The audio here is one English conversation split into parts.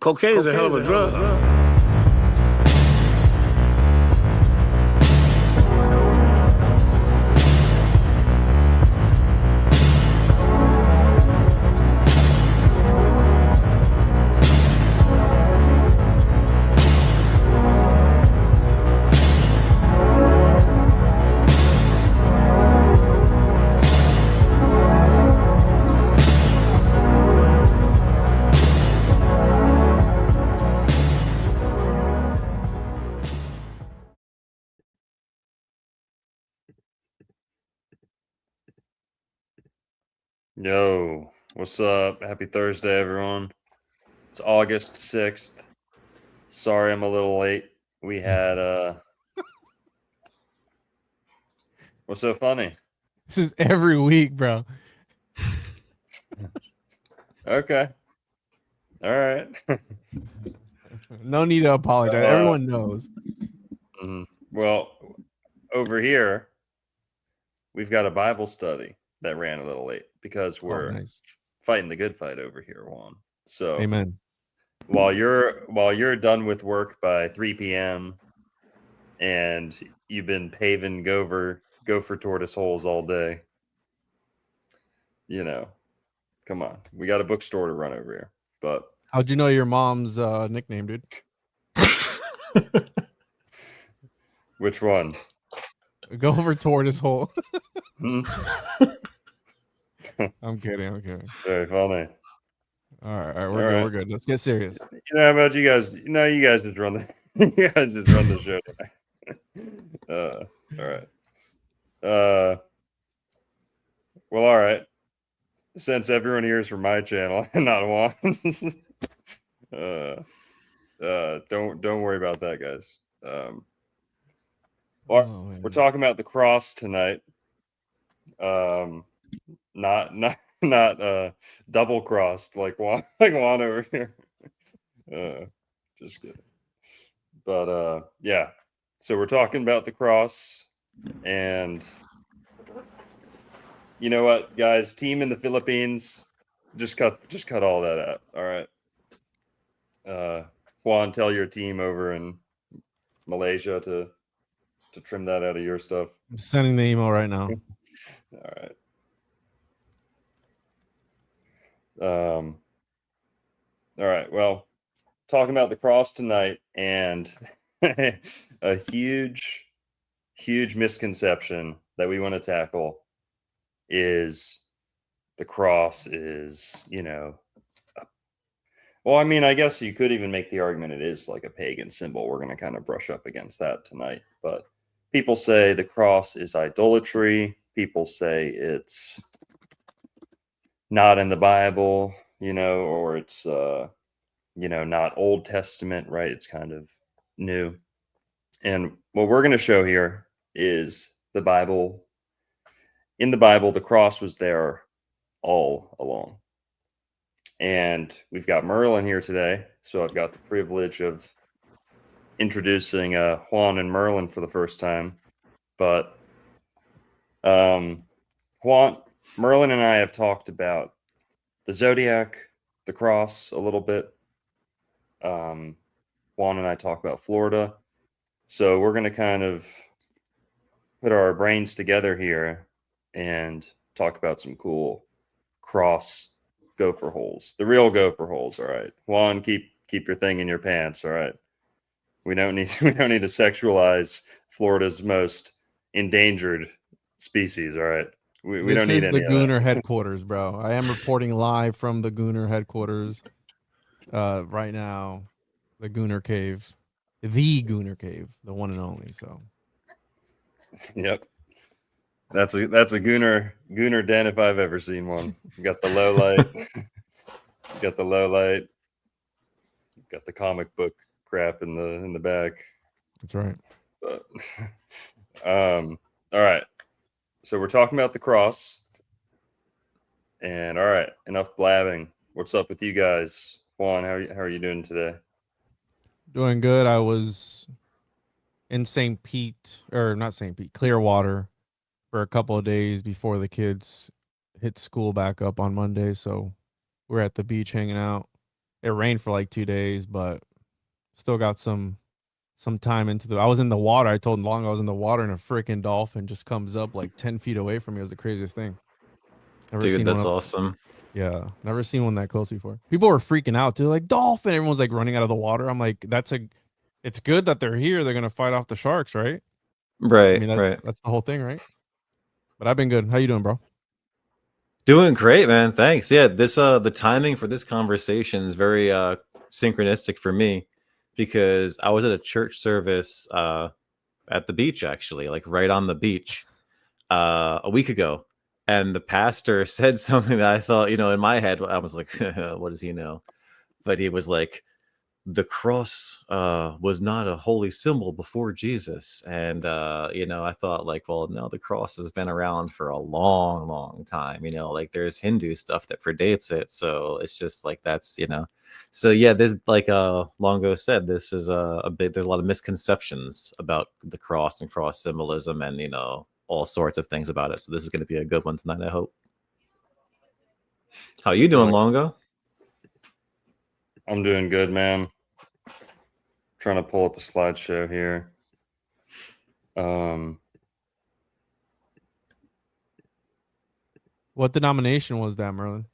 Cocaine is a hell of a drug. Yo, what's up? Happy Thursday, everyone. It's August 6th. Sorry I'm a little late. We had what's so funny? This is every week, bro. Okay. All right. No need to apologize. Everyone knows. Well, over here we've got a Bible study that ran a little late because we're nice. fighting the good fight over here, Juan. So Amen. while you're done with work by 3 p.m. and you've been paving gopher tortoise holes all day, you know, come on, we got a bookstore to run over here. But How'd you know your mom's nickname, dude? which one? Go over tortoise hole. Hmm? I'm kidding. Very funny. All right, we're good. Let's get serious. You know, how about you guys? You know, you guys just run the you guys just run the show tonight. All right. Well, all right. Since everyone here is from my channel and not Juan's, don't worry about that, guys. We're talking about the cross tonight. Not double crossed like Juan over here. Just kidding. But yeah. So we're talking about the cross, and you know what, guys? Team in the Philippines, just cut all that out. All right. Juan, tell your team over in Malaysia to trim that out of your stuff. I'm sending the email right now. All right. All right. Well, talking about the cross tonight, and a huge misconception that we want to tackle is the cross is, well, I mean, I guess you could even make the argument it is like a pagan symbol. We're going to kind of brush up against that tonight. But people say the cross is idolatry. People say it's not in the Bible, or it's, not Old Testament, right? It's kind of new. And what we're going to show here is the Bible. In the Bible, the cross was there all along. And we've got Merlin here today. So I've got the privilege of introducing Juan and Merlin for the first time. But Juan, Merlin and I have talked about the Zodiac, the cross a little bit. Juan and I talk about Florida. So we're going to kind of put our brains together here and talk about some cool cross gopher holes, the real gopher holes. All right, Juan, keep your thing in your pants. All right, we don't need to sexualize Florida's most endangered species. All right, we don't need any of that. This is the Gooner headquarters, bro. I am reporting live from the Gooner headquarters right now. The Gooner Cave, the one and only. So, yep. That's a Gooner den if I've ever seen one. You got the low light. You got the low light. You got the comic book crap in the back. That's right. But all right. So we're talking about the cross. And all right, enough blabbing. What's up with you guys? Juan, how are you doing today? Doing good. I was in St. Pete, or not St. Pete, Clearwater, for a couple of days before the kids hit school back up on Monday. So we're at the beach hanging out. It rained for like 2 days, but still got some time into the. I was in the water. I told Long I was in the water, and a freaking dolphin just comes up like 10 feet away from me. It was the craziest thing. Never Dude, seen one that's up. awesome. Yeah, never seen one that close before. People were freaking out too, like dolphin. Everyone's like running out of the water. I'm like, it's good that they're here. They're gonna fight off the sharks, right? I Right, mean, right. that's the whole thing, right? But I've been good. How you doing, bro? Doing great, man. Thanks. Yeah, this the timing for this conversation is very synchronistic for me because I was at a church service at the beach actually, like right on the beach a week ago. And the pastor said something that I thought, in my head, I was like, what does he know? But he was like, the cross was not a holy symbol before Jesus. And, I thought, like, well, no, the cross has been around for a long, long time. Like there's Hindu stuff that predates it. So it's just like So, yeah, this, like Longo said, this is a bit, there's a lot of misconceptions about the cross and cross symbolism and, all sorts of things about it. So this is going to be a good one tonight, I hope. How you doing, Longo? I'm doing good, man. Trying to pull up a slideshow here. What denomination was that, Merlin?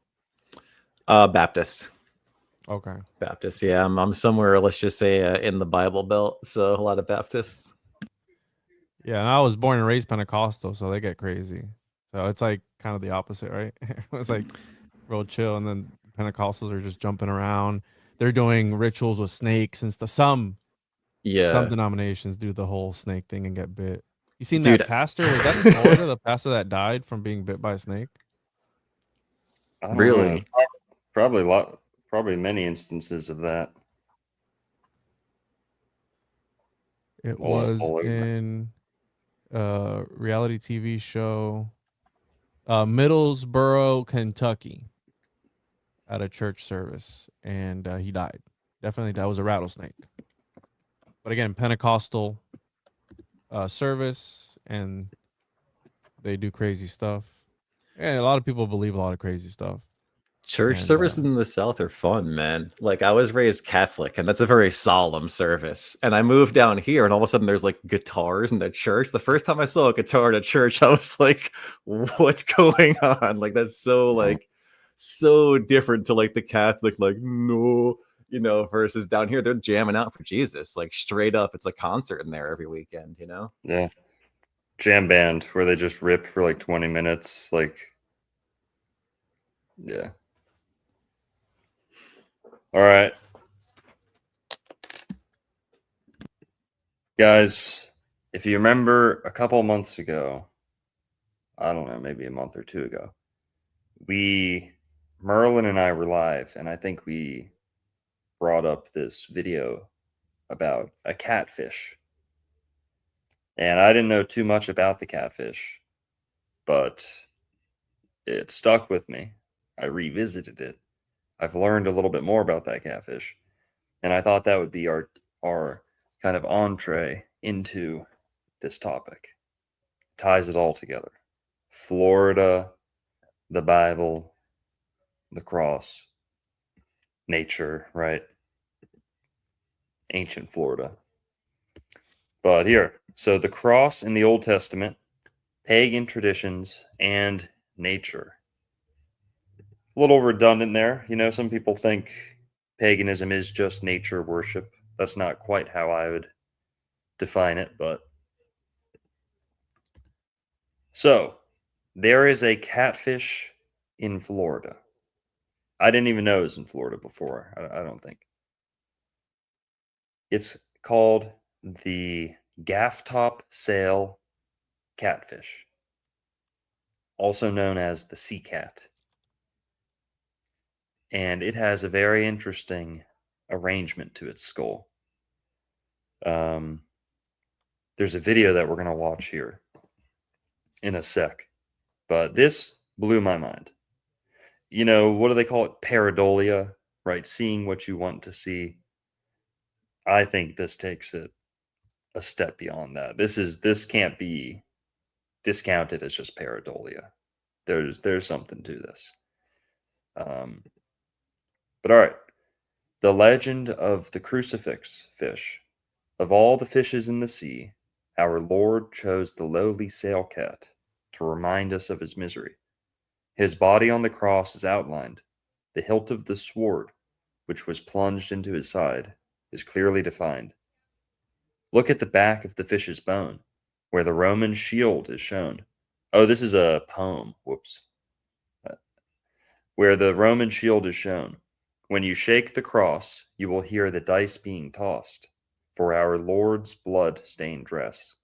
Baptist. Okay. Baptist, yeah. I'm somewhere, let's just say, in the Bible Belt, so a lot of Baptists. Yeah, and I was born and raised Pentecostal, so they get crazy. So it's like kind of the opposite, right? It's like real chill, and then Pentecostals are just jumping around. They're doing rituals with snakes and stuff. Some Yeah, denominations do the whole snake thing and get bit. You seen that dude. pastor? Was that in Florida? The pastor that died from being bit by a snake? I don't know. Really? Probably many instances of that. It was All over. in a reality TV show, Middlesboro, Kentucky, at a church service, and he died. Definitely, that was a rattlesnake. But again, Pentecostal service, and they do crazy stuff. And a lot of people believe a lot of crazy stuff. Church And services in the South are fun, man. Like I was raised Catholic, and that's a very solemn service. And I moved down here, and all of a sudden there's like guitars in the church. The first time I saw a guitar in a church, I was like, "What's going on?" Like that's so different to like the Catholic, like no, versus down here they're jamming out for Jesus, like straight up. It's a concert in there every weekend, Yeah. Jam band where they just rip for like 20 minutes. Like, yeah. All right. Guys, if you remember a couple months ago, I don't know, maybe a month or two ago, Merlin and I were live, and I think we brought up this video about a catfish. And I didn't know too much about the catfish, but it stuck with me. I revisited it. I've learned a little bit more about that catfish. And I thought that would be our kind of entree into this topic. Ties it all together. Florida, the Bible, the cross, nature, right? Ancient Florida. But here, so the cross in the Old Testament, pagan traditions, and nature. A little redundant there. Some people think paganism is just nature worship. That's not quite how I would define it, but so there is a catfish in Florida. I didn't even know it was in Florida before. I don't think. It's called the gaff top sail catfish, also known as the sea cat. And it has a very interesting arrangement to its skull. There's a video that we're going to watch here in a sec, but this blew my mind. What do they call it? Pareidolia, right? Seeing what you want to see. I think this takes it a step beyond that. This can't be discounted as just pareidolia. There's something to this. But all right, The legend of the crucifix fish. Of all the fishes in the sea, our Lord chose the lowly sail cat to remind us of his misery. His body on the cross is outlined. The hilt of the sword, which was plunged into his side, is clearly defined. Look at the back of the fish's bone, where the Roman shield is shown. Oh, this is a poem. Whoops. Where the Roman shield is shown. When you shake the cross, you will hear the dice being tossed for our Lord's blood-stained dress.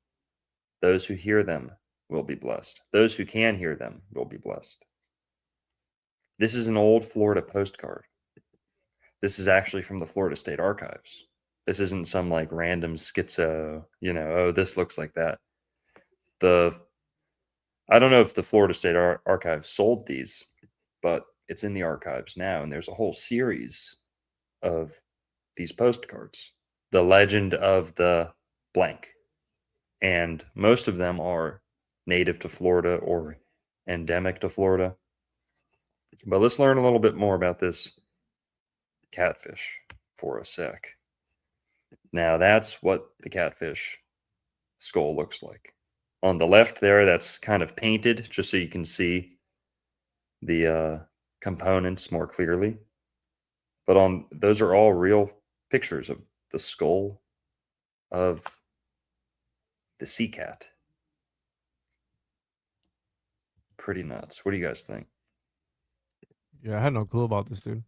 Those who hear them will be blessed. Those who can hear them will be blessed. This is an old Florida postcard. This is actually from the Florida State Archives. This isn't some like random schizo, oh, this looks like that. I don't know if the Florida State Archives sold these, but it's in the archives now, and there's a whole series of these postcards. The legend of the blank. And most of them are native to Florida or endemic to Florida. But let's learn a little bit more about this catfish for a sec. Now, that's what the catfish skull looks like. On the left there, that's kind of painted just so you can see the components more clearly. But those are all real pictures of the skull of the sea cat. Pretty nuts. What do you guys think? Yeah, I had no clue about this, dude.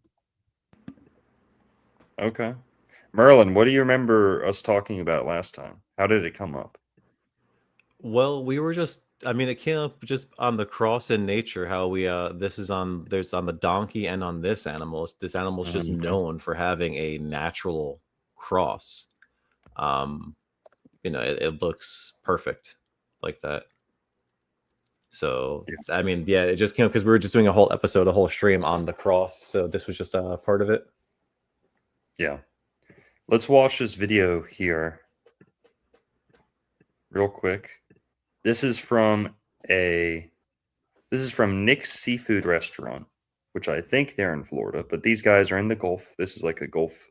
Okay. Merlin, what do you remember us talking about last time? How did it come up? Well, we were just, I mean, it came up just on the cross in nature, how there's on the donkey and on this animal. This animal's just Okay. known for having a natural cross. It looks perfect like that. So, Yeah. I mean, yeah, it just came up because we were just doing a whole episode, a whole stream on the cross. So this was just a part of it. Yeah. Let's watch this video here real quick. This is from Nick's Seafood Restaurant, which I think they're in Florida, but these guys are in the Gulf. This is like a Gulf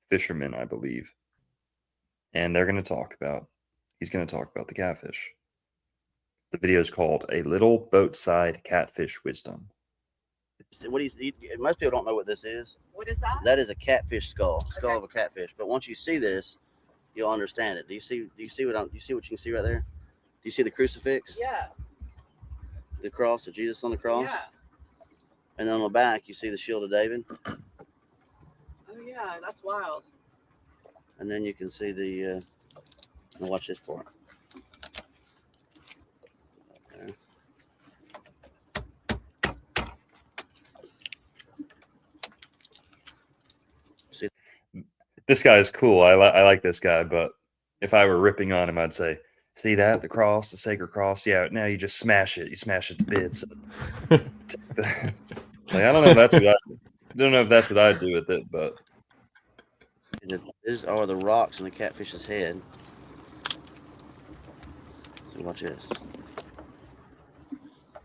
fisherman, I believe. And he's going to talk about the catfish. The video is called A Little Boatside Catfish Wisdom. Most people don't know what this is. What is that? That is a catfish skull of a catfish. But once you see this, you'll understand it. Do you see what you can see right there? Do you see the crucifix? Yeah. The cross, the Jesus on the cross? Yeah. And then on the back, you see the shield of David. Oh yeah, that's wild. And then you can see the. Now watch this part. Okay. See? This guy is cool. I like this guy, but if I were ripping on him, I'd say, "See that? The cross, the sacred cross. Yeah. Now you just smash it. You smash it to bits." Like, I don't know if that's what I'd do with it, but These are the rocks on the catfish's head. So watch this.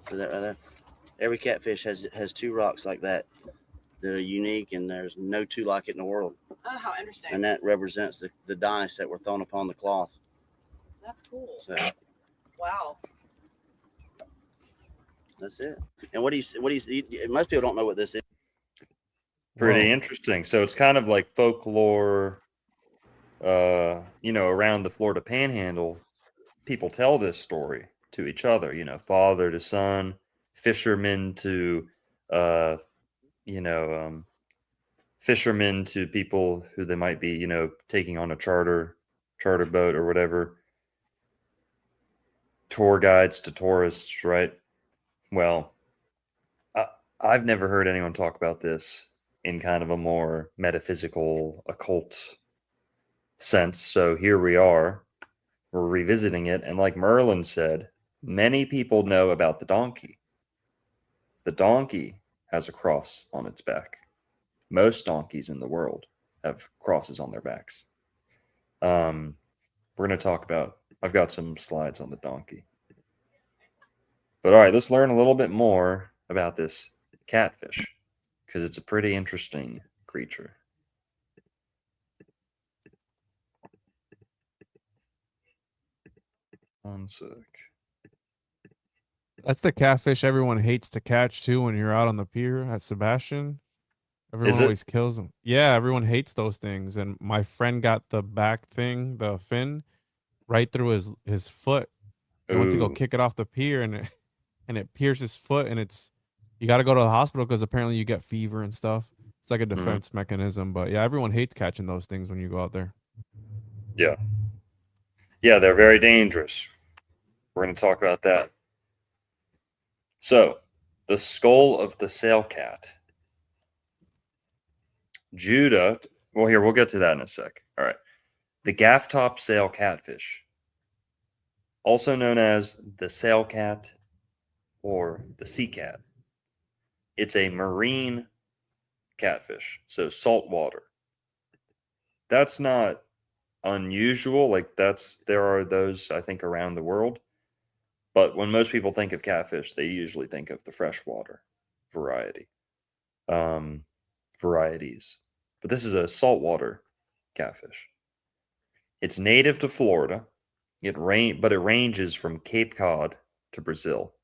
See that right there? Every catfish has two rocks like that that are unique, and there's no two like it in the world. Oh, how interesting. And that represents the dice that were thrown upon the cloth. That's cool. So Wow. that's it. And what do you? Most people don't know what this is. pretty Whoa. interesting. So it's kind of like folklore, around the Florida Panhandle. People tell this story to each other, father to son, fishermen to, fishermen to people who they might be, taking on a charter boat or whatever. Tour guides to tourists, right? Well, I've never heard anyone talk about this in kind of a more metaphysical, occult sense. So here we are. We're revisiting it. And like Merlin said, many people know about the donkey. The donkey has a cross on its back. Most donkeys in the world have crosses on their backs. We're going to talk about, I've got some slides on the donkey. But all right, let's learn a little bit more about this catfish, because it's a pretty interesting creature. 1 sec. That's the catfish everyone hates to catch too when you're out on the pier at Sebastian. Everyone Is it? always kills them. Yeah, everyone hates those things. And my friend got the back thing, the fin, right through his foot. He went to go Ooh. kick it off the pier, and it pierced his foot, and you got to go to the hospital because apparently you get fever and stuff. It's like a defense mechanism. But yeah, everyone hates catching those things when you go out there. Yeah. Yeah, they're very dangerous. We're going to talk about that. So, the skull of the sail cat. Judah. Well, here, we'll get to that in a sec. All right. The gaff-top sail catfish, also known as the sail cat or the sea cat. It's a marine catfish, so saltwater. That's not unusual. Like there are those, I think, around the world. But when most people think of catfish, they usually think of the freshwater variety, varieties. But this is a saltwater catfish. It's native to Florida. But it ranges from Cape Cod to Brazil,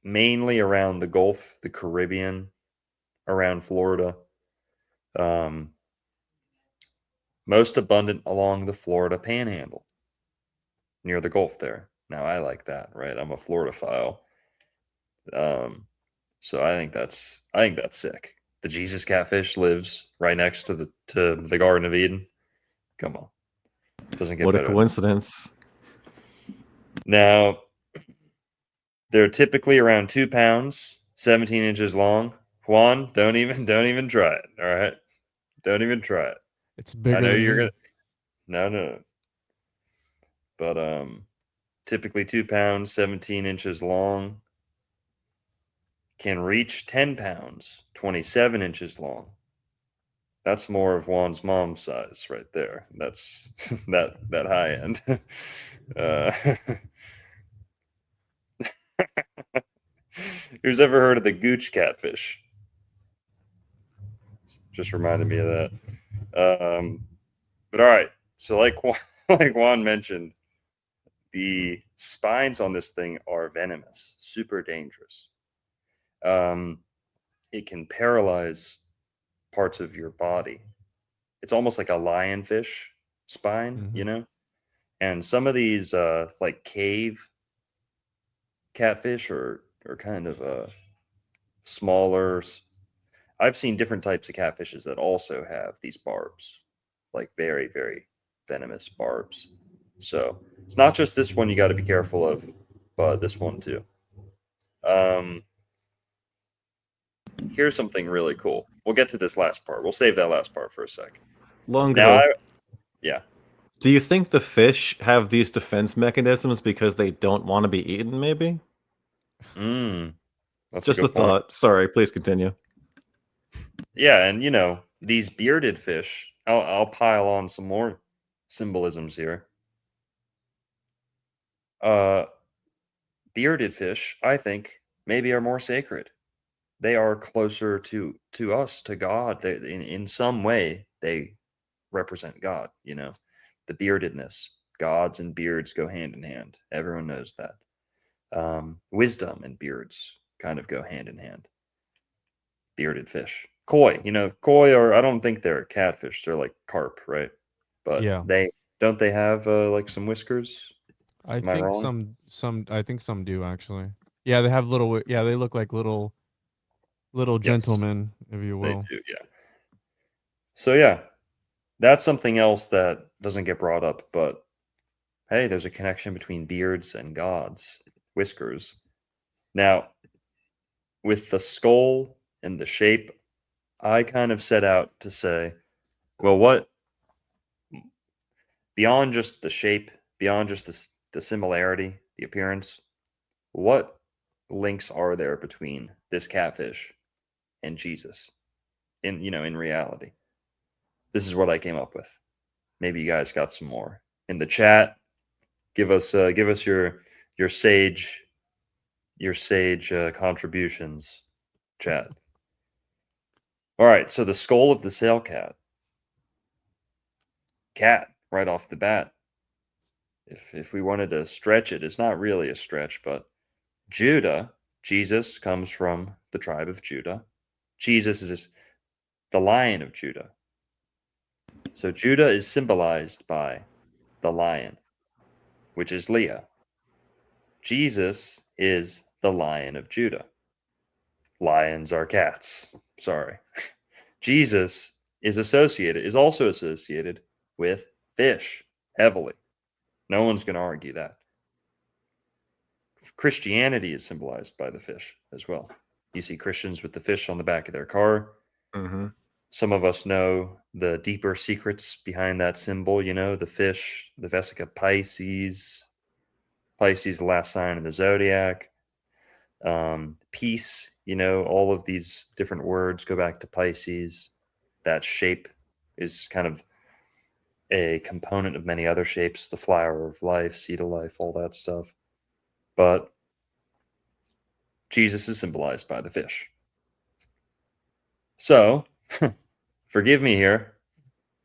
mainly around the Gulf, the Caribbean, around Florida. Most abundant along the Florida Panhandle, near the Gulf there. Now I like that, right? I'm a Floridophile. So I think that's sick. The Jesus catfish lives right next to the Garden of Eden. Come on. Doesn't get What a better. coincidence. Now, they're typically around 2 pounds, 17 inches long. Juan, don't even try it. All right. Don't even try it. It's bigger I know than you're me. gonna no. But typically 2 pounds, 17 inches long. Can reach 10 pounds, 27 inches long. That's more of Juan's mom's size right there. That's that high end. Who's ever heard of the gooch catfish? Just reminded me of that. But all right. So like Juan mentioned, the spines on this thing are venomous, super dangerous. It can paralyze parts of your body. It's almost like a lionfish spine, you know? And some of these like cave catfish are kind of smaller. I've seen different types of catfishes that also have these barbs, like very, very venomous barbs. So it's not just this one you got to be careful of, but this one too. Here's something really cool. We'll get to this last part. We'll save that last part for a sec. Longo, Yeah. do you think the fish have these defense mechanisms because they don't want to be eaten, maybe? That's Just a a good point. thought. Sorry, please continue. Yeah, and these bearded fish, I'll pile on some more symbolisms here. Bearded fish, I think, maybe are more sacred. They are closer to us, to God. In some way, they represent God, the beardedness. Gods and beards go hand in hand. Everyone knows that. Wisdom and beards kind of go hand in hand. Bearded fish. Koi, koi are, I don't think they're catfish. They're like carp, right? But Yeah. they have like some whiskers. I Am I think wrong? I think some do actually. Yeah, they have they look like little Yes, gentlemen, if you they will. do, yeah. So yeah, that's something else that doesn't get brought up, but hey, there's a connection between beards and gods, whiskers. Now, with the skull and the shape, I kind of set out to say, well, what beyond just the shape, beyond just the similarity, the appearance, what links are there between this catfish and Jesus in reality? This is what I came up with. Maybe you guys got some more in the chat. Give us your sage contributions, chat. All right, so the skull of the sail cat right off the bat if we wanted to stretch it, it's not really a stretch, but Judah, Jesus comes from the tribe of Judah. Jesus is the Lion of Judah. So Judah is symbolized by the lion, which is Leah. Jesus is the Lion of Judah. Lions are cats. Sorry. Jesus is also associated with fish heavily. No one's going to argue that. Christianity is symbolized by the fish as well. You see Christians with the fish on the back of their car. Mm-hmm. Some of us know the deeper secrets behind that symbol, the fish, the Vesica Pisces. Pisces, the last sign of the zodiac. Peace, all of these different words go back to Pisces. That shape is kind of a component of many other shapes, the flower of life, seed of life, all that stuff. But Jesus is symbolized by the fish. So, forgive me here,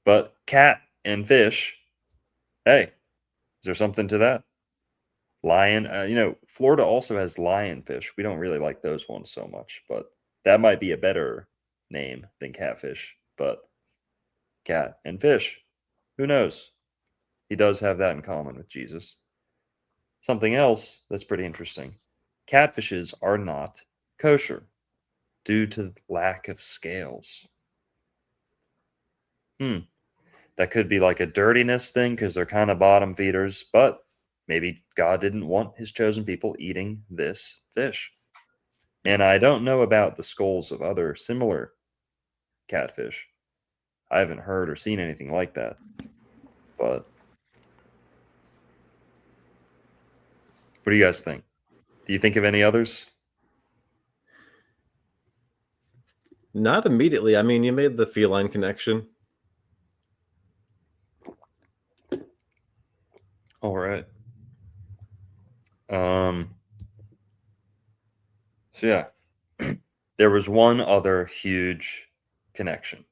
but cat and fish, hey, is there something to that? Lion, Florida also has lionfish. We don't really like those ones so much, but that might be a better name than catfish. But cat and fish, who knows? He does have that in common with Jesus. Something else that's pretty interesting. Catfishes are not kosher due to lack of scales. That could be like a dirtiness thing because they're kind of bottom feeders, but maybe God didn't want his chosen people eating this fish. And I don't know about the skulls of other similar catfish. I haven't heard or seen anything like that. But what do you guys think? Do you think of any others? Not immediately. I mean, you made the feline connection. All right. So yeah, there was one other huge connection.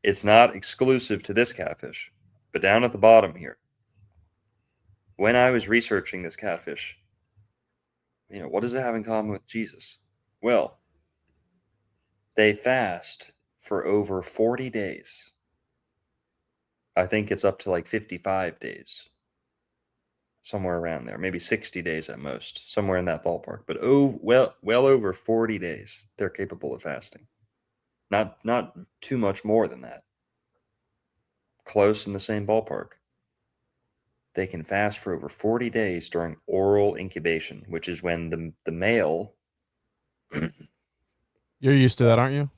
It's not exclusive to this catfish, but down at the bottom here, when I was researching this catfish, what does it have in common with Jesus? Well, they fast for over 40 days. I think it's up to like 55 days. Somewhere around there, maybe 60 days at most, somewhere in that ballpark. But well over 40 days they're capable of fasting. Not too much more than that. Close in the same ballpark. They can fast for over 40 days during oral incubation, which is when the male. You're used to that, aren't you?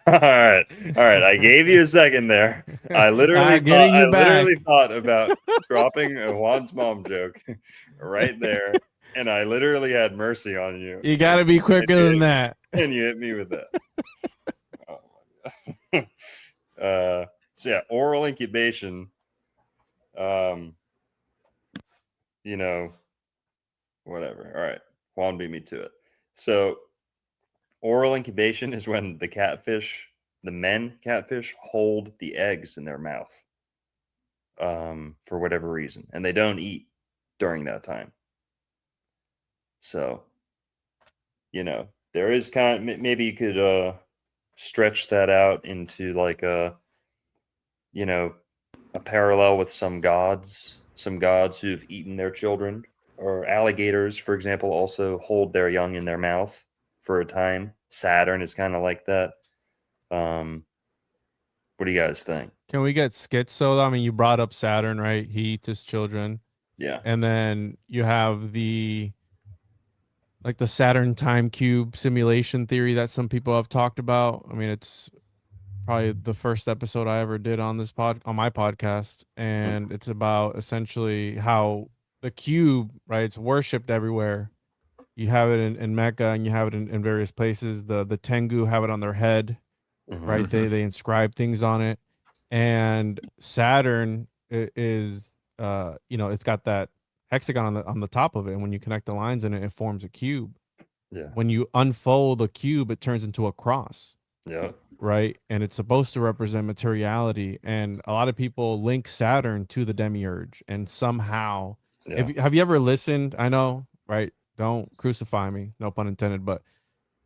All right. I gave you a second there. I literally thought about dropping a Juan's mom joke right there, and I literally had mercy on you. You got to be quicker than that. And you hit me with that. Oh my god. So yeah, oral incubation. Whatever. All right, Juan beat me to it. So oral incubation is when the men catfish, hold the eggs in their mouth for whatever reason, and they don't eat during that time. So, there is maybe you could stretch that out into like a parallel with some gods who've eaten their children, or alligators, for example, also hold their young in their mouth for a time. Saturn is kind of like that. What do you guys think? Can we get schizo? I mean, you brought up Saturn, right? He eats his children. Yeah. And then you have the Saturn time cube simulation theory that some people have talked about. I mean, it's probably the first episode I ever did on my podcast. And it's about essentially how the cube, right? It's worshipped everywhere. You have it in Mecca, and you have it in various places. The Tengu have it on their head, right? They inscribe things on it. And Saturn is, it's got that hexagon on the top of it. And when you connect the lines in it, it forms a cube. Yeah. When you unfold the cube, it turns into a cross. Yeah. right? And it's supposed to represent materiality. And a lot of people link Saturn to the demiurge. And somehow, Yeah. have you ever listened? I know, right? Don't crucify me, no pun intended, but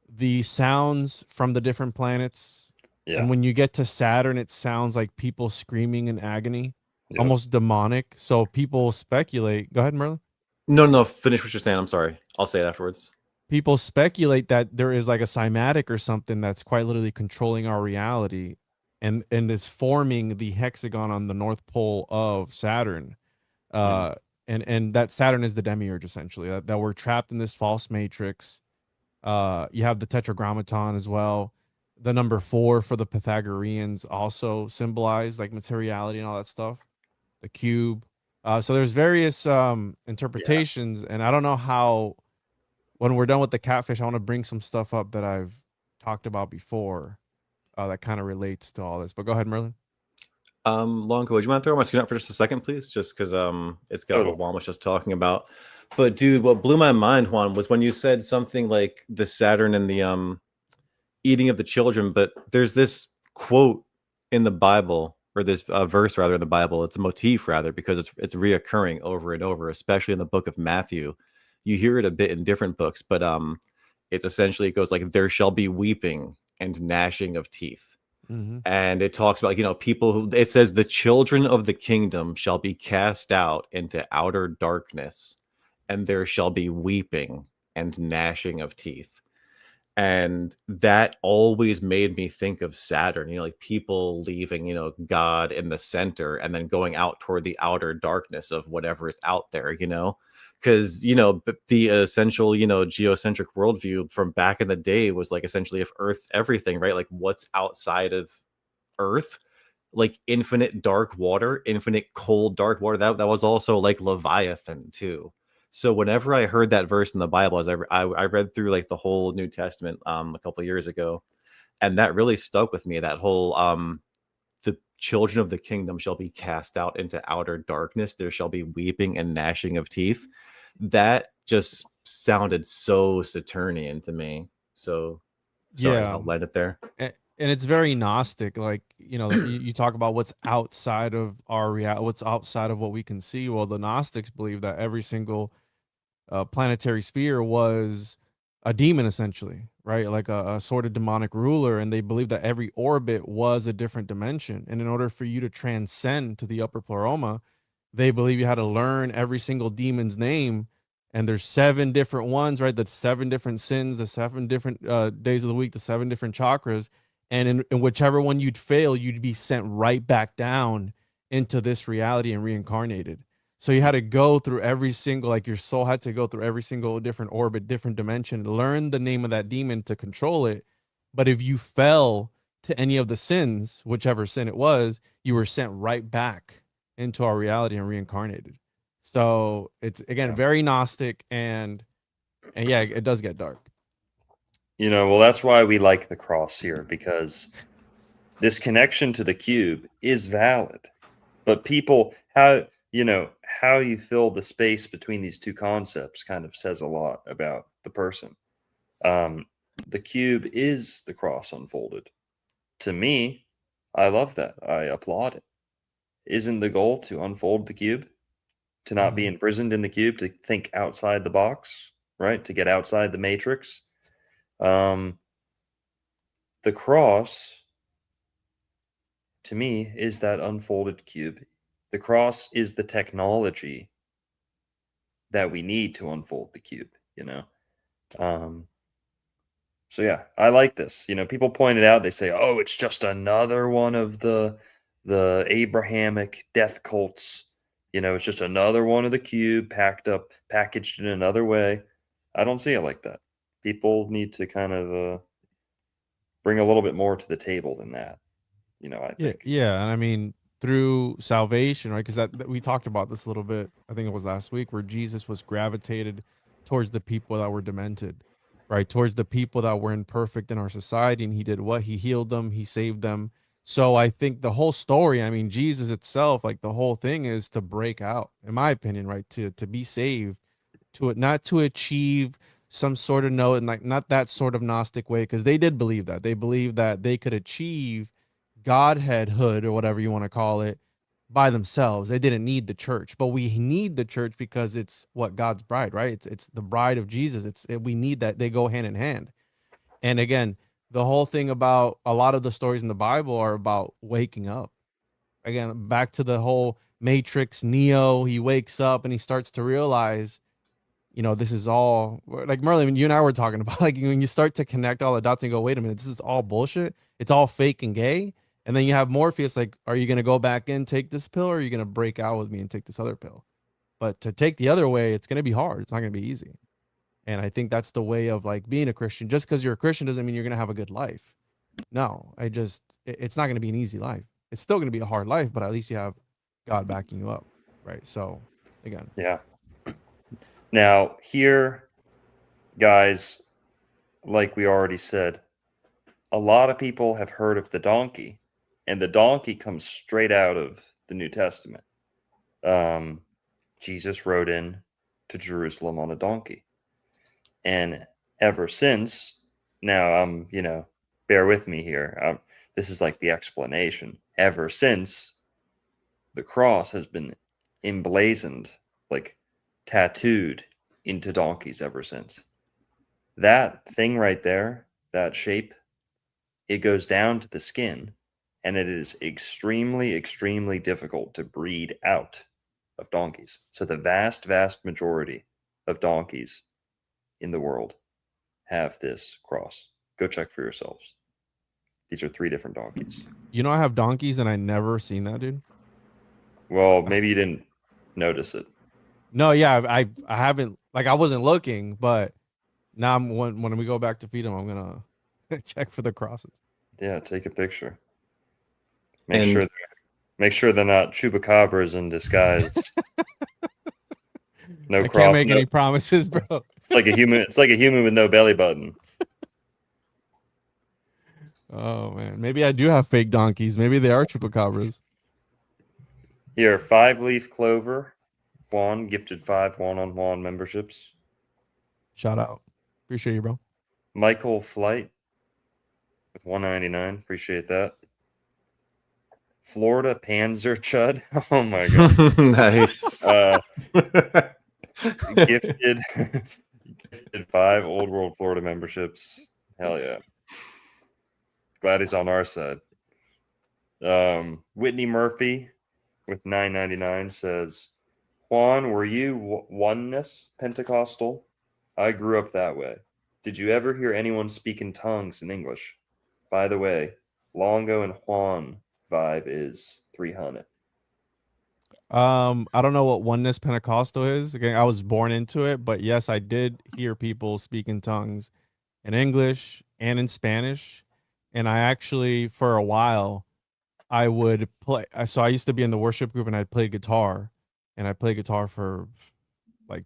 the sounds from the different planets. Yeah. And when you get to Saturn, it sounds like people screaming in agony, Yeah. almost demonic. So people speculate. Go ahead, Merlin. No, finish what you're saying. I'm sorry. I'll say it afterwards. People speculate that there is like a cymatic or something that's quite literally controlling our reality and is forming the hexagon on the north pole of Saturn. Mhm. And that Saturn is the demiurge, essentially, that we're trapped in this false matrix. You have the tetragrammaton as well. The number 4 for the Pythagoreans also symbolize like materiality and all that stuff. The cube. So there's various interpretations, and I don't know how. When we're done with the catfish, I want to bring some stuff up that I've talked about before that kind of relates to all this. But go ahead, Merlin. Longo, would you mind throwing my screen up for just a second, please? Just because it's got Totally. what Juan was just talking about. But dude, what blew my mind, Juan, was when you said something like the Saturn and the eating of the children. But there's this quote in the Bible, or this verse rather in the Bible. It's a motif rather, because it's reoccurring over and over, especially in the book of Matthew. You hear it a bit in different books, but it's essentially, it goes like, "There shall be weeping and gnashing of teeth." Mm-hmm. And it talks about, people who, it says, "The children of the kingdom shall be cast out into outer darkness, and there shall be weeping and gnashing of teeth." And that always made me think of Saturn, like people leaving, God in the center and then going out toward the outer darkness of whatever is out there, because, the essential, geocentric worldview from back in the day was like, essentially, if Earth's everything, right? Like, what's outside of Earth? Like infinite dark water, infinite cold dark water. That was also like Leviathan too. So whenever I heard that verse in the Bible, as I read through like the whole New Testament a couple of years ago, and that really stuck with me. That whole the children of the kingdom shall be cast out into outer darkness. There shall be weeping and gnashing of teeth. That just sounded so Saturnian to me. So sorry, Yeah. I'll let it there. And it's very Gnostic. Like, you talk about what's outside of our reality, what's outside of what we can see. Well, the Gnostics believe that every single planetary sphere was a demon, essentially, right? Like a sort of demonic ruler. And they believe that every orbit was a different dimension. And in order for you to transcend to the upper pleroma, they believe you had to learn every single demon's name. And there's 7 different ones, right? That's 7 different sins, the 7 different days of the week, the 7 different chakras. And in whichever one you'd fail, you'd be sent right back down into this reality and reincarnated. So you had to go through every single, like your soul had to go through every single different orbit, different dimension, learn the name of that demon to control it. But if you fell to any of the sins, whichever sin it was, you were sent right back into our reality and reincarnated. So it's, again, very Gnostic, and yeah, it does get dark. Well, that's why we like the cross here, because this connection to the cube is valid. But people, how you fill the space between these two concepts kind of says a lot about the person. The cube is the cross unfolded. To me, I love that. I applaud it. Isn't the goal to unfold the cube? To not be imprisoned in the cube, to think outside the box, right? To get outside the matrix. The cross, to me, is that unfolded cube. The cross is the technology that we need to unfold the cube, So yeah, I like this. People point it out, they say, "Oh, it's just another one of the Abrahamic death cults. It's just another one of the cube packaged in another way." I don't see it like that. People need to kind of bring a little bit more to the table than that. I think. Yeah, and I mean, through salvation, right? Because that we talked about this a little bit. I think it was last week, where Jesus was gravitated towards the people that were demented, right? Towards the people that were imperfect in our society, and he did what? He healed them, he saved them. So I think the whole story, I mean, Jesus itself, like the whole thing is to break out, in my opinion, right? To be saved, not to achieve some sort of note, and like not that sort of Gnostic way, because they did believe that. They believed that they could achieve Godheadhood or whatever you want to call it by themselves. They didn't need the church, but we need the church because it's what God's bride, right? It's the bride of Jesus. We need that. They go hand in hand. And again, the whole thing about a lot of the stories in the Bible are about waking up. Again, back to the whole Matrix, Neo, he wakes up and he starts to realize, this is all like Merlin, when you and I were talking about, like when you start to connect all the dots and go, wait a minute, this is all bullshit. It's all fake and gay. And then you have Morpheus, like, are you going to go back in, take this pill, or are you going to break out with me and take this other pill? But to take the other way, it's going to be hard. It's not going to be easy. And I think that's the way of like being a Christian. Just because you're a Christian doesn't mean you're going to have a good life. No, it's not going to be an easy life. It's still going to be a hard life, but at least you have God backing you up. Right. So again. Yeah. Now, here, guys, like we already said, a lot of people have heard of the donkey, and the donkey comes straight out of the New Testament. Jesus rode in to Jerusalem on a donkey. And ever since, now bear with me here. This is like the explanation. Ever since, the cross has been emblazoned, like tattooed into donkeys ever since. That thing right there, that shape, it goes down to the skin, and it is extremely, extremely difficult to breed out of donkeys. So the vast, vast majority of donkeys in the world have this cross. Go check for yourselves. These are 3 different donkeys. I have donkeys and I never seen that, dude. Well, maybe you didn't notice it. No, yeah, I haven't, like, I wasn't looking, but now when we go back to feed them, I'm gonna check for the crosses. Yeah, take a picture. And- Make sure they're not chupacabras in disguise. No I cross. can't make any promises, bro. It's like a human. It's like a human with no belly button. Oh man, maybe I do have fake donkeys. Maybe they are chupacabras. Here, 5-leaf clover. Juan gifted 5 one-on-one memberships. Shout out, appreciate you, bro. Michael Flight with 199. Appreciate that. Florida Panzer Chud. Oh my god. Nice. Gifted 5 Old World Florida memberships. Hell yeah. Glad he's on our side. Whitney Murphy with 9.99 says, Juan, were you oneness Pentecostal? I grew up that way. Did you ever hear anyone speak in tongues in English? By the way, Longo and Juan vibe is 300. I don't know what oneness Pentecostal is. Again, I was born into it, but yes, I did hear people speak in tongues in English and in Spanish. And I actually, for a while, I would play. So I used to be in the worship group and I'd play guitar, and I played guitar for like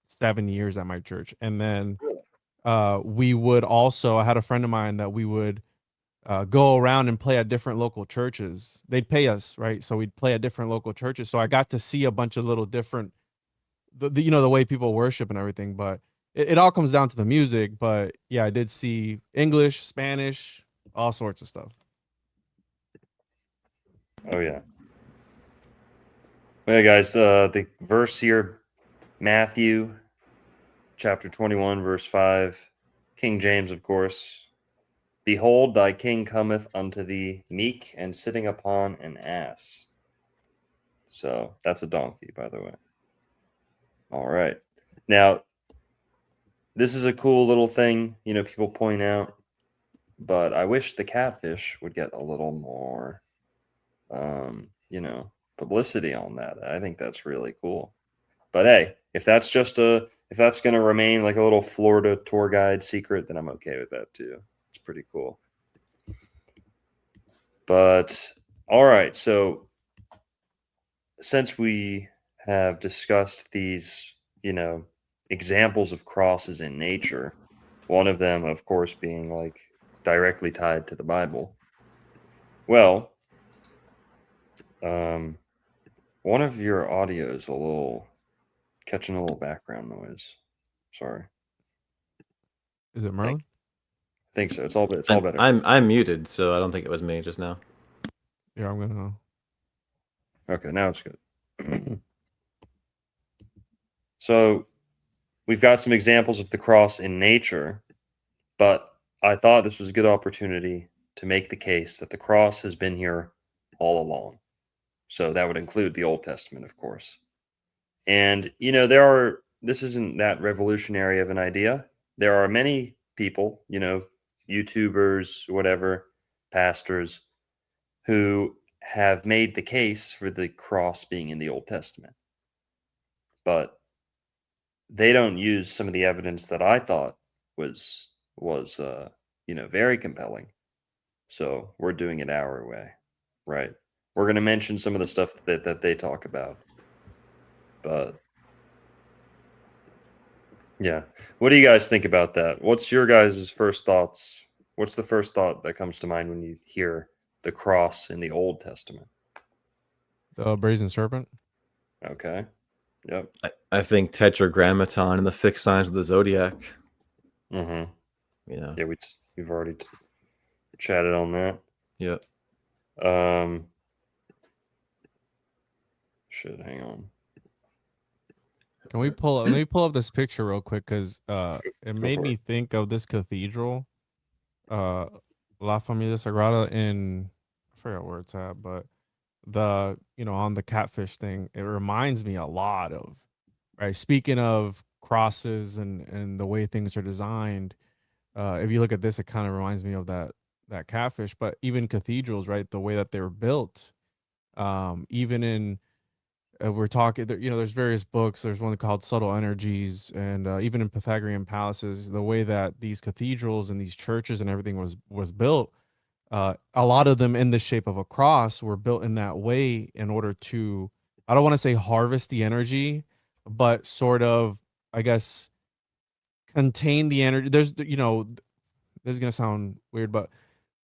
7 years at my church. And then we would also, I had a friend of mine that we would go around and play at different local churches. They'd pay us, right? So we'd play at different local churches. So I got to see a bunch of little different, the way people worship and everything. But it all comes down to the music. But yeah, I did see English, Spanish, all sorts of stuff. Oh yeah. Well, yeah, guys, the verse here, Matthew chapter 21, verse 5, King James, of course. Behold, thy king cometh unto thee, meek and sitting upon an ass. So that's a donkey, by the way. All right. Now, this is a cool little thing, people point out, but I wish the catfish would get a little more, publicity on that. I think that's really cool. But hey, if that's going to remain like a little Florida tour guide secret, then I'm okay with that too. It's pretty cool. But all right, so since we have discussed these, examples of crosses in nature, one of them, of course, being like directly tied to the Bible. Well, one of your audio is catching a little background noise. Sorry. Is it Merlin? I think so. It's all better. I'm muted, so I don't think it was me just now. Yeah, I'm gonna. Okay, now it's good. So we've got some examples of the cross in nature, but I thought this was a good opportunity to make the case that the cross has been here all along. So that would include the Old Testament, of course. And, this isn't that revolutionary of an idea. There are many people, YouTubers, whatever, pastors, who have made the case for the cross being in the Old Testament. But they don't use some of the evidence that I thought was very compelling. So we're doing it our way, right? We're going to mention some of the stuff that they talk about. But yeah, what do you guys think about that? What's your guys' first thoughts? What's the first thought that comes to mind when you hear the cross in the Old Testament? The brazen serpent. Okay. Yep. I think Tetragrammaton and the fixed signs of the zodiac. Mm-hmm. Yeah. Yeah, we've already chatted on that. Yep. Hang on. Can we pull up? Let me pull up this picture real quick because it made for me it. think of this cathedral, La Familia Sagrada in, I forgot where it's at, but on the catfish thing, it reminds me a lot of, right? Speaking of crosses and the way things are designed, if you look at this, it kind of reminds me of that catfish. But even cathedrals, right? The way that they were built, even in we're talking, there's various books. There's one called Subtle Energies, and even in Pythagorean palaces, the way that these cathedrals and these churches and everything was built, a lot of them in the shape of a cross were built in that way in order to, I don't want to say harvest the energy, but sort of, I guess, contain the energy. This is gonna sound weird, but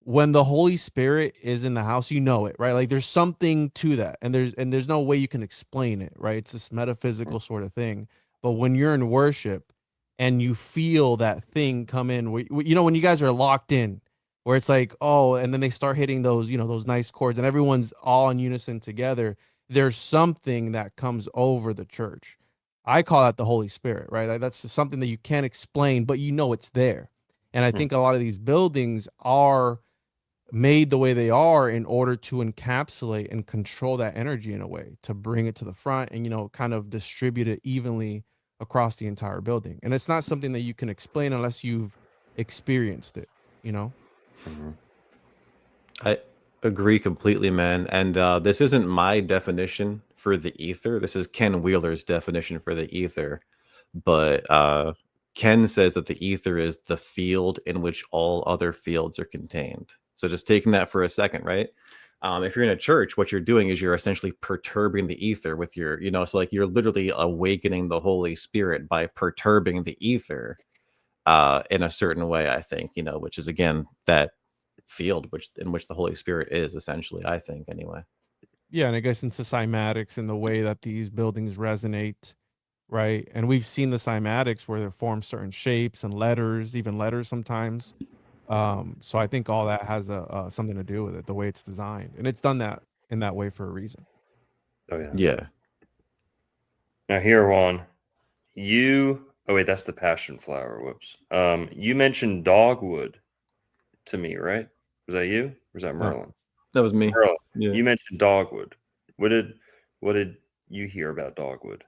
when the Holy Spirit is in the house, it, right? Like there's something to that, and there's no way you can explain it, right? It's this metaphysical sort of thing. But when you're in worship and you feel that thing come in, when you guys are locked in, where it's like, oh, and then they start hitting those nice chords, and everyone's all in unison together. There's something that comes over the church. I call that the Holy Spirit, right? Like that's something that you can't explain, but it's there. And I think a lot of these buildings are made the way they are in order to encapsulate and control that energy in a way to bring it to the front and kind of distribute it evenly across the entire building. And it's not something that you can explain unless you've experienced it. Mm-hmm. I agree completely, man. And this isn't my definition for the ether. This is Ken Wheeler's definition for the ether. But Ken says that the ether is the field in which all other fields are contained. So just taking that for a second, right? If you're in a church, what you're doing is you're essentially perturbing the ether with your, so like you're literally awakening the Holy Spirit by perturbing the ether in a certain way, I think, which is again that field in which the Holy Spirit is essentially, I think, anyway. Yeah, and I guess into cymatics and the way that these buildings resonate, right? And we've seen the cymatics where they form certain shapes and letters, even letters sometimes. So I think all that has something to do with it, the way it's designed, and it's done that in that way for a reason. Oh yeah. Yeah. Now here, Juan, oh wait, that's the passion flower. Whoops. You mentioned dogwood to me, right? Was that you? Or was that Merlin? That was me. Merlin, Yeah. you mentioned dogwood. What did you hear about dogwood?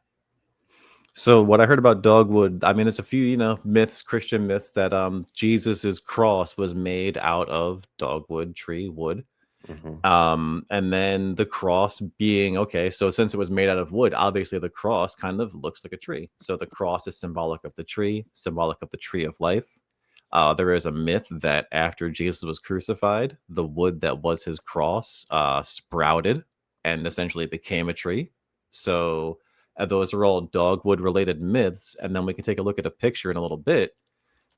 So what I heard about dogwood, I mean, there's a few, myths, Christian myths that Jesus's cross was made out of dogwood tree wood. Mm-hmm. And then the cross being okay, so since it was made out of wood, obviously the cross kind of looks like a tree. So the cross is symbolic of the tree, symbolic of the tree of life. There is a myth that after Jesus was crucified, the wood that was his cross sprouted and essentially became a tree. So those are all dogwood related myths. And then we can take a look at a picture in a little bit.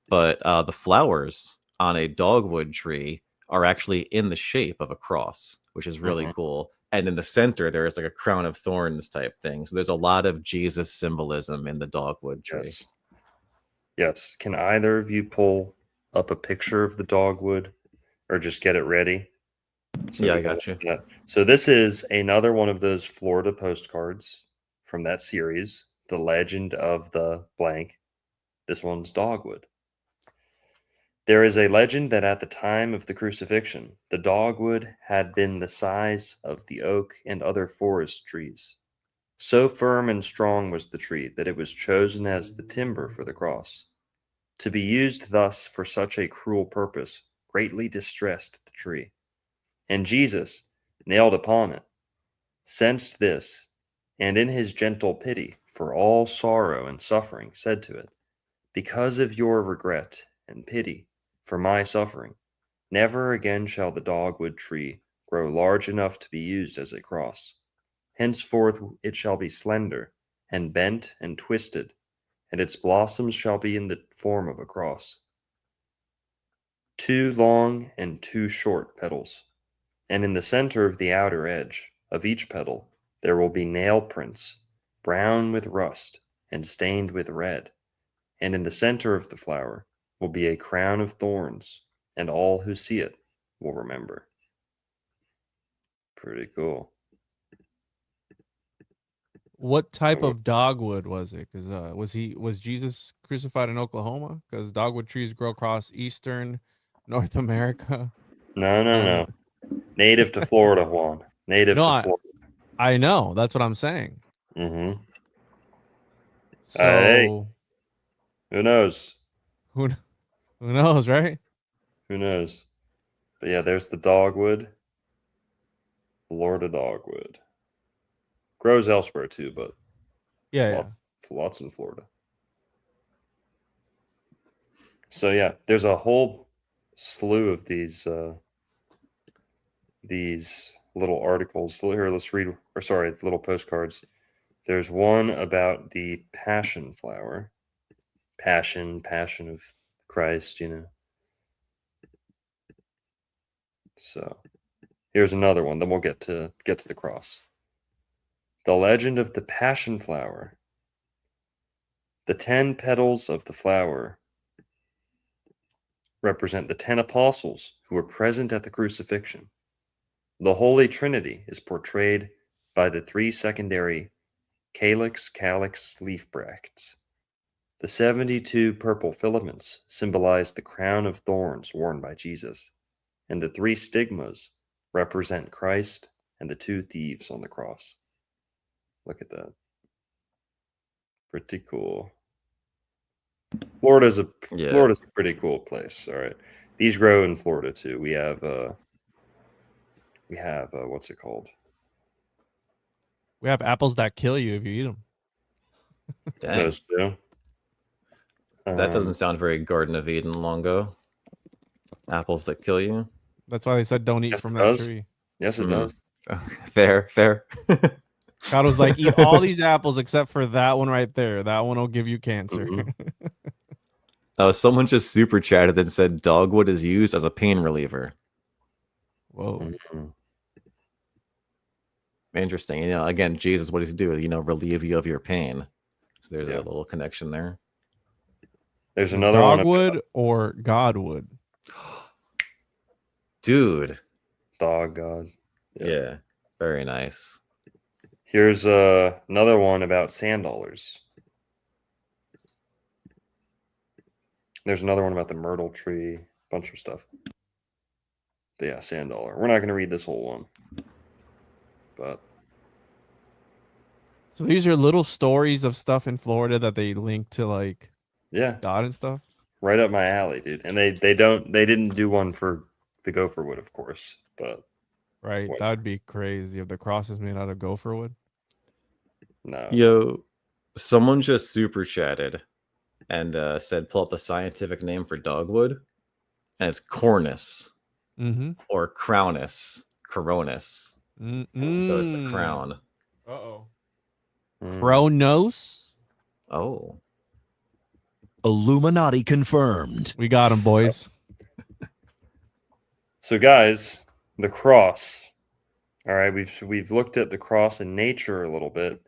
But the flowers on a dogwood tree are actually in the shape of a cross, which is really cool. And in the center, there is like a crown of thorns type thing. So there's a lot of Jesus symbolism in the dogwood tree. Yes. Can either of you pull up a picture of the dogwood or just get it ready? Yeah, we I can got you. look at that. So this is another one of those Florida postcards from that series, The Legend of the Blank. This one's dogwood. There is a legend that at the time of the crucifixion, the dogwood had been the size of the oak and other forest trees. So firm and strong was the tree that it was chosen as the timber for the cross. To be used thus for such a cruel purpose greatly distressed the tree. And Jesus, nailed upon it, sensed this, and in his gentle pity for all sorrow and suffering, said to it, because of your regret and pity for my suffering, never again shall the dogwood tree grow large enough to be used as a cross. Henceforth it shall be slender and bent and twisted, and its blossoms shall be in the form of a cross. 2 long and 2 short petals, and in the center of the outer edge of each petal there will be nail prints, brown with rust and stained with red, and in the center of the flower will be a crown of thorns, and all who see it will remember. Pretty cool. What type of dogwood was it? Because was Jesus crucified in Oklahoma? Because dogwood trees grow across eastern North America. No, no, And no. Native to Florida, Juan. Native No, to Florida. I know. That's what I'm saying. Mm-hmm. Hey, So who knows? who who knows, right? Who knows? But yeah, there's the dogwood. Florida dogwood. Grows elsewhere too, but Yeah, yeah. lots in Florida. So yeah, there's a whole slew of these little articles. Here, let's read. Or sorry, little postcards. There's one about the passion flower. Passion of Christ, you know. So here's another one. Then we'll get to the cross. The legend of the passion flower. The 10 petals of the flower represent the 10 apostles who were present at the crucifixion. The Holy Trinity is portrayed by the 3 secondary calyx, leaf bracts. The 72 purple filaments symbolize the crown of thorns worn by Jesus, and the 3 stigmas represent Christ and the 2 thieves on the cross. Look at that. Pretty cool. Florida's a pretty cool place. All right. These grow in Florida too. We have what's it called? We have apples that kill you if you eat them. Dang. Those two. That doesn't sound very Garden of Eden, Longo. Apples that kill you. That's why they said don't eat Yes, from it that does. tree. Yes, it Mhm. does. Okay, fair. God was like, eat all these apples except for that one right there. That one will give you cancer. Mhm. Someone just super chatted and said dogwood is used as a pain reliever. Whoa. Mhm. Interesting. Again, Jesus, what does he do? Relieve you of your pain. So there's Yeah. a little connection there. There's another one. Dogwood or Godwood? Dude. Dog God. Yeah. Very nice. Here's another one about sand dollars. There's another one about the myrtle tree. Bunch of stuff. But yeah, sand dollar. We're not going to read this whole one. But So these are little stories of stuff in Florida that they link to like yeah, God and stuff. right up my alley, dude. And they didn't do one for the gopher wood, of course. But Right. what? That would be crazy if the cross is made out of gopher wood. No. Yo, someone just super chatted and said pull up the scientific name for dogwood, and it's cornus Mm-hmm. or crownus, coronus. So it's the crown. Uh-oh. Mm. Kronos. Oh, Illuminati confirmed. We got him, boys. So guys, the cross. All right, we've looked at the cross in nature a little bit,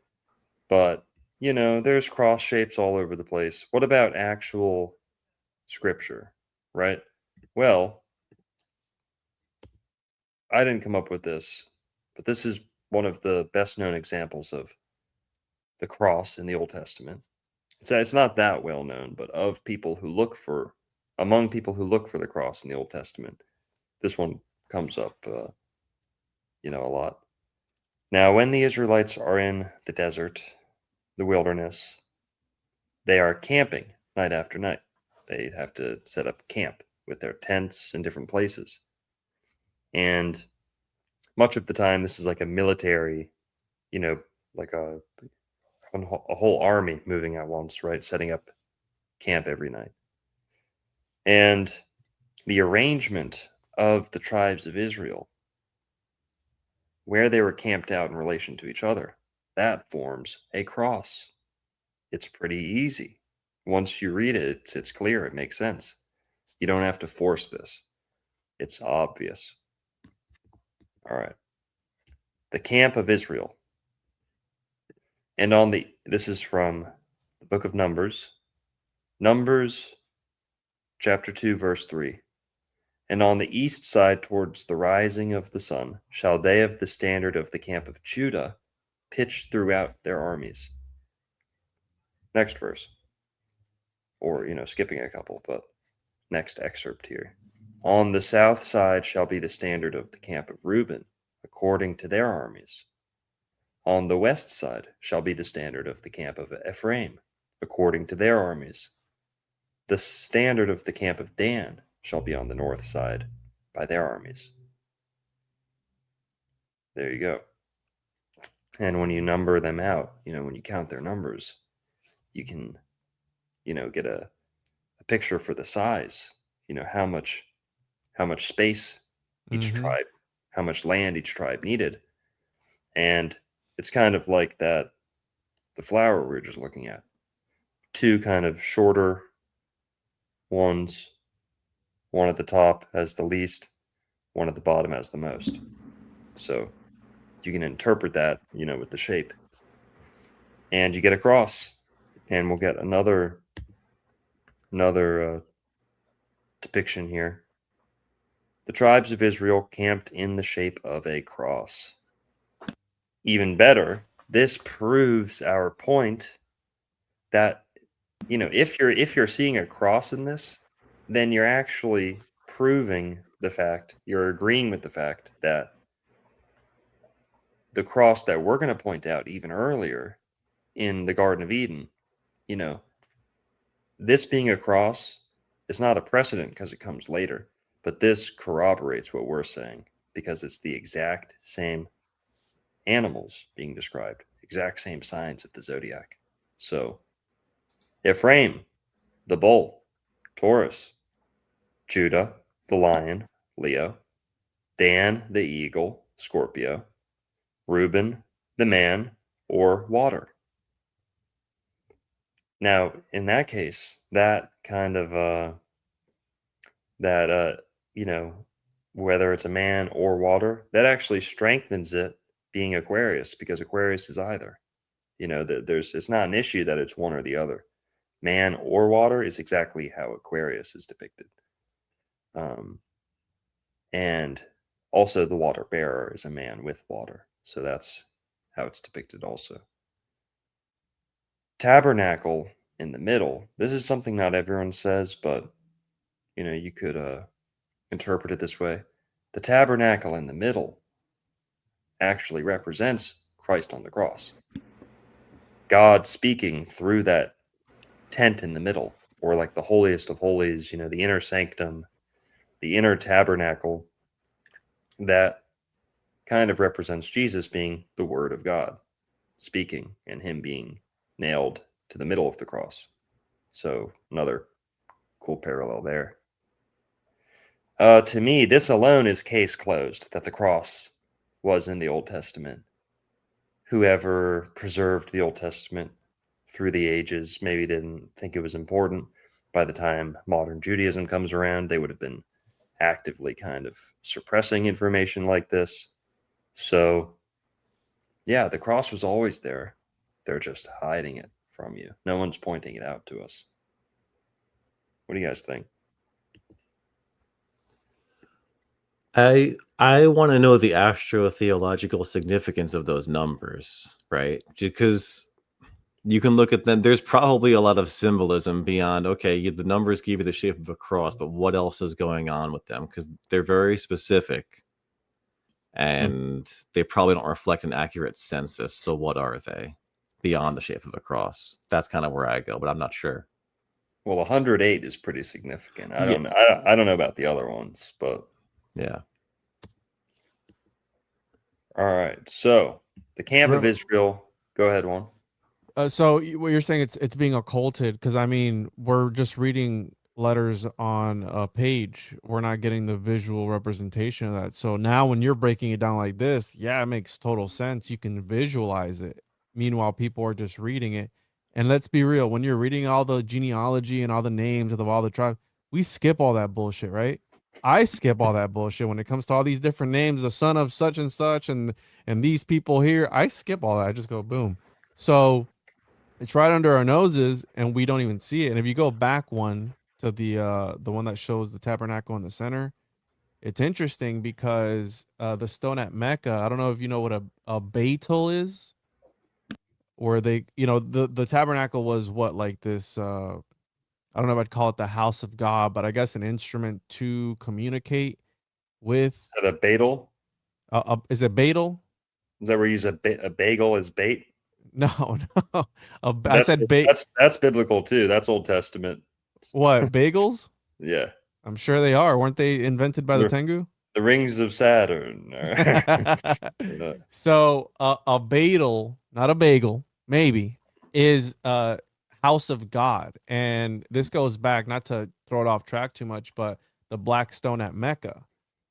but there's cross shapes all over the place. What about actual scripture, right? Well, I didn't come up with this, but this is one of the best known examples of the cross in the Old Testament. It's not that well known, but among people who look for the cross in the Old Testament, this one comes up, a lot. Now, when the Israelites are in the desert, the wilderness, they are camping night after night. They have to set up camp with their tents in different places. And much of the time, this is like a military, like a whole army moving at once, right? Setting up camp every night. And the arrangement of the tribes of Israel, where they were camped out in relation to each other, that forms a cross. It's pretty easy. Once you read it, it's clear. It makes sense. You don't have to force this. It's obvious. All right. The camp of Israel. And this is from the book of Numbers. Numbers chapter 2, verse 3. And on the east side towards the rising of the sun shall they of the standard of the camp of Judah pitch throughout their armies. Next verse. Or, skipping a couple, but next excerpt here. On the south side shall be the standard of the camp of Reuben, according to their armies. On the west side shall be the standard of the camp of Ephraim, according to their armies. The standard of the camp of Dan shall be on the north side by their armies. There you go. And when you number them out, when you count their numbers, you can, get a picture for the size, how much space each tribe, how much land each tribe needed. And it's kind of like the flower we were just looking at. Two kind of shorter ones, one at the top has the least, one at the bottom has the most. So you can interpret that, with the shape. And you get a cross. And we'll get another depiction here. The tribes of Israel camped in the shape of a cross. Even better, this proves our point that, if you're seeing a cross in this, then you're actually proving you're agreeing with the fact that the cross that we're going to point out even earlier in the Garden of Eden, this being a cross is not a precedent because it comes later, but this corroborates what we're saying because it's the exact same animals being described, exact same signs of the zodiac. So Ephraim, the bull, Taurus; Judah, the lion, Leo; Dan, the eagle, Scorpio; Reuben, the man, or water. Now, in that case, that kind of whether it's a man or water, that actually strengthens it being Aquarius, because Aquarius is either. It's not an issue that it's one or the other. Man or water is exactly how Aquarius is depicted. And also the water bearer is a man with water. So that's how it's depicted also. Tabernacle in the middle. This is something not everyone says, but you could interpret it this way. The tabernacle in the middle actually represents Christ on the cross. God speaking through that tent in the middle, or like the holiest of holies, the inner sanctum, the inner tabernacle, that kind of represents Jesus being the Word of God speaking, and him being nailed to the middle of the cross. So another cool parallel there. To me, this alone is case closed, that the cross was in the Old Testament. Whoever preserved the Old Testament through the ages maybe didn't think it was important. By the time modern Judaism comes around, they would have been actively kind of suppressing information like this. So, yeah, the cross was always there. they're just hiding it from you. No one's pointing it out to us. What do you guys think? I want to know the astrotheological significance of those numbers, right? Because you can look at them. There's probably a lot of symbolism beyond, okay, the numbers give you the shape of a cross, but what else is going on with them? Because they're very specific and they probably don't reflect an accurate census. So what are they beyond the shape of a cross? That's kind of where I go, but I'm not sure. Well, 108 is pretty significant. I Yeah. don't know about the other ones, but Yeah. all right. So the camp of Real- Israel. Go ahead, Juan. So what you're saying, it's being occulted, because I mean, we're just reading letters on a page. We're not getting the visual representation of that. So now when you're breaking it down like this, yeah, it makes total sense. You can visualize it. Meanwhile, people are just reading it. And let's be real, when you're reading all the genealogy and all the names of all the tribes, we skip all that bullshit, right? I skip all that bullshit when it comes to all these different names, the son of such and such, and these people here. I skip all that. I just go boom. So it's right under our noses and we don't even see it. And if you go back one to the one that shows the tabernacle in the center, it's interesting because the stone at Mecca, I don't know if you know what a Beitel is, or they, the tabernacle was what, like this, I don't know if I'd call it the house of God, but I guess an instrument to communicate with. Is that a bagel? Is it Beitel? Is that where you use a bagel as bait? No, no. I said that's biblical too. That's Old Testament. What, bagels? Yeah. I'm sure they are. Weren't they invented by the Tengu? The rings of Saturn. Yeah. So a Betel, not a bagel, maybe, is house of God. And this goes back, not to throw it off track too much, but the black stone at Mecca,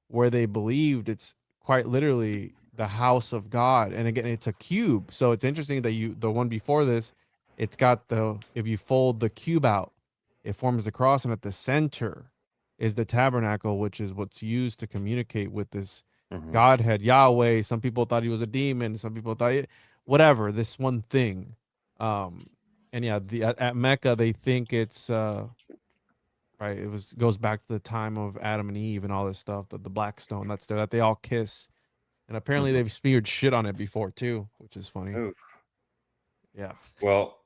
where they believed it's quite literally the house of God. And again, it's a cube. So it's interesting that the one before this, it's got if you fold the cube out, it forms the cross, and at the center is the tabernacle, which is what's used to communicate with this Godhead, Yahweh. Some people thought he was a demon. Some people thought whatever, this one thing. And yeah, at Mecca, they think it's right. Goes back to the time of Adam and Eve and all this stuff. The black stone that's there that they all kiss, and apparently they've smeared shit on it before too, which is funny. Oof. Yeah. Well,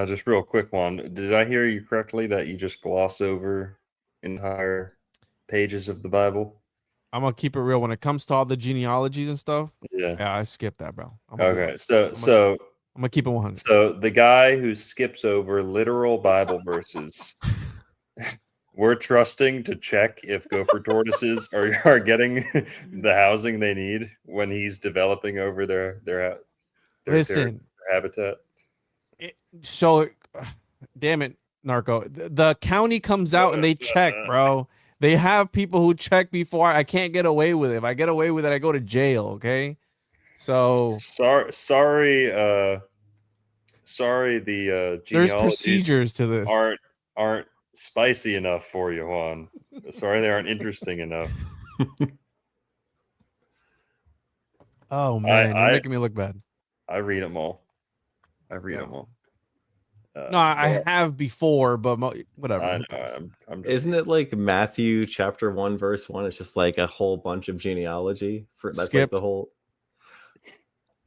just real quick one. Did I hear you correctly that you just gloss over entire pages of the Bible? I'm gonna keep it real when it comes to all the genealogies and stuff. Yeah. Yeah, I skipped that, bro. Okay. I'm gonna keep it 100. So the guy who skips over literal Bible verses, we're trusting to check if gopher tortoises are getting the housing they need when he's developing over their Listen, habitat. Damn it, Narco. The county comes out and they check, bro. They have people who check before. I can't get away with it. If I get away with it, I go to jail. Okay. So sorry. The there's genealogies procedures to this. aren't spicy enough for you, Juan. Sorry, they aren't interesting enough. Oh man, you're making me look bad. I read them all. Them all. No, I have before, but whatever. I know, I'm just, Isn't it like Matthew chapter 1 verse 1? It's just like a whole bunch of genealogy for that's Skip. like the whole.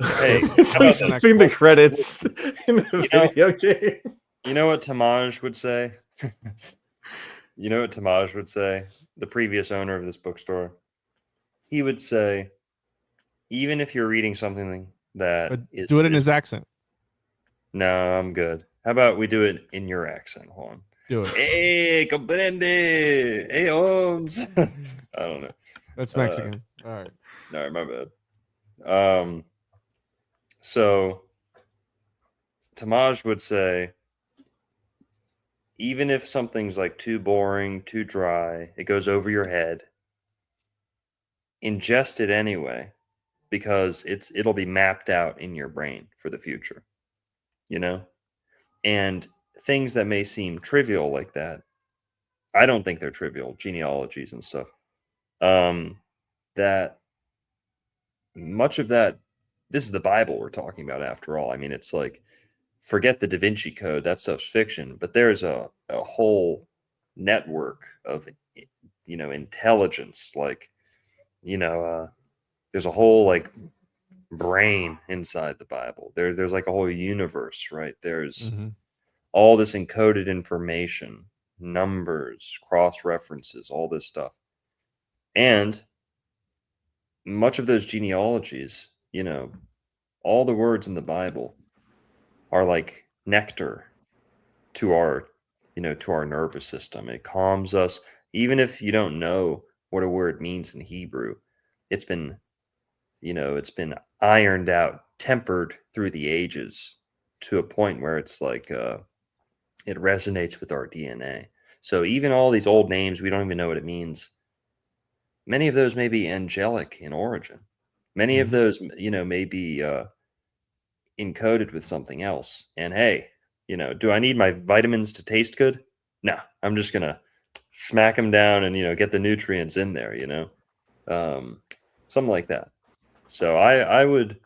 Hey, it's like skipping the credits in the video game. You know what Tamaj would say? You know what Tamaj would say? The previous owner of this bookstore. He would say, even if you're reading something that is, do it in his accent. No, I'm good. How about we do it in your accent, Juan? Do it. Hey, comprende. Hey, Holmes. I don't know. That's Mexican. All right. All right, my bad. So Tamaj would say, even if something's like too boring, too dry, it goes over your head, ingest it anyway, because it'll be mapped out in your brain for the future, and things that may seem trivial like that, I don't think they're trivial, genealogies and stuff, that much of that this is the Bible we're talking about after all. I mean, it's like, forget the Da Vinci Code, that stuff's fiction, but there's a whole network of, intelligence. Like, there's a whole like brain inside the Bible. There's like a whole universe, right? There's Mm-hmm. all this encoded information, numbers, cross references, all this stuff. And much of those genealogies, all the words in the Bible are like nectar to our, to our nervous system. It calms us. Even if you don't know what a word means in Hebrew, it's been, it's been ironed out, tempered through the ages to a point where it's like, it resonates with our DNA. So even all these old names, we don't even know what it means. Many of those may be angelic in origin. Many of Mhm. those, may be encoded with something else. And hey, do I need my vitamins to taste good? No, I'm just gonna smack them down and get the nutrients in there. Something like that. So I would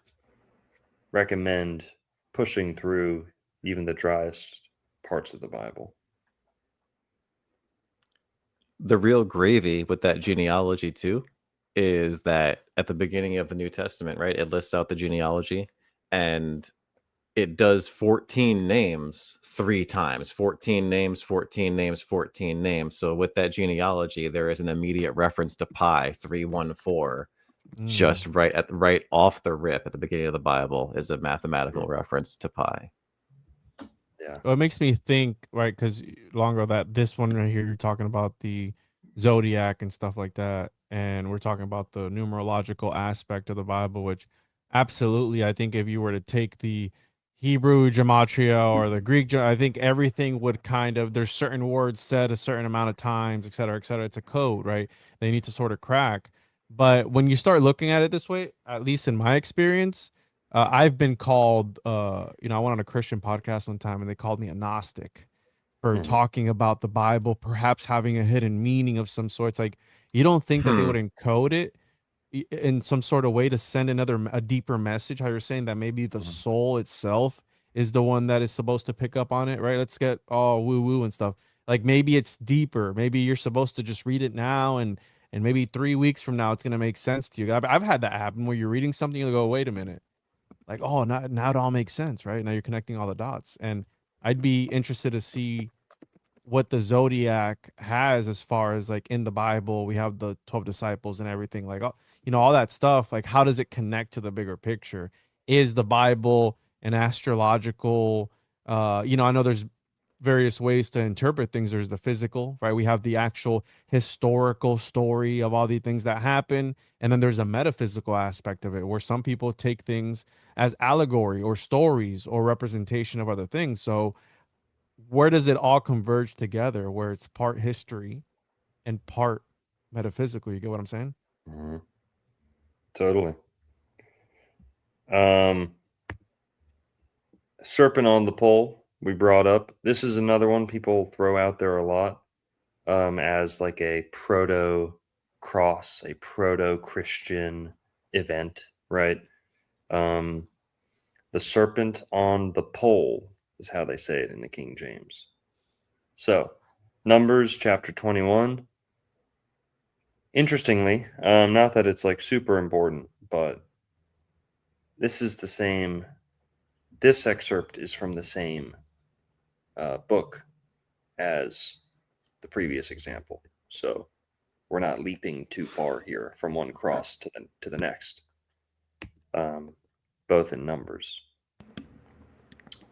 recommend pushing through even the driest parts of the Bible. The real gravy with that genealogy too is that at the beginning of the New Testament, right, it lists out the genealogy and it does 14 names 3 times. 14 names, 14 names, 14 names. So with that genealogy, there is an immediate reference to pi 314 just right off the rip at the beginning of the Bible is a mathematical reference to pi. Yeah. Well, it makes me think, right? Because long ago, that this one right here, you're talking about the zodiac and stuff like that, and we're talking about the numerological aspect of the Bible, which absolutely, I think if you were to take the Hebrew gematria or the Greek, I think everything would kind of, there's certain words said a certain amount of times, et cetera, et cetera. It's a code, right? They need to sort of crack. But when you start looking at it this way, at least in my experience, I've been called, I went on a Christian podcast one time and they called me a Gnostic for Mhm. talking about the Bible, perhaps having a hidden meaning of some sort. It's like, you don't think that they would encode it in some sort of way to send a deeper message? How you're saying that maybe the Mhm. soul itself is the one that is supposed to pick up on it, right? Let's get all woo woo and stuff. Like maybe it's deeper. Maybe you're supposed to just read it now and maybe 3 weeks from now it's gonna make sense to you. I've had that happen where you're reading something and you go, wait a minute, like, oh, now it all makes sense, right? Now you're connecting all the dots. And I'd be interested to see what the zodiac has as far as like in the Bible. We have the 12 disciples and everything, like, all that stuff. Like, how does it connect to the bigger picture? Is the Bible an astrological, I know there's various ways to interpret things. There's the physical, right? We have the actual historical story of all the things that happen. And then there's a metaphysical aspect of it where some people take things as allegory or stories or representation of other things. So where does it all converge together where it's part history and part metaphysical? You get what I'm saying? Mhm. Totally. Um, Serpent on the pole we brought up. This is another one people throw out there a lot, as like a proto cross, a proto Christian event, right? Um, the serpent on the pole is how they say it in the King James. So, Numbers chapter 21. Interestingly, not that it's like super important, but this is the same. This excerpt is from the same book as the previous example. So we're not leaping too far here from one cross to the next, both in Numbers.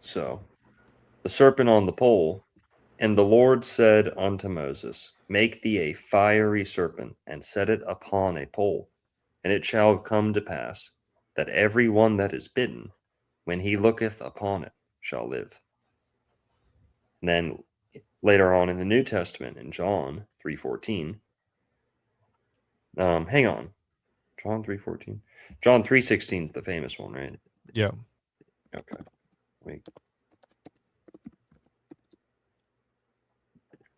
So the serpent on the pole, and the Lord said unto Moses, make thee a fiery serpent, and set it upon a pole, and it shall come to pass that every one that is bitten, when he looketh upon it, shall live. And then later on in the New Testament, in John 3:14, hang on, John 3:14, John 3:16 is the famous one, right? Yeah. Okay, wait.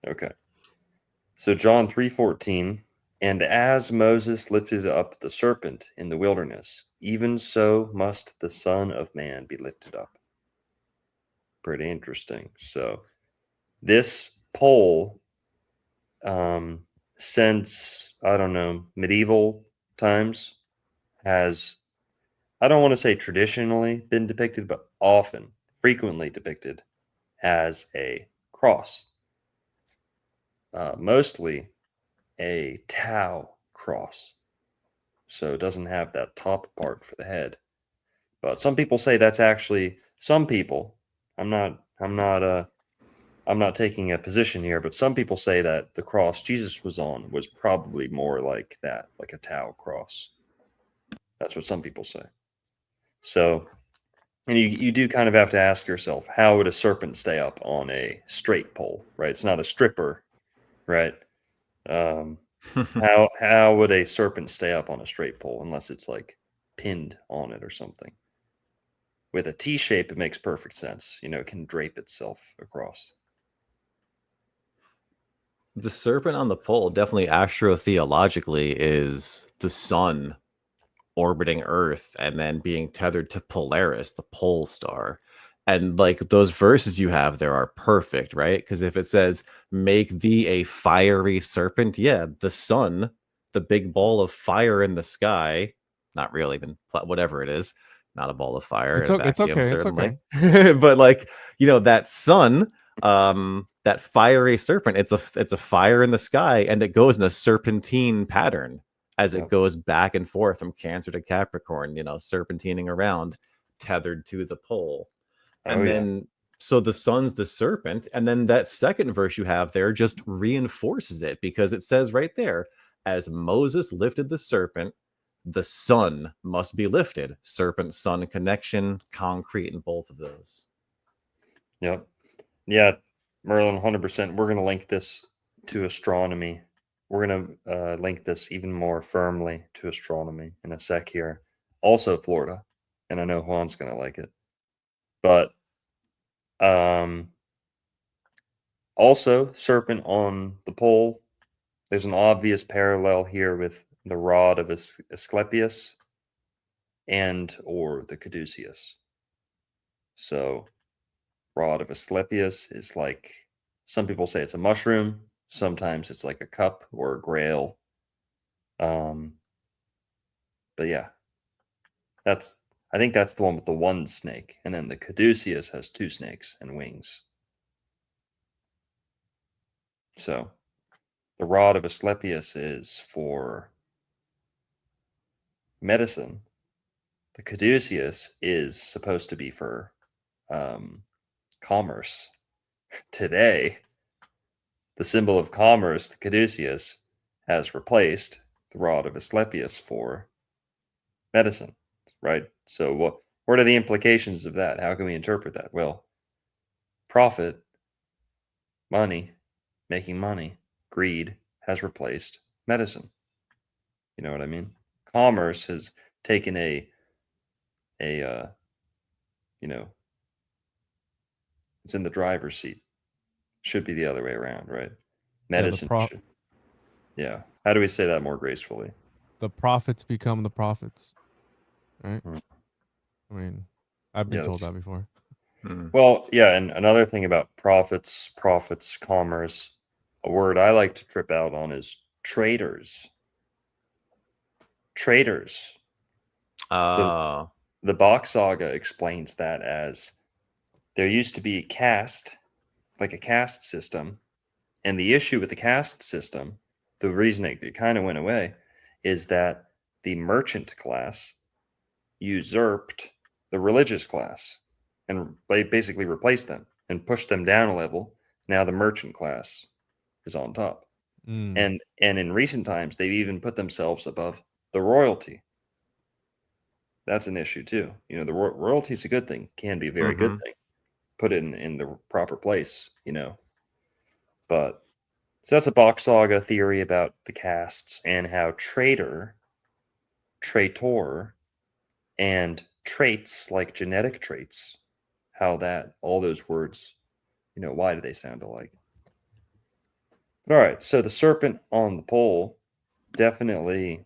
Okay, so John 3:14, and as Moses lifted up the serpent in the wilderness, even so must the Son of Man be lifted up. Pretty interesting. So this pole, since, I don't know, medieval times, has, I don't want to say traditionally been depicted, but often, frequently depicted as a cross. Mostly a Tau cross. So it doesn't have that top part for the head. But some people say that's actually, some people, I'm not taking a position here, but some people say that the cross Jesus was on was probably more like that, like a Tau cross. That's what some people say. So, and you do kind of have to ask yourself, how would a serpent stay up on a straight pole, right? It's not a stripper, right? How would a serpent stay up on a straight pole unless it's like pinned on it or something? With a T shape, it makes perfect sense. You know, it can drape itself across. The serpent on the pole definitely astrotheologically is the sun orbiting Earth and then being tethered to Polaris, the pole star. And like those verses you have there are perfect, right? Because if it says, make thee a fiery serpent, yeah, the sun, the big ball of fire in the sky, not really, even whatever it is, not a ball of fire in a It's vacuum, okay. It's certainly. okay. But like, that sun, that fiery serpent, it's a fire in the sky and it goes in a serpentine pattern as it Yep. goes back and forth from Cancer to Capricorn, serpentining around, tethered to the pole. Oh, And yeah. then, so the sun's the serpent. And then that second verse you have there just reinforces it because it says right there, as Moses lifted the serpent, the sun must be lifted. Serpent sun connection, concrete in both of those. Yep. Yeah, Merlin, 100%. We're going to link this to astronomy. We're going to link this even more firmly to astronomy in a sec here. Also, Florida. And I know Juan's going to like it. But also, serpent on the pole. There's an obvious parallel here with the rod of Asclepius and or the caduceus. So, rod of Asclepius is like, some people say it's a mushroom. Sometimes it's like a cup or a grail. But yeah, I think that's the one with the one snake, and then the caduceus has two snakes and wings. So the rod of Asclepius is for medicine. The caduceus is supposed to be for commerce. Today, the symbol of commerce, the caduceus, has replaced the rod of Asclepius for medicine, right? So what are the implications of that? How can we interpret that? Well, profit, money, making money, greed has replaced medicine. You know what I mean? Commerce has taken it's in the driver's seat. Should be the other way around, right? Medicine should. Yeah. How do we say that more gracefully? The prophets become the prophets, right? Hmm. I mean, I've been Yeah, told that's- that before. Well, yeah, and another thing about profits, commerce, a word I like to trip out on is traders. Traders. The Bach Saga explains that as there used to be like a caste system, and the issue with the caste system, the reason it kind of went away, is that the merchant class usurped the religious class and basically replaced them and pushed them down a level. Now the merchant class is on top. And in recent times, they've even put themselves above the royalty. That's an issue too. You know, the royalty is a good thing, can be a very good thing. Put it in the proper place, But so that's a Bach Saga theory about the castes and how traitor, and traits like genetic traits, how that all those words, why do they sound alike? But all right, so the serpent on the pole definitely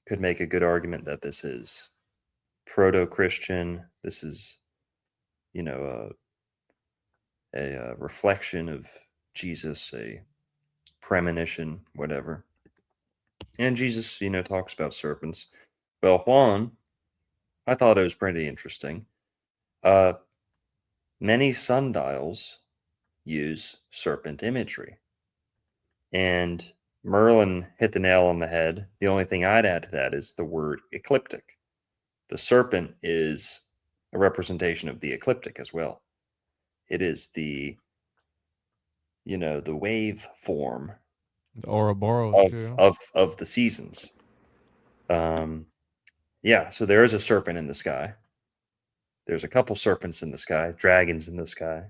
could make a good argument that this is proto-Christian. This is, you know, a reflection of Jesus, a premonition, whatever. And Jesus, talks about serpents. Well, Juan, I thought it was pretty interesting. Many sundials use serpent imagery. And Merlin hit the nail on the head. The only thing I'd add to that is the word ecliptic. The serpent is a representation of the ecliptic as well. It is the wave form The Ouroboros too. of the seasons. Yeah, so there is a serpent in the sky. There's a couple serpents in the sky, dragons in the sky.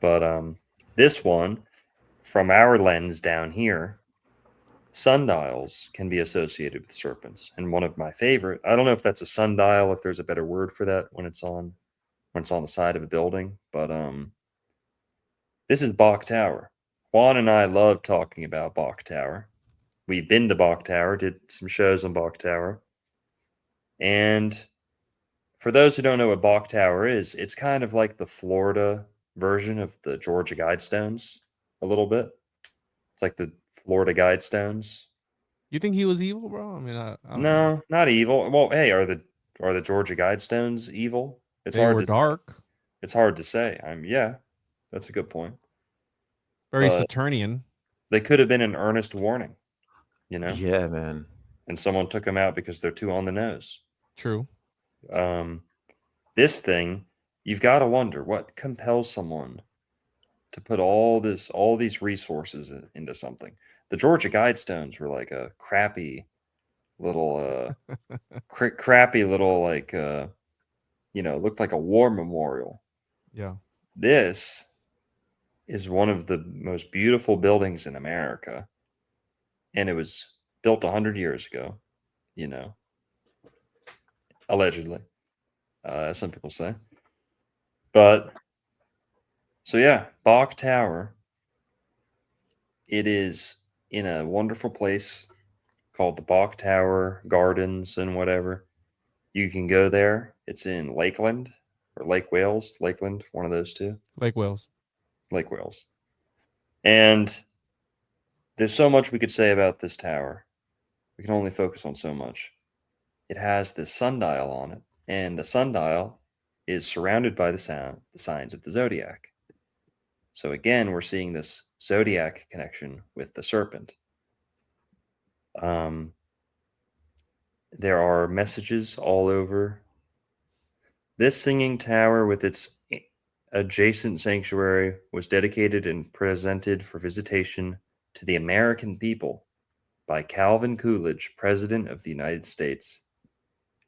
But this one, from our lens down here, sundials can be associated with serpents. And one of my favorite, I don't know if that's a sundial, if there's a better word for that when it's on the side of a building, but this is Bok Tower. Juan and I love talking about Bok Tower. We've been to Bok Tower, did some shows on Bok Tower. And for those who don't know what Bok Tower is, it's kind of like the Florida version of the Georgia Guidestones a little bit. It's like the Florida Guidestones. You think he was evil, bro? I mean, I don't know. No, not evil. Well, hey, are the Georgia Guidestones evil? It's They hard were to dark, It's hard to say. Yeah, that's a good point. very But Saturnian. they could have been an earnest warning, Yeah, man. and someone took them out because they're too on the nose. True. This thing, you've got to wonder what compels someone to put all these resources into something. The Georgia Guidestones were like a crappy little like looked like a war memorial. Yeah. This is one of the most beautiful buildings in America, and it was built 100 years ago, allegedly, as some people say. But so yeah, Bok Tower. It is in a wonderful place called the Bok Tower Gardens and whatever. You can go there. It's in Lakeland or Lake Wales, Lakeland, one of those two. Lake Wales. Lake Wales. And there's so much we could say about this tower. We can only focus on so much. It has this sundial on it, and the sundial is surrounded by the signs of the zodiac. So again, we're seeing this zodiac connection with the serpent. There are messages all over. This singing tower with its adjacent sanctuary was dedicated and presented for visitation to the American people by Calvin Coolidge, President of the United States,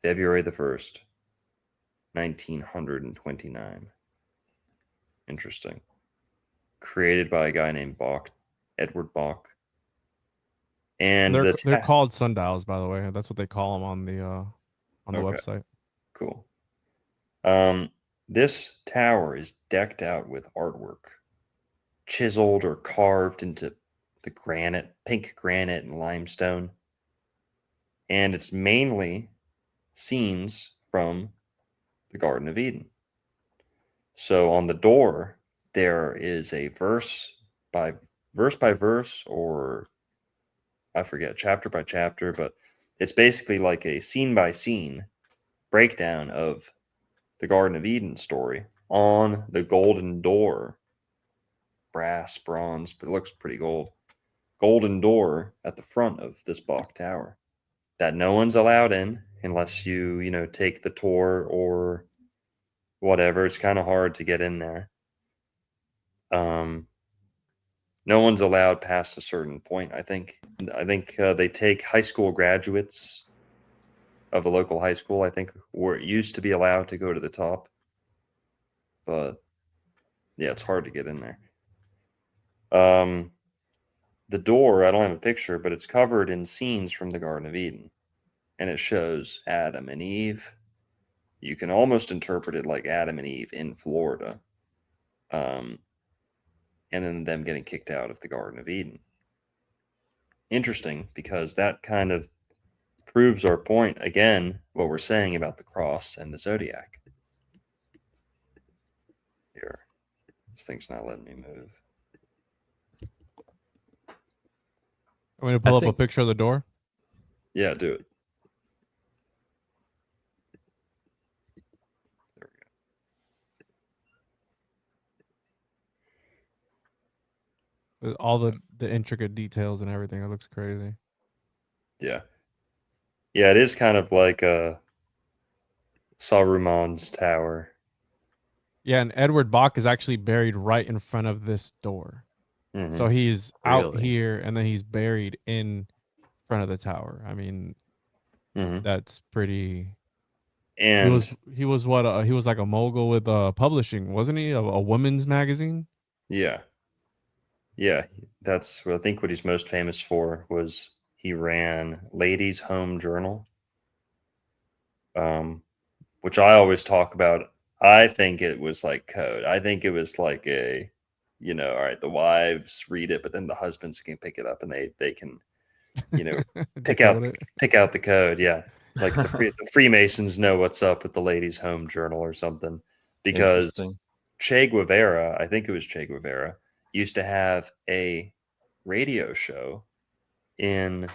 February the 1st, 1929. Interesting. Created by a guy named Edward Bok. And they're called sundials, by the way. That's what they call them on the Okay. website. Cool. This tower is decked out with artwork, chiseled or carved into the pink granite and limestone. And it's mainly scenes from the Garden of Eden. So on the door, there is a verse by verse, or I forget, chapter by chapter, but it's basically like a scene by scene breakdown of the Garden of Eden story on the golden door, brass, bronze, but it looks pretty golden door at the front of this Bok Tower that no one's allowed in unless you take the tour or whatever. It's kind of hard to get in there. No one's allowed past a certain point. I think they take high school graduates of a local high school. I think where it used to be allowed to go to the top, but yeah, it's hard to get in there. The door, I don't have a picture, but it's covered in scenes from the Garden of Eden, and it shows Adam and Eve. You can almost interpret it like Adam and Eve in Florida. And then them getting kicked out of the Garden of Eden. Interesting, because that kind of proves our point again, what we're saying about the cross and the zodiac. Here, this thing's not letting me move. I'm going to pull up a think- picture of the door. Yeah, do it. There we go. With all the intricate details and everything. It looks crazy. Yeah. Yeah, it is kind of like Saruman's tower. Yeah, and Edward Bach is actually buried right in front of this door. Mhm. So he's out Really? here and then he's buried in front of the tower. I mean, Mhm. that's pretty. And He was what he was like a mogul with publishing, wasn't he? A women's magazine. yeah. Yeah, that's what I think what he's most famous for was he ran Ladies' Home Journal. Which I always talk about. I think it was like code. I think it was like a, all right, the wives read it, but then the husbands can pick it up and they can, pick out Decode it. pick out the code. Yeah, like the Freemasons know what's up with the Ladies' Home Journal or something, because Interesting. Che Guevara, I think it was Che Guevara, used to have a radio show in.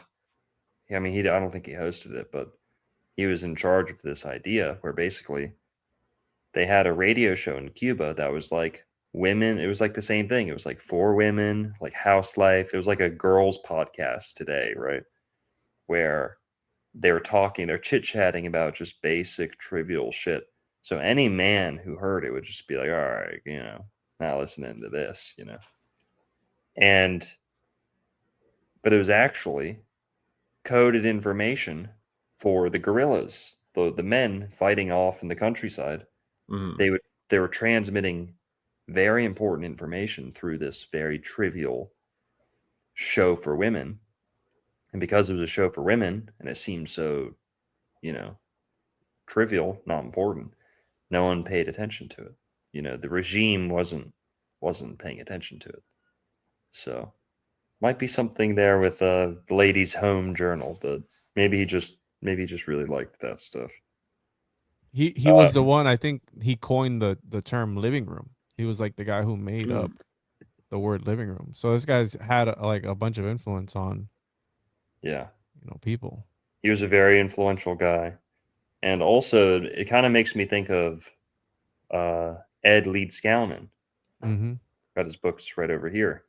I mean, I don't think he hosted it, but he was in charge of this idea where basically they had a radio show in Cuba that was like women. It was like the same thing. It was like for women, like house life. It was like a girls' podcast today, right? Where they're chit chatting about just basic, trivial shit. So any man who heard it would just be like, all right, not listening to this, but it was actually coded information for the guerrillas, the men fighting off in the countryside. Mhm. They were transmitting very important information through this very trivial show for women. And because it was a show for women and it seemed so, trivial, not important, no one paid attention to it. The regime wasn't paying attention to it. So might be something there with the Ladies' Home Journal, but maybe he just really liked that stuff. He was the one, I think he coined the term living room. He was like the guy who made up the word living room. So this guy's had like a bunch of influence on Yeah. people. He was a very influential guy. And also it kind of makes me think of Ed Leedskalnin. Mm-hmm. Got his books right over here.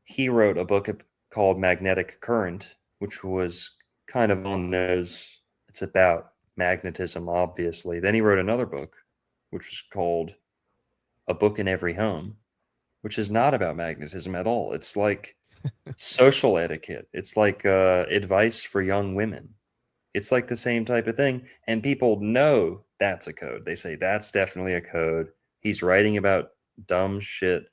He wrote a book called Magnetic Current, which was kind of on the nose. It's about magnetism, obviously. Then he wrote another book, which was called A Book in Every Home, which is not about magnetism at all. It's like social etiquette. It's like advice for young women. It's like the same type of thing. And people know that's a code. They say that's definitely a code. He's writing about dumb shit.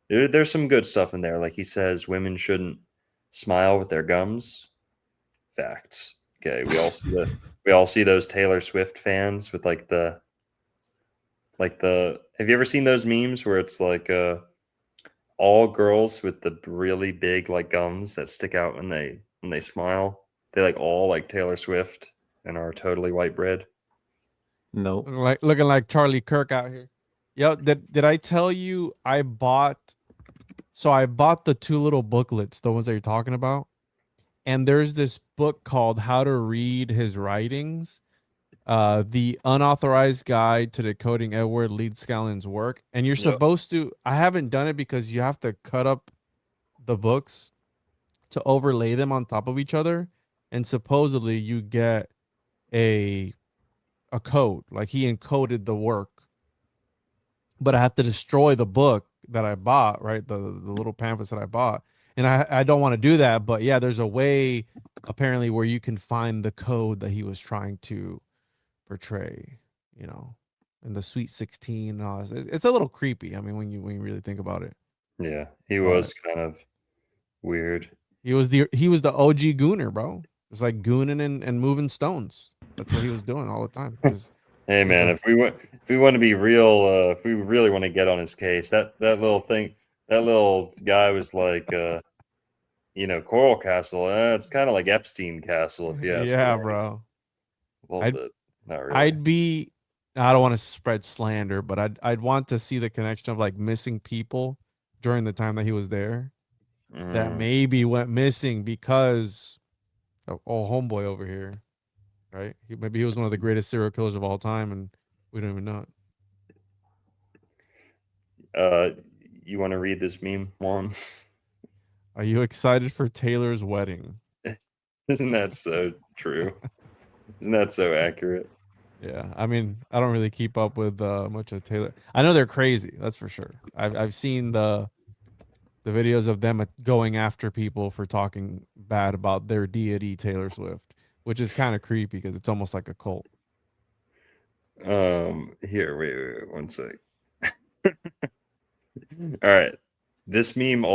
There's some good stuff in there. Like he says women shouldn't smile with their gums. Facts. Okay. We all see those Taylor Swift fans with like the have you ever seen those memes where it's like all girls with the really big like gums that stick out when they smile? They like all like Taylor Swift and are totally white bread. Nope. Looking like Charlie Kirk out here. Yo, did I tell you I bought the two little booklets, the ones that you're talking about? And there's this book called How to Read His Writings, the unauthorized guide to decoding Edward Leedskalnin's work. And you're supposed to, I haven't done it because you have to cut up the books to overlay them on top of each other. And supposedly you get a code, like he encoded the work. But I have to destroy the book that I bought, right? The little pamphlets that I bought. And I don't want to do that, but yeah, there's a way apparently where you can find the code that he was trying to portray, in the Sweet 16 and all this. It's a little creepy. I mean, when you really think about it. Yeah, he was kind of weird. He was the OG gooner, bro. It was like gooning and moving stones. That's what he was doing all the time. Hey man, if we want to be real, if we really want to get on his case, that little guy was like Coral Castle, it's kind of like Epstein Castle, if you ask Yeah, me. bro. A little I'd- bit. Not really. I'd be. I don't want to spread slander, but I'd want to see the connection of like missing people during the time that he was there that Mm. maybe went missing because of homeboy over here, right? Maybe he was one of the greatest serial killers of all time, and we don't even know it. You want to read this meme, Juan? Are you excited for Taylor's wedding? Isn't that so true? Isn't that so accurate? Yeah, I mean, I don't really keep up with much of Taylor. I know they're crazy, that's for sure. I've seen the videos of them going after people for talking bad about their deity Taylor Swift, which is kind of creepy because it's almost like a cult. Here, wait, one sec. All right. This meme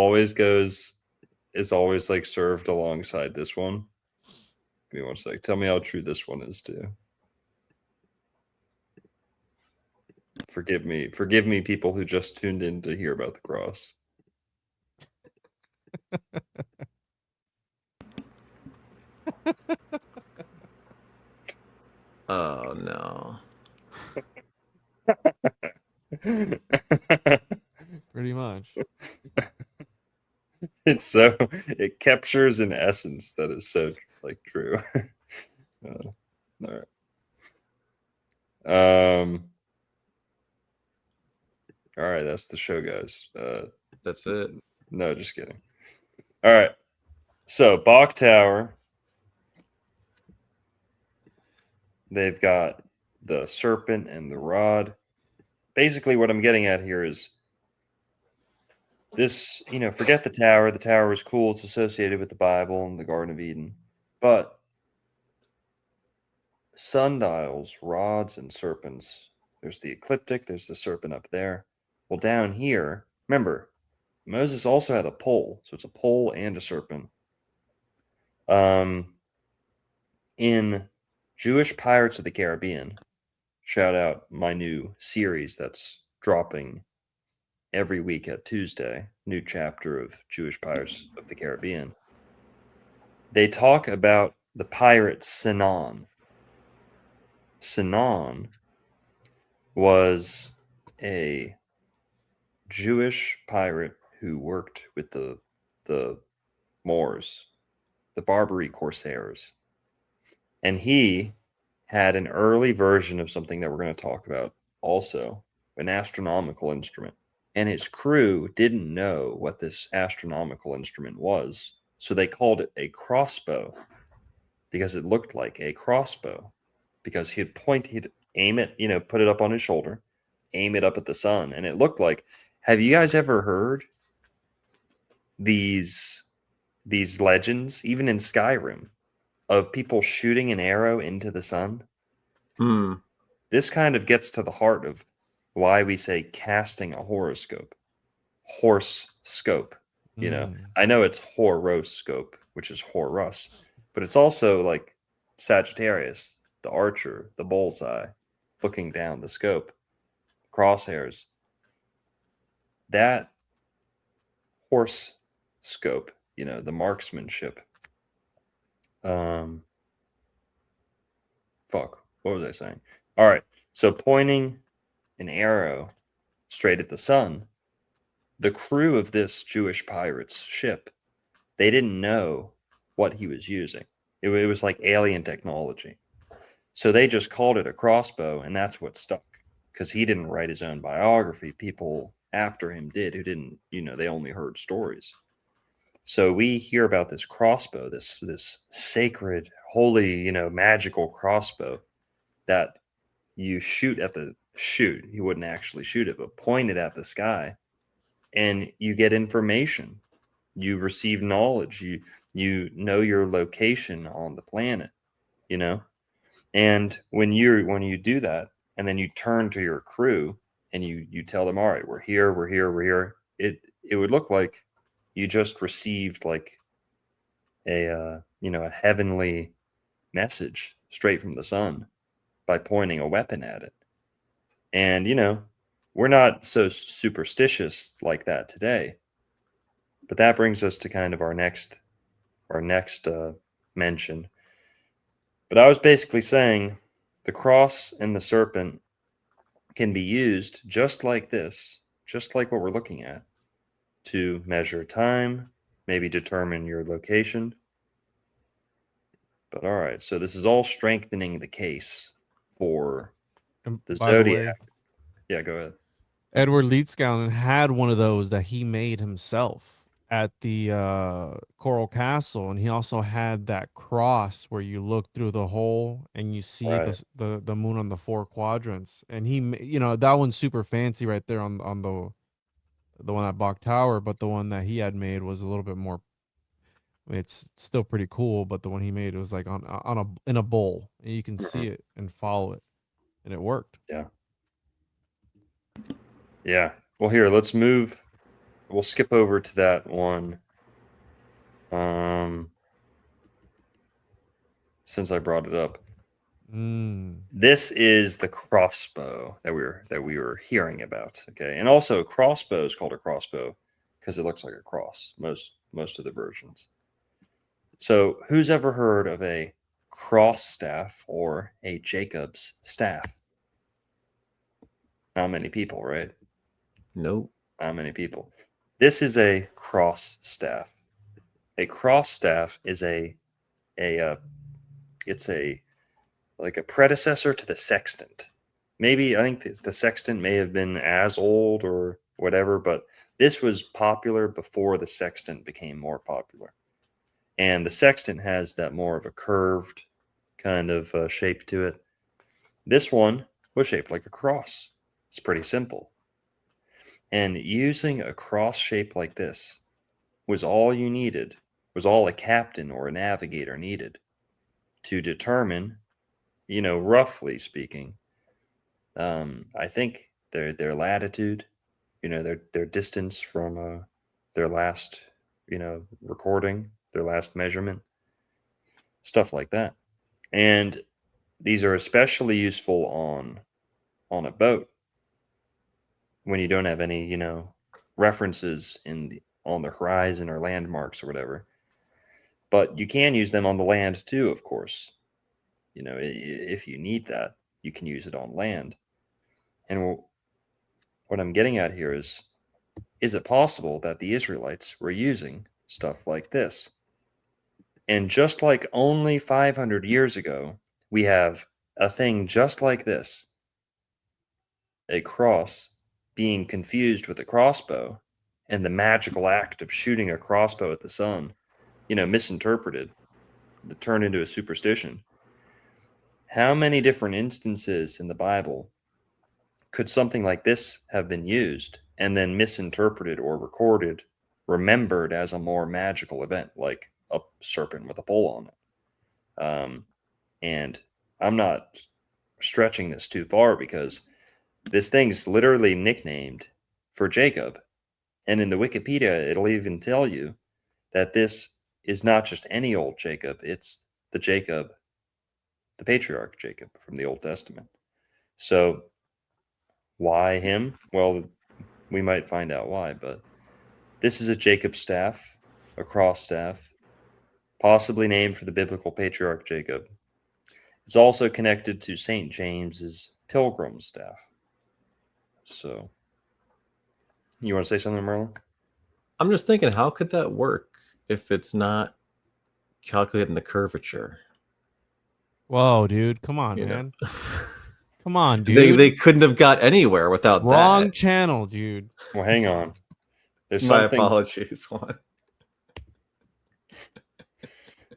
is always like served alongside this one. Give me one sec. Tell me how true this one is too. Forgive me, people who just tuned in to hear about the cross. Oh no. Pretty much. It captures an essence that is so like true. All right. All right, that's the show, guys. That's it. No, just kidding. All right. So Bach Tower, they've got the serpent and the rod. Basically, what I'm getting at here is this, forget the tower. The tower is cool. It's associated with the Bible and the Garden of Eden. But sundials, rods, and serpents. There's the ecliptic. There's the serpent up there. Well, down here, remember, Moses also had a pole. So it's a pole and a serpent. In Jewish Pirates of the Caribbean, shout out my new series that's dropping every week at Tuesday, new chapter of Jewish Pirates of the Caribbean. They talk about the pirate Sinan. Sinan was a Jewish pirate who worked with the Moors, the Barbary Corsairs. And he had an early version of something that we're going to talk about also, an astronomical instrument. And his crew didn't know what this astronomical instrument was. So they called it a crossbow because it looked like a crossbow. Because he'd aim it, put it up on his shoulder, aim it up at the sun. And it looked like, have you guys ever heard these legends, even in Skyrim, of people shooting an arrow into the sun? Hmm. This kind of gets to the heart of why we say casting a horoscope. Horse scope. I know it's horoscope, which is Horus, but it's also like Sagittarius, the archer, the bullseye, looking down the scope, crosshairs. That horse scope, the marksmanship. Fuck, what was I saying? All right, so pointing an arrow straight at the sun, the crew of this Jewish pirate's ship, they didn't know what he was using. It was like alien technology. So they just called it a crossbow, and that's what stuck. Because he didn't write his own biography. People after him did who didn't, they only heard stories. So we hear about this crossbow, this sacred, holy, magical crossbow that you shoot. You wouldn't actually shoot it, but point it at the sky, and you get information. You receive knowledge. You know your location on the planet. And when you do that, and then you turn to your crew and you tell them, all right, we're here. It would look like you just received like a heavenly message straight from the sun by pointing a weapon at it. And we're not so superstitious like that today. But that brings us to kind of our next our next mention. But I was basically saying the cross and the serpent can be used just like this, just like what we're looking at, to measure time, maybe determine your location. But all right, so this is all strengthening the case for And the by the way, zodiac. Yeah, go ahead. Edward Leedskalnin had one of those that he made himself at the Coral Castle, and he also had that cross where you look through the hole and you see Right. the moon on the 4 quadrants. And you know, that one's super fancy right there on the one at Bok Tower, but the one that he had made was a little bit more. I mean, it's still pretty cool, but the one he made was like on a in a bowl, and you can see it and follow it, and it worked. Yeah. Yeah. Well, here, let's move. We'll skip over to that one. Since I brought it up. This is the crossbow that we were hearing about. Okay. And also crossbow is called a crossbow because it looks like a cross, most of the versions. So who's ever heard of a cross staff or a Jacob's staff? Not many people, right? Nope. Not many people. This is a cross staff. A cross staff is it's like a predecessor to the sextant. Maybe I think the sextant may have been as old or whatever, but this was popular before the sextant became more popular. And the sextant has that more of a curved kind of shape to it. This one was shaped like a cross. It's pretty simple. And using a cross shape like this was all you needed, was all a captain or a navigator needed to determine, you know, roughly speaking, I think their latitude, you know, their distance from their last, you know, recording, their last measurement, stuff like that. And these are especially useful on a boat when you don't have any, you know, references on the horizon or landmarks or whatever. But you can use them on the land too, of course. You know, if you need that, you can use it on land. And what I'm getting at here is it possible that the Israelites were using stuff like this? And just like only 500 years ago, we have a thing just like this, a cross being confused with a crossbow, and the magical act of shooting a crossbow at the sun, you know, misinterpreted, turned into a superstition. How many different instances in the Bible could something like this have been used and then misinterpreted or recorded, remembered as a more magical event, like a serpent with a bowl on it? And I'm not stretching this too far because this thing's literally nicknamed for Jacob. And in the Wikipedia, it'll even tell you that this is not just any old Jacob, it's the Jacob, the patriarch Jacob from the Old Testament. So why him? Well, we might find out why, but this is a Jacob staff, a cross staff, possibly named for the biblical patriarch Jacob. It's also connected to St. James's pilgrim staff. So, you want to say something, Merlin? I'm just thinking, how could that work if it's not calculating the curvature? Whoa, dude. Come on, You know? man. Come on, dude. They couldn't have got anywhere without Wrong that. channel, dude. Well, hang on. There's My something. apologies.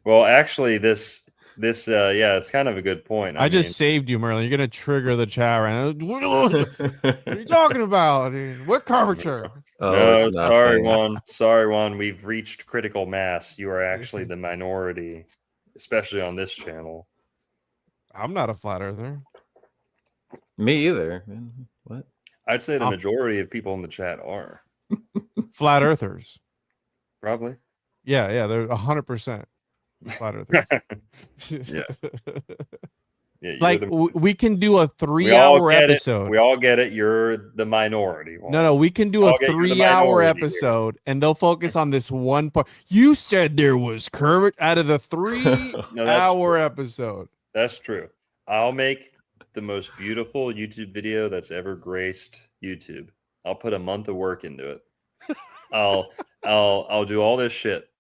Well, actually, this yeah, it's kind of a good point. I just saved you, Merlin. You're gonna trigger the chat right now. What are you talking about, dude? What curvature? No, it's sorry, nothing. Juan. Sorry, Juan. We've reached critical mass. You are actually the minority, especially on this channel. I'm not a flat earther. Me either. What? I'd say the majority of people in the chat are. Flat earthers. Probably. Yeah, they're 100% flat earthers. Yeah. Yeah, you're Like the, we can do a we all 3-hour get episode. it. We all get it. You're the minority. No, we can do a I'll get you the 3-hour minority here. episode, and they'll focus on this one part. You said there was curvature out of the 3-hour episode. That's true. I'll make the most beautiful YouTube video that's ever graced YouTube. I'll put a month of work into it. I'll do all this shit,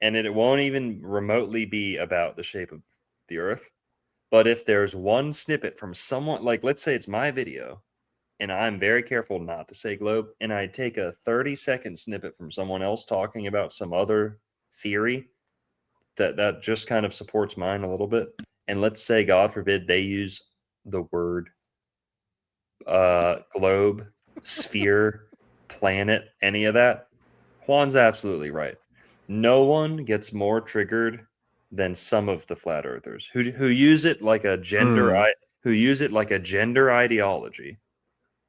and it won't even remotely be about the shape of the Earth. But if there's one snippet from someone, like let's say it's my video, and I'm very careful not to say globe, and I take a 30-second snippet from someone else talking about some other theory that just kind of supports mine a little bit, and let's say, God forbid, they use the word globe, sphere, planet, any of that, Juan's absolutely right. No one gets more triggered than some of the flat earthers who use it like a gender who use it like a gender ideology.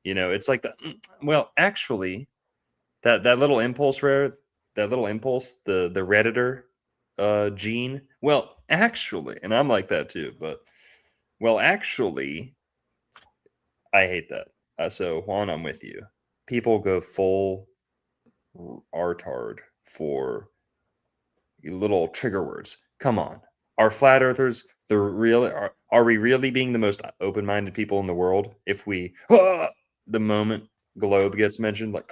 You know, it's like well, actually, that little impulse the Redditor gene. Well, actually, and I'm like that too, but well, actually, I hate that. So Juan, I'm with you. People go full artard for little trigger words. Come on. Are flat earthers the real are we really being the most open-minded people in the world if we the moment globe gets mentioned, like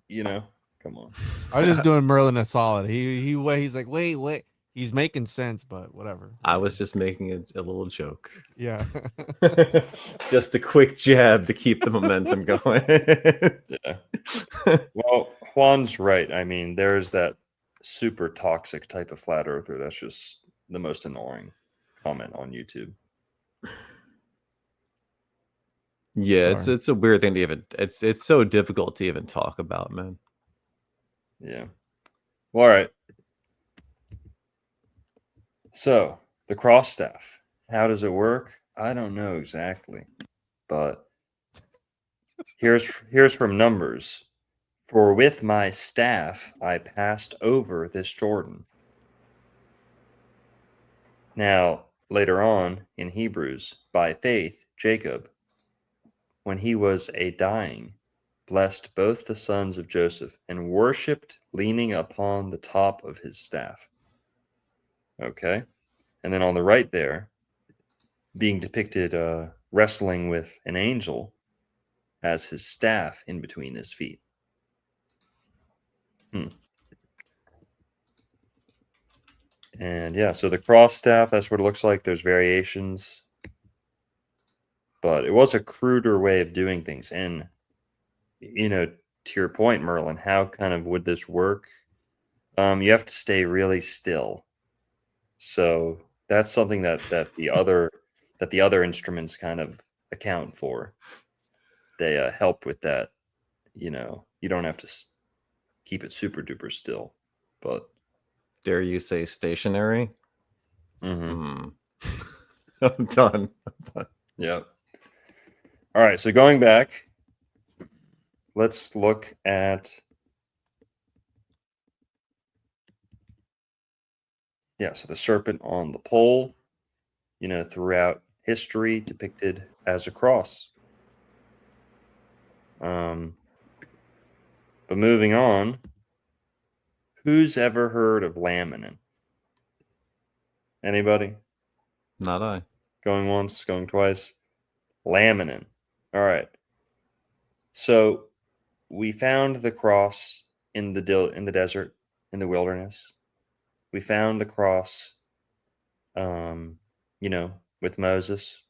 you know, come on. I was just doing Merlin a solid. He's like, wait. He's making sense, but whatever. I was just making a little joke. Yeah. Just a quick jab to keep the momentum going. Yeah. Well, Juan's right. I mean, there's that super toxic type of flat earther that's just the most annoying comment on YouTube. Yeah, Sorry. it's a weird thing to even it's so difficult to even talk about, man. Yeah. Well, all right. So the cross staff, how does it work? I don't know exactly, but here's from Numbers. For with my staff I passed over this Jordan. Now, later on in Hebrews, by faith, Jacob, when he was a dying, blessed both the sons of Joseph and worshipped leaning upon the top of his staff. Okay. And then on the right there, being depicted wrestling with an angel as his staff in between his feet. And yeah, so the cross staff, that's what it looks like. There's variations, but it was a cruder way of doing things. And, you know, to your point, Merlin, how kind of would this work? You have to stay really still. So that's something that the other instruments kind of account for. They help with that. You know, you don't have to keep it super duper still, but Dare you say stationary? mm-hmm. I'm done. Yep. All right, so going back, let's look at so the serpent on the pole, you know, throughout history depicted as a cross. But moving on, who's ever heard of laminin? Anybody? Not I. Going once, going twice. Laminin. All right. So we found the cross in the desert, in the wilderness. We found the cross, you know, with Moses.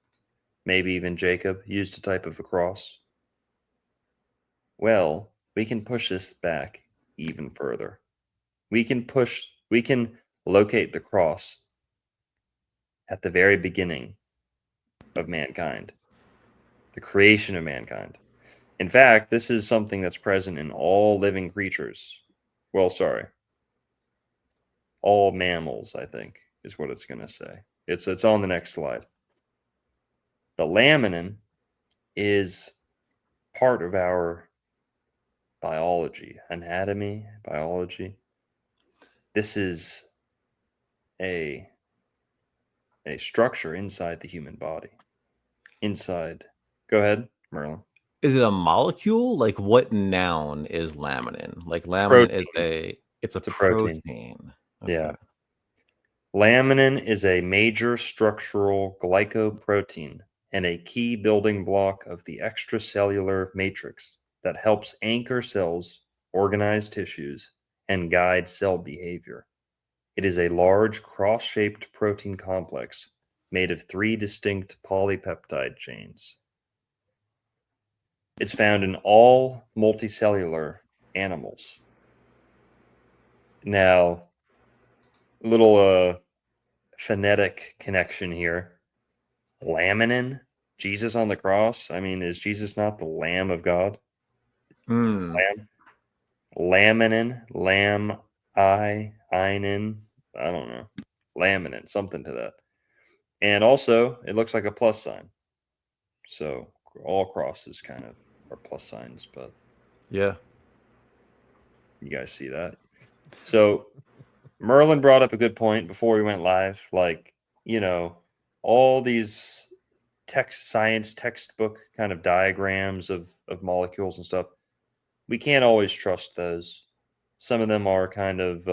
Maybe even Jacob used a type of a cross. Well, we can push this back even further. We can locate the cross at the very beginning of mankind, the creation of mankind. In fact, this is something that's present in all living creatures. Well, sorry, all mammals, I think, is what it's going to say. It's on the next slide. The laminin is part of our anatomy, biology. This is a a structure inside the human body. Inside. Go ahead, Merlin. Is it a molecule? Like what noun is laminin? Like laminin is it's a It's a protein. protein. Yeah. Laminin is a major structural glycoprotein and a key building block of the extracellular matrix that helps anchor cells, organize tissues, and guide cell behavior. It is a large cross-shaped protein complex made of 3 distinct polypeptide chains. It's found in all multicellular animals. Now, a little phonetic connection here. Laminin, Jesus on the cross. I mean, is Jesus not the Lamb of God? Hmm. Lamb, laminin, lamb, inin. I don't know. Laminin, something to that. And also, it looks like a plus sign. So all crosses kind of are plus signs, but Yeah. you guys see that. So Merlin brought up a good point before we went live. Like, you know, all these science textbook kind of diagrams of molecules and stuff, we can't always trust those. Some of them are kind of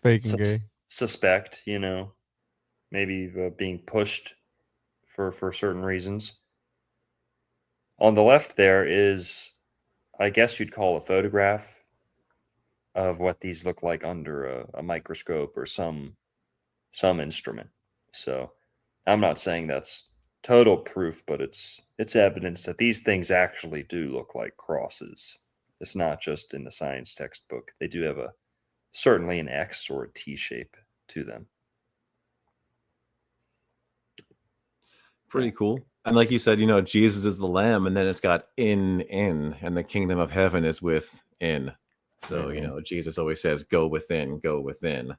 Fake and gay. suspect, maybe being pushed for certain reasons. On the left there is, I guess you'd call a photograph of what these look like under a microscope or some instrument. So I'm not saying that's total proof, but it's evidence that these things actually do look like crosses. It's not just in the science textbook. They do have certainly an X or a T shape to them. Pretty cool. And like you said, Jesus is the lamb, and then it's got in, and the kingdom of heaven is within. So, Jesus always says, go within, go within.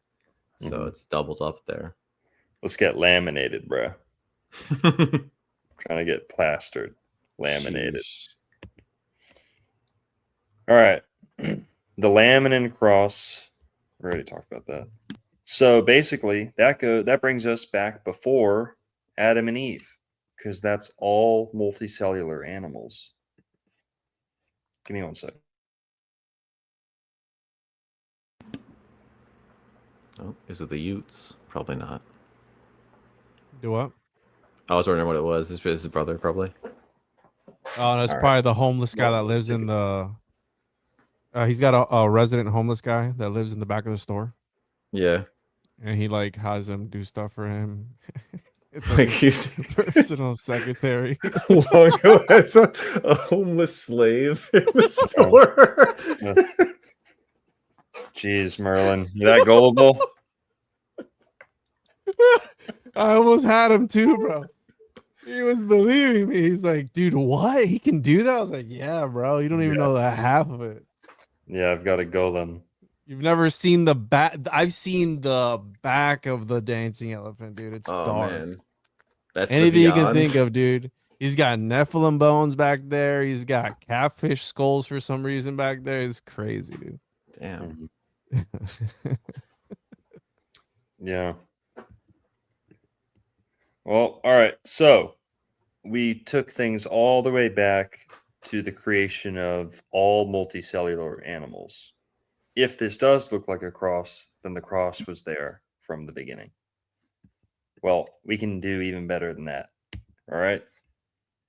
So it's doubled up there. Let's get laminated, bro. Trying to get plastered, laminated. Sheesh. All right. The laminin cross. We already talked about that. So basically, that brings us back before Adam and Eve, because that's all multicellular animals. Give me 1 sec. Oh, is it the Utes? Probably not. Do what? I was wondering what it was. It's his brother, probably. Oh, that's All right. probably the homeless guy that Well, let's lives take in the. He's got a resident homeless guy that lives in the back of the store, Yeah. and he like has him do stuff for him. It's Like like he's personal secretary. Longo has a homeless slave in the store. Jeez, Merlin, you that gullible? I almost had him too, bro. He was believing me. He's like, dude, what? He can do that? I was like, yeah, bro. You don't even know the half of it. Yeah, I've got a golem. You've never seen the back. I've seen the back of the dancing elephant, dude. It's dark. Man. That's Anything the you can beyond. think of, dude. He's got Nephilim bones back there. He's got catfish skulls for some reason back there. It's crazy, dude. Damn. Yeah. Well, all right. So we took things all the way back to the creation of all multicellular animals. If this does look like a cross, then the cross was there from the beginning. Well, we can do even better than that. All right.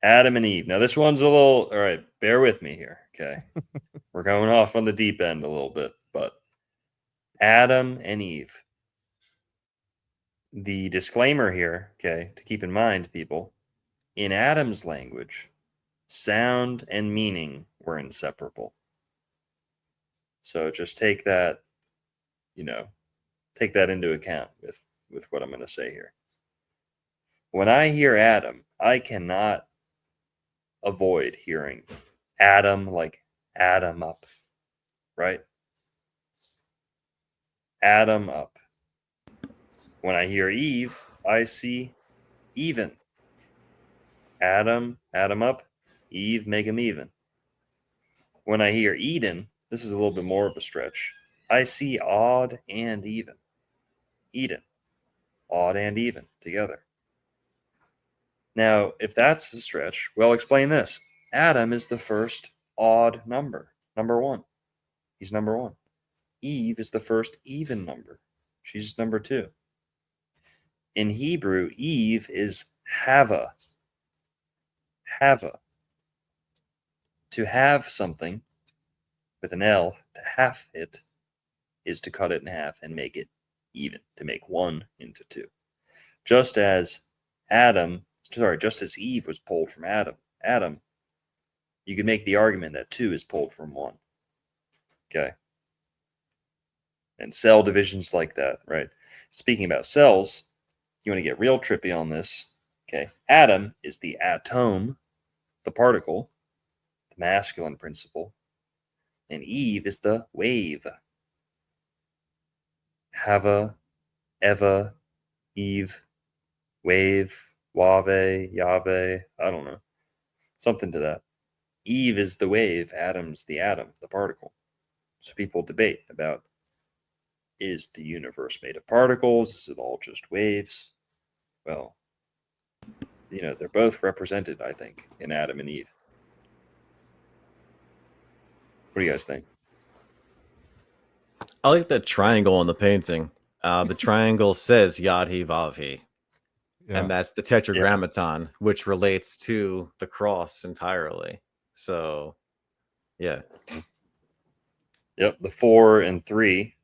Adam and Eve. Now, this one's a little, all right, bear with me here. Okay. We're going off on the deep end a little bit, but Adam and Eve. The disclaimer here, okay, to keep in mind, people, in Adam's language, sound and meaning were inseparable. So just take that, take that into account with what I'm going to say here. When I hear Adam, I cannot avoid hearing Adam, like Adam up, right? Adam up. When I hear Eve, I see even. Adam up, Eve, make them even. When I hear Eden, this is a little bit more of a stretch. I see odd and even. Eden. odd and even together. Now, if that's a stretch, well, explain this. Adam is the first odd number, number 1. He's number 1. Eve is the first even number. She's number 2. In Hebrew, Eve is Hava. Hava. To have something with an L, to half it, is to cut it in half and make it even, to make 1 into 2. Just as Eve was pulled from Adam, you could make the argument that 2 is pulled from 1. Okay. And cell divisions like that, right? Speaking about cells, you want to get real trippy on this. Okay. Atom is the atom, the particle, the masculine principle, and Eve is the wave. Hava, Eva, Eve, wave, wave, Yahweh, I don't know. Something to that. Eve is the wave, Atom's the atom, the particle. So people debate about, is the universe made of particles? Is it all just waves? Well, they're both represented, I think, in Adam and Eve. What do you guys think? I like that triangle on the painting. The triangle says Yad He Vav He, Yeah. and that's the tetragrammaton, which relates to the cross entirely. So, yeah. Yep, the 4 and 3.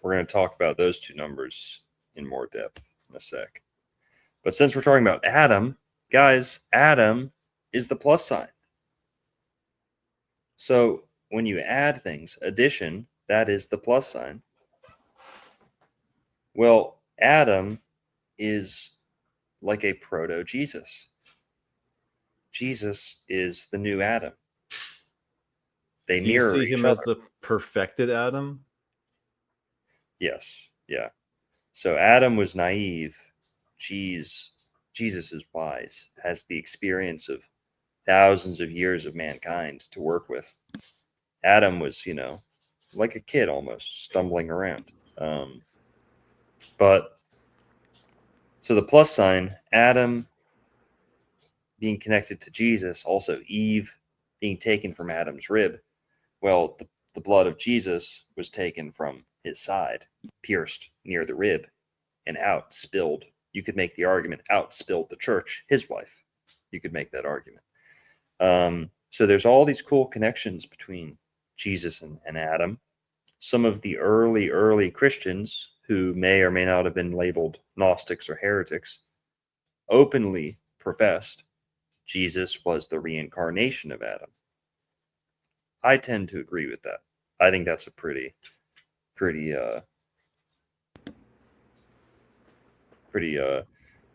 We're going to talk about those two numbers in more depth in a sec. But since we're talking about Adam, guys, Adam is the plus sign. So when you add things, addition, that is the plus sign. Well, Adam is like a proto-Jesus. Jesus is the new Adam. They Do you mirror see each him other. as the perfected Adam? Yes, yeah. So Adam was naive. Jesus is wise, has the experience of thousands of years of mankind to work with. Adam was, like a kid almost, stumbling around. But so the plus sign, Adam being connected to Jesus, also Eve being taken from Adam's rib. Well, the blood of Jesus was taken from his side, pierced near the rib, and out spilled. You could make the argument out spilled the church, his wife. You could make that argument. So there's all these cool connections between Jesus and Adam. Some of the early Christians who may or may not have been labeled Gnostics or heretics openly professed Jesus was the reincarnation of Adam. I tend to agree with that. I think that's a pretty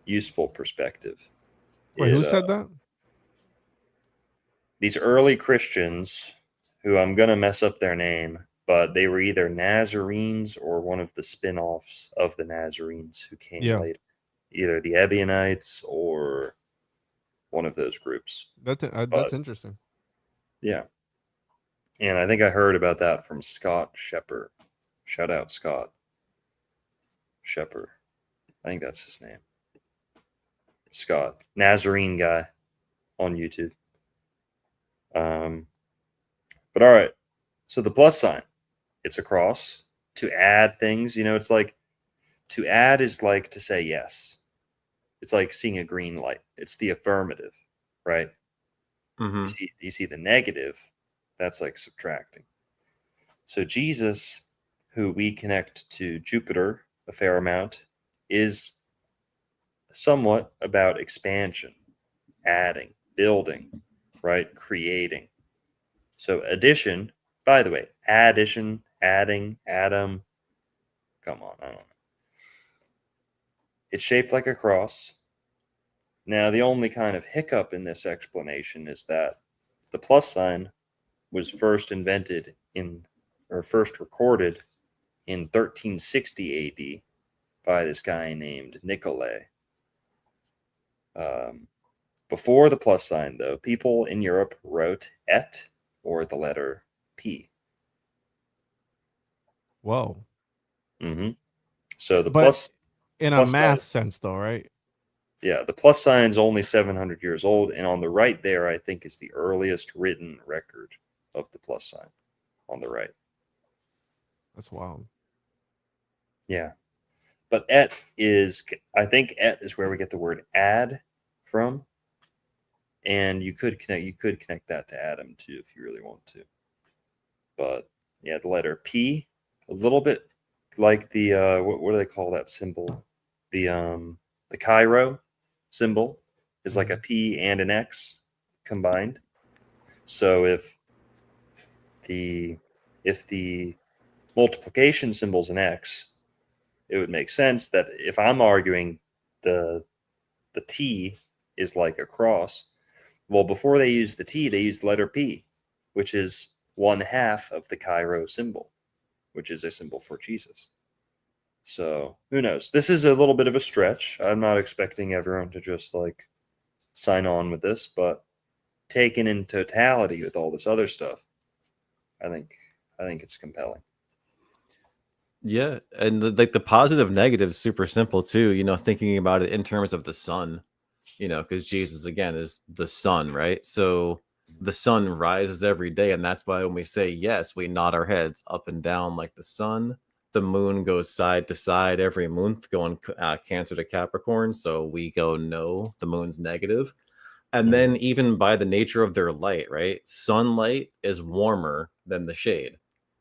useful perspective. Wait, who said that? These early Christians, who I'm going to mess up their name, but they were either Nazarenes or one of the spin-offs of the Nazarenes who came later. Either the Ebionites or one of those groups. That's interesting. Yeah. And I think I heard about that from Scott Shepard. Shout out Scott Shepard. I think that's his name. Scott. Nazarene guy on YouTube. But all right. So the plus sign, it's a cross. To add things, it's like, to add is like to say yes. It's like seeing a green light. It's the affirmative, right? Mm-hmm. You see the negative, that's like subtracting. So Jesus, who we connect to Jupiter a fair amount, is somewhat about expansion, adding, building, right? Creating. So addition, by the way, addition, adding, Adam, come on, I don't know. It's shaped like a cross. Now, the only kind of hiccup in this explanation is that the plus sign was first recorded in 1360 AD by this guy named Nicolay. Before the plus sign, though, people in Europe wrote et or the letter P. Whoa. Mm-hmm. So the But plus. in a plus sign- math sense, though, right? Yeah, the plus sign is only 700 years old, and on the right there, I think is the earliest written record of the plus sign on the right. That's wild. Yeah, but et is, I think et is where we get the word add from, and you could connect that to Adam too if you really want to. But yeah, the letter P, a little bit like the what do they call that symbol? The Cairo symbol is like a P and an X combined. So the if the multiplication symbol is an X, it would make sense that if I'm arguing the T is like a cross, well, before they use the T, they use the letter P, which is 1/2 of the Cairo symbol, which is a symbol for Jesus. So who knows? This is a little bit of a stretch. I'm not expecting everyone to just like sign on with this, but taken in totality with all this other stuff, I think it's compelling. Yeah, and like the positive negative is super simple too. Thinking about it in terms of the sun. Because Jesus again is the sun, right? So the sun rises every day, and that's why when we say yes, we nod our heads up and down like the sun. The moon goes side to side every month, going Cancer to Capricorn. So we go no, the moon's negative. And then even by the nature of their light, right? Sunlight is warmer than the shade.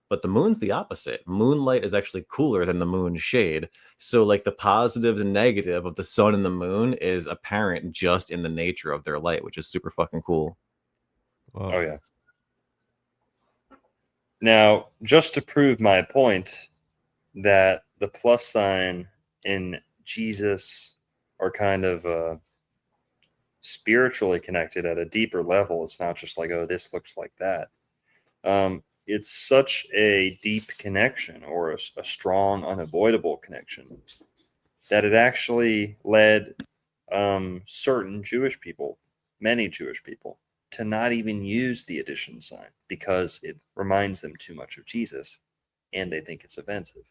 But the moon's the opposite. Moonlight is actually cooler than the moon's shade. So like the positive and negative of the sun and the moon is apparent just in the nature of their light, which is super fucking cool. Well, Oh yeah. Now, just to prove my point that the plus sign in Jesus are kind of spiritually connected at a deeper level. It's not just like, oh, this looks like that. It's such a deep connection, or a strong, unavoidable connection, that it actually led certain Jewish people, many Jewish people, to not even use the addition sign because it reminds them too much of Jesus and they think it's offensive.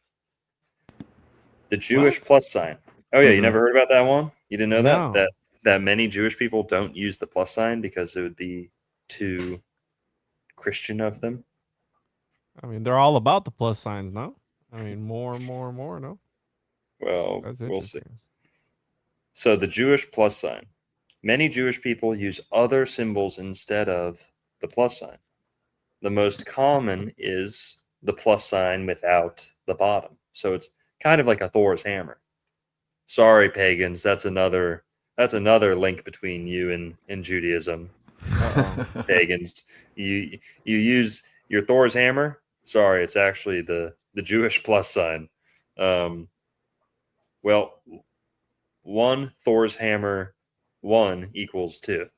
The Jewish plus sign. Oh yeah, you never heard about that one? You didn't know No. that many Jewish people don't use the plus sign because it would be too Christian of them? I mean, they're all about the plus signs, no? I mean, more and more and more, no? Well, That's we'll see. interesting. So the Jewish plus sign. Many Jewish people use other symbols instead of the plus sign. The most common is the plus sign without the bottom. So it's kind of like a Thor's hammer. Sorry, pagans, that's another link between you and Judaism. Pagans. You use your Thor's hammer. Sorry, it's actually the Jewish plus sign. Well, 1 Thor's hammer 1 equals 2.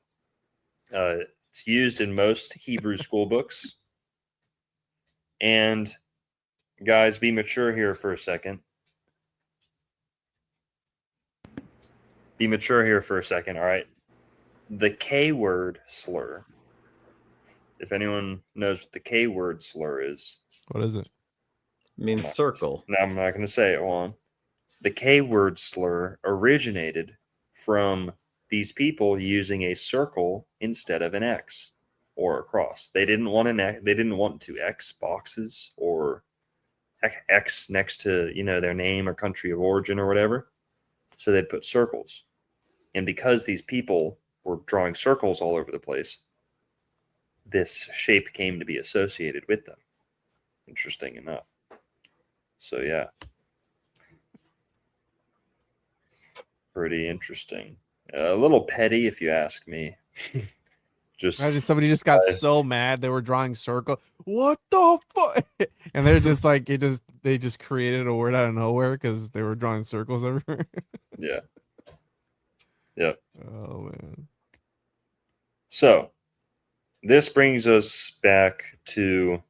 It's used in most Hebrew school books. And guys, be mature here for a second. Be mature here for a second, all right? The K word slur. If anyone knows what the K word slur is, What is it? Means circle. now I'm not going to say it, Juan. The K word slur originated from these people using a circle instead of an X or a cross. They didn't want they didn't want to X boxes or X next to, their name or country of origin or whatever. So they'd put circles. And because these people were drawing circles all over the place, this shape came to be associated with them. Interesting enough. So yeah. Pretty interesting. A little petty if you ask me. Just Imagine somebody just got so mad they were drawing circle. What the fuck? And they're just like, they just created a word out of nowhere because they were drawing circles everywhere. yeah. Yep. Oh man. So this brings us back to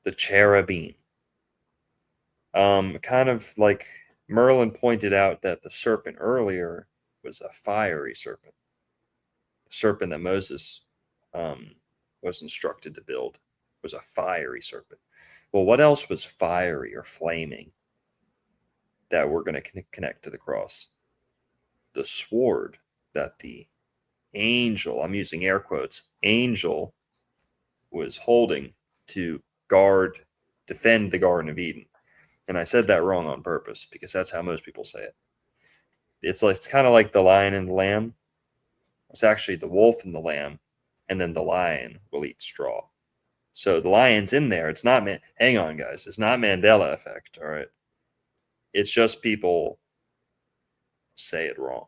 the cherubim. Kind of like Merlin pointed out that the serpent earlier was a fiery serpent. The serpent that Moses was instructed to build was a fiery serpent. Well, what else was fiery or flaming that we're going to connect to the cross. The sword that the angel, I'm using air quotes, angel was holding to defend the Garden of Eden. And I said that wrong on purpose because that's how most people say it. It's kind of like the lion and the lamb. It's actually the wolf and the lamb, and then the lion will eat straw. So the lion's in there. It's not, hang on, guys. It's not Mandela effect, all right? It's just people say it wrong.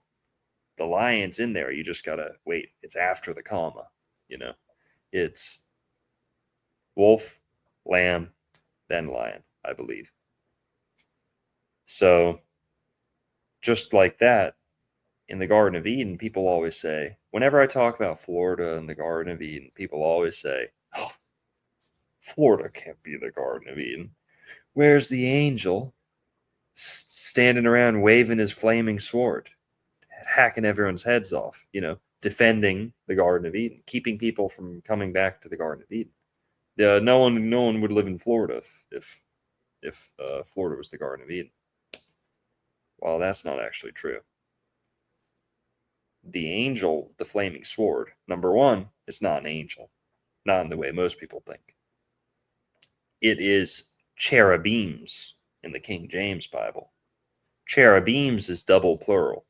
The lion's in there. You just got to wait. It's after the comma, you know? It's wolf, lamb, then lion, I believe. So just like that, in the Garden of Eden, people always say, whenever I talk about Florida and the Garden of Eden, people always say, oh, Florida can't be the Garden of Eden. Where's the angel standing around waving his flaming sword, hacking everyone's heads off, you know, defending the Garden of Eden, keeping people from coming back to the Garden of Eden? No one would live in Florida if Florida was the Garden of Eden. Well, that's not actually true. The angel, the flaming sword, number one, it's not an angel, not in the way most people think. It is cherubims in the King James Bible. Cherubims is double plural.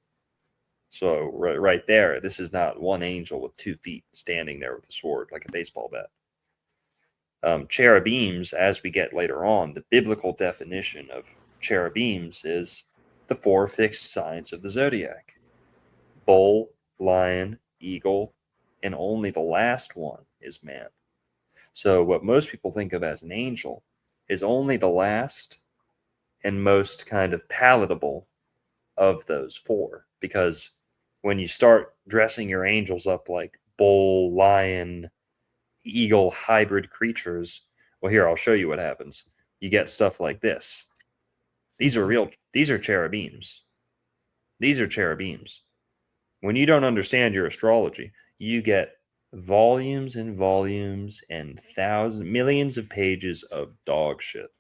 So right there, this is not one angel with 2 feet standing there with a sword like a baseball bat. Cherubims, as we get later on, the biblical definition of cherubims is the 4 fixed signs of the zodiac: bull, lion, eagle, and only the last one is man. So what most people think of as an angel is only the last and most kind of palatable of those 4. Because when you start dressing your angels up like bull, lion, eagle hybrid creatures, well, here, I'll show you what happens. You get stuff like this. These are cherubims. These are cherubims. When you don't understand your astrology, you get volumes and volumes and millions of pages of dog shit.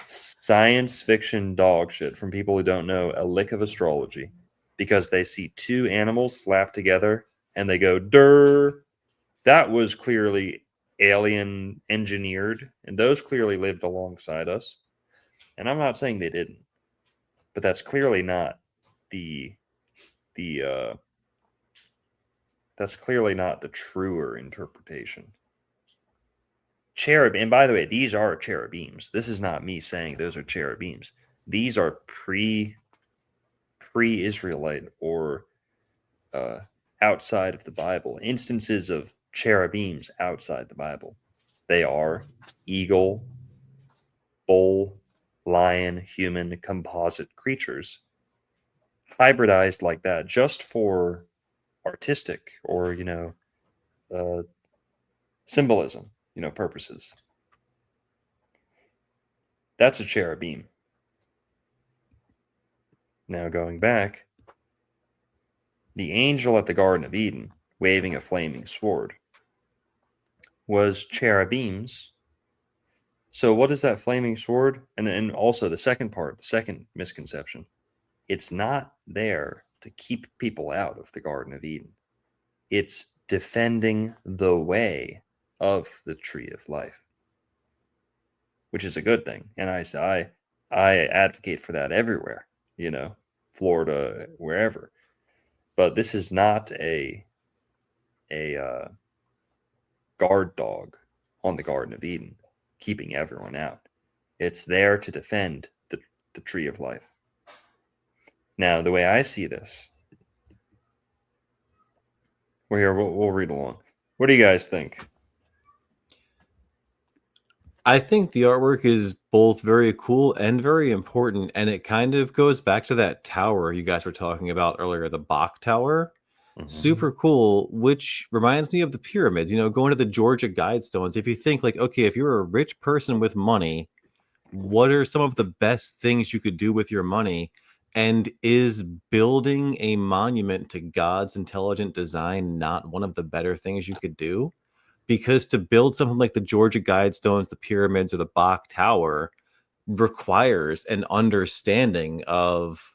Science fiction dog shit from people who don't know a lick of astrology because they see 2 animals slapped together and they go, "Durr, that was clearly alien engineered, and those clearly lived alongside us." And I'm not saying they didn't, but that's clearly not that's clearly not the truer interpretation. Cherub, and by the way, these are cherubims. This is not me saying those are cherubims. These are pre-Israelite or outside of the Bible instances of cherubims outside the Bible. They are eagle, bull, lion, human composite creatures hybridized like that just for artistic or symbolism purposes. That's a cherubim. Now going back, the angel at the Garden of Eden waving a flaming sword was cherubims. So what is that flaming sword? And also the second misconception, it's not there to keep people out of the Garden of Eden. It's defending the way of the tree of life, which is a good thing. And I advocate for that everywhere, Florida, wherever. But this is not a guard dog on the Garden of Eden, keeping everyone out. It's there to defend the tree of life. Now, the way I see this, we'll read along. What do you guys think? I think the artwork is both very cool and very important, and it kind of goes back to that tower you guys were talking about earlier, the Bach Tower. Mm-hmm. Super cool, which reminds me of the pyramids, going to the Georgia Guidestones. If you think okay, if you're a rich person with money, what are some of the best things you could do with your money? And is building a monument to God's intelligent design not one of the better things you could do? Because to build something like the Georgia Guidestones, the pyramids, or the Bach Tower, requires an understanding of,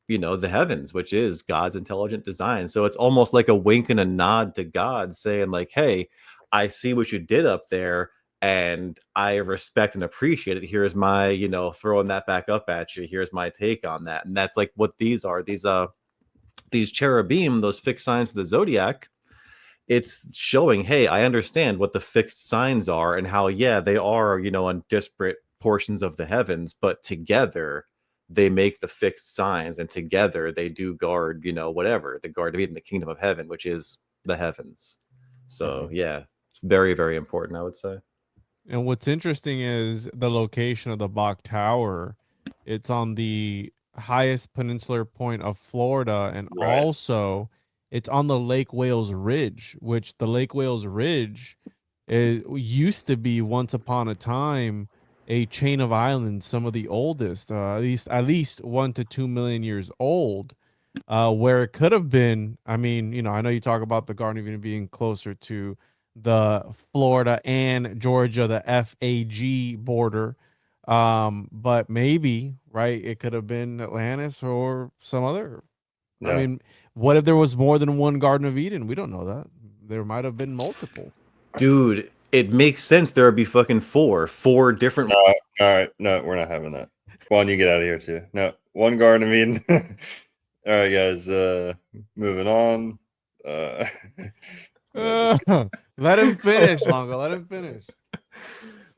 the heavens, which is God's intelligent design. So it's almost like a wink and a nod to God saying like, hey, I see what you did up there and I respect and appreciate it. Here's my, throwing that back up at you. Here's my take on that. And that's like what these are. These cherubim, those fixed signs of the zodiac, it's showing, hey, I understand what the fixed signs are and how, yeah, they are, on disparate portions of the heavens, but together they make the fixed signs, and together they do guard, whatever, the guard of Eden, the kingdom of heaven, which is the heavens. So yeah, it's very, very important, I would say. And what's interesting is the location of the Bach Tower. It's on the highest peninsular point of Florida, and Right. also it's on the Lake Wales Ridge, which the Lake Wales Ridge used to be once upon a time a chain of islands, some of the oldest, at least 1 to 2 million years old, where it could have been. I mean, I know you talk about the Garden of Eden being closer to the Florida and Georgia, the FAG border. But maybe, right, it could have been Atlantis or some other. Yeah. I mean, what if there was more than one Garden of Eden? We don't know that. There might have been multiple. Dude, it makes sense. There would be fucking four different. No, all right. No, we're not having that. Juan, you get out of here too. No, one Garden of Eden. All right, guys. Moving on. Let him finish, Longo. Let him finish.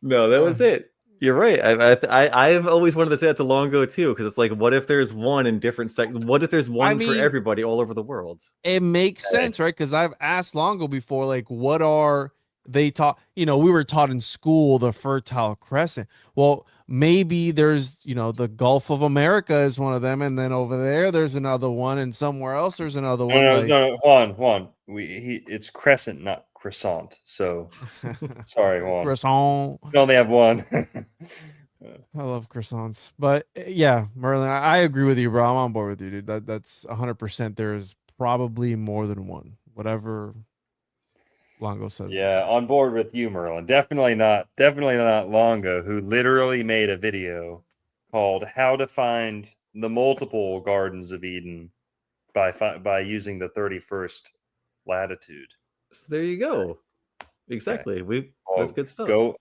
No, that was it. You're right. I've always wanted to say that to Longo too, because it's like, what if there's one in different sections? What if there's one for everybody all over the world? It makes sense, right? Because I've asked Longo before, like, what are they taught? We were taught in school the Fertile Crescent. Well, maybe there's, the Gulf of America is one of them, and then over there's another one, and somewhere else there's another one. No, Juan. It's crescent, not croissant. So sorry, Juan. Croissant. We only have one. I love croissants, but yeah, Merlin, I agree with you, bro. I'm on board with you, dude. That's 100%. There's probably more than one. Whatever Longo says. Yeah, on board with you, Merlin. Definitely not Longo, who literally made a video called "How to Find the Multiple Gardens of Eden by using the 31st latitude." So there you go. Exactly. Okay. That's good stuff. Go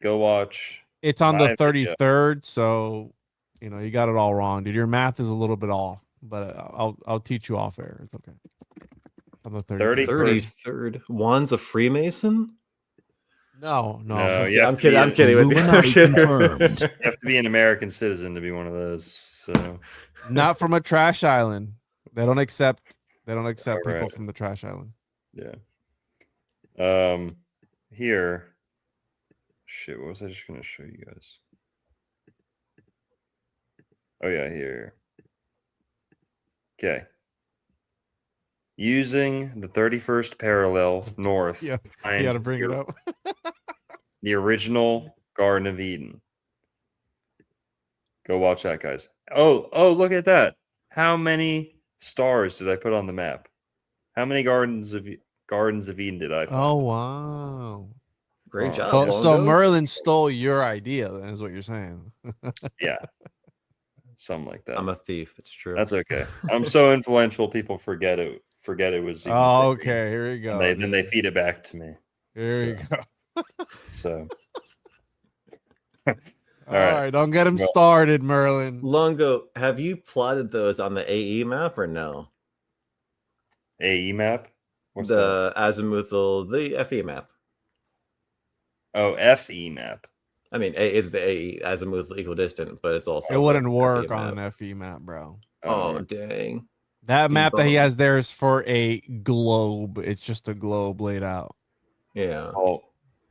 watch. It's on the my 33rd, video. so you got it all wrong, dude. Your math is a little bit off, but I'll teach you off air. It's okay. On the 33rd. Juan's a Freemason? No. Yeah, I'm kidding. Illuminati confirmed. You have to be an American citizen to be one of those. So Not from a trash island. They don't accept people right. from the trash island. Yeah. Here. Shit, what was I just gonna show you guys? Oh yeah, here. Okay. Using the 31st parallel north. Yeah, to find you got to bring it up. the original Garden of Eden. Go watch that, guys. Oh, look at that. How many stars did I put on the map? How many Gardens of Eden did I find? Oh wow. Great job. So Merlin stole your idea, then, is what you're saying. Yeah. Something like that. I'm a thief. It's true. That's okay. I'm so influential, people forget it was even Oh, thinking. okay. Here we go. And then they feed it back to me. Here we go. So All right, don't get him started, Merlin. Longo, have you plotted those on the AE map or no? AE map? What's the azimuthal, the FE map? Oh, FE map. I mean, A is the AE, azimuthal equidistant, but it's also It wouldn't the work FE on map. an FE map, bro. Oh, dang. That map that he Debunk. has there is for a globe. It's just a globe laid out. Yeah. Oh,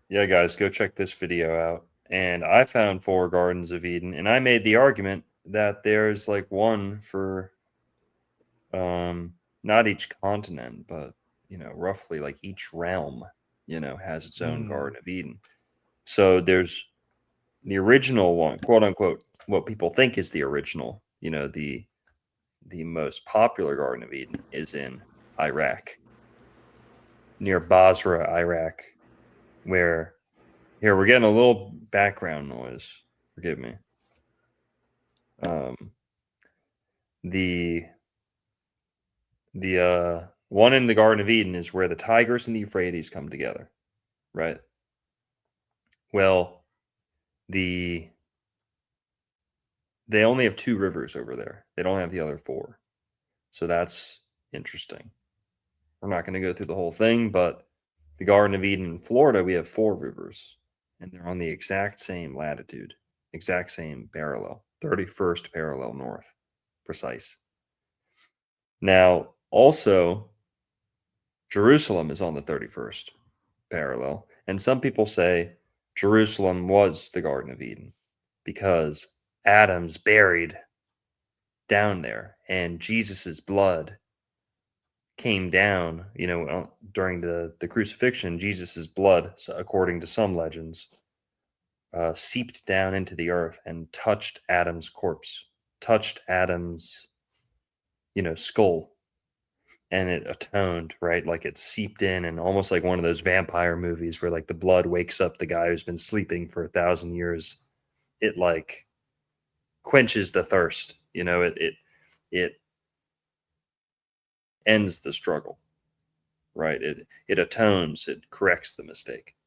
yeah, guys, go check this video out. And I found 4 Gardens of Eden, and I made the argument that there's like one for not each continent, but roughly like each realm, has its own Garden of Eden. So there's the original one, quote unquote, what people think is the original, the most popular Garden of Eden is in Iraq, near Basra, Iraq, where here we're getting a little background noise. Forgive me. The one in the Garden of Eden is where the Tigris and the Euphrates come together, right? Well, they only have 2 rivers over there. They don't have the other 4. So that's interesting. We're not going to go through the whole thing, but the Garden of Eden in Florida, we have 4 rivers, and they're on the exact same latitude, exact same parallel, 31st parallel north, precise. Now, also, Jerusalem is on the 31st parallel, and some people say Jerusalem was the Garden of Eden because Adam's buried down there, and Jesus's blood came down, during the crucifixion. Jesus's blood, according to some legends, seeped down into the earth and touched Adam's corpse, touched Adam's, skull, and it atoned, right? Like it seeped in, and almost like one of those vampire movies where like the blood wakes up the guy who's been sleeping for 1,000 years. It like quenches the thirst, it ends the struggle, right? It atones, it corrects the mistake.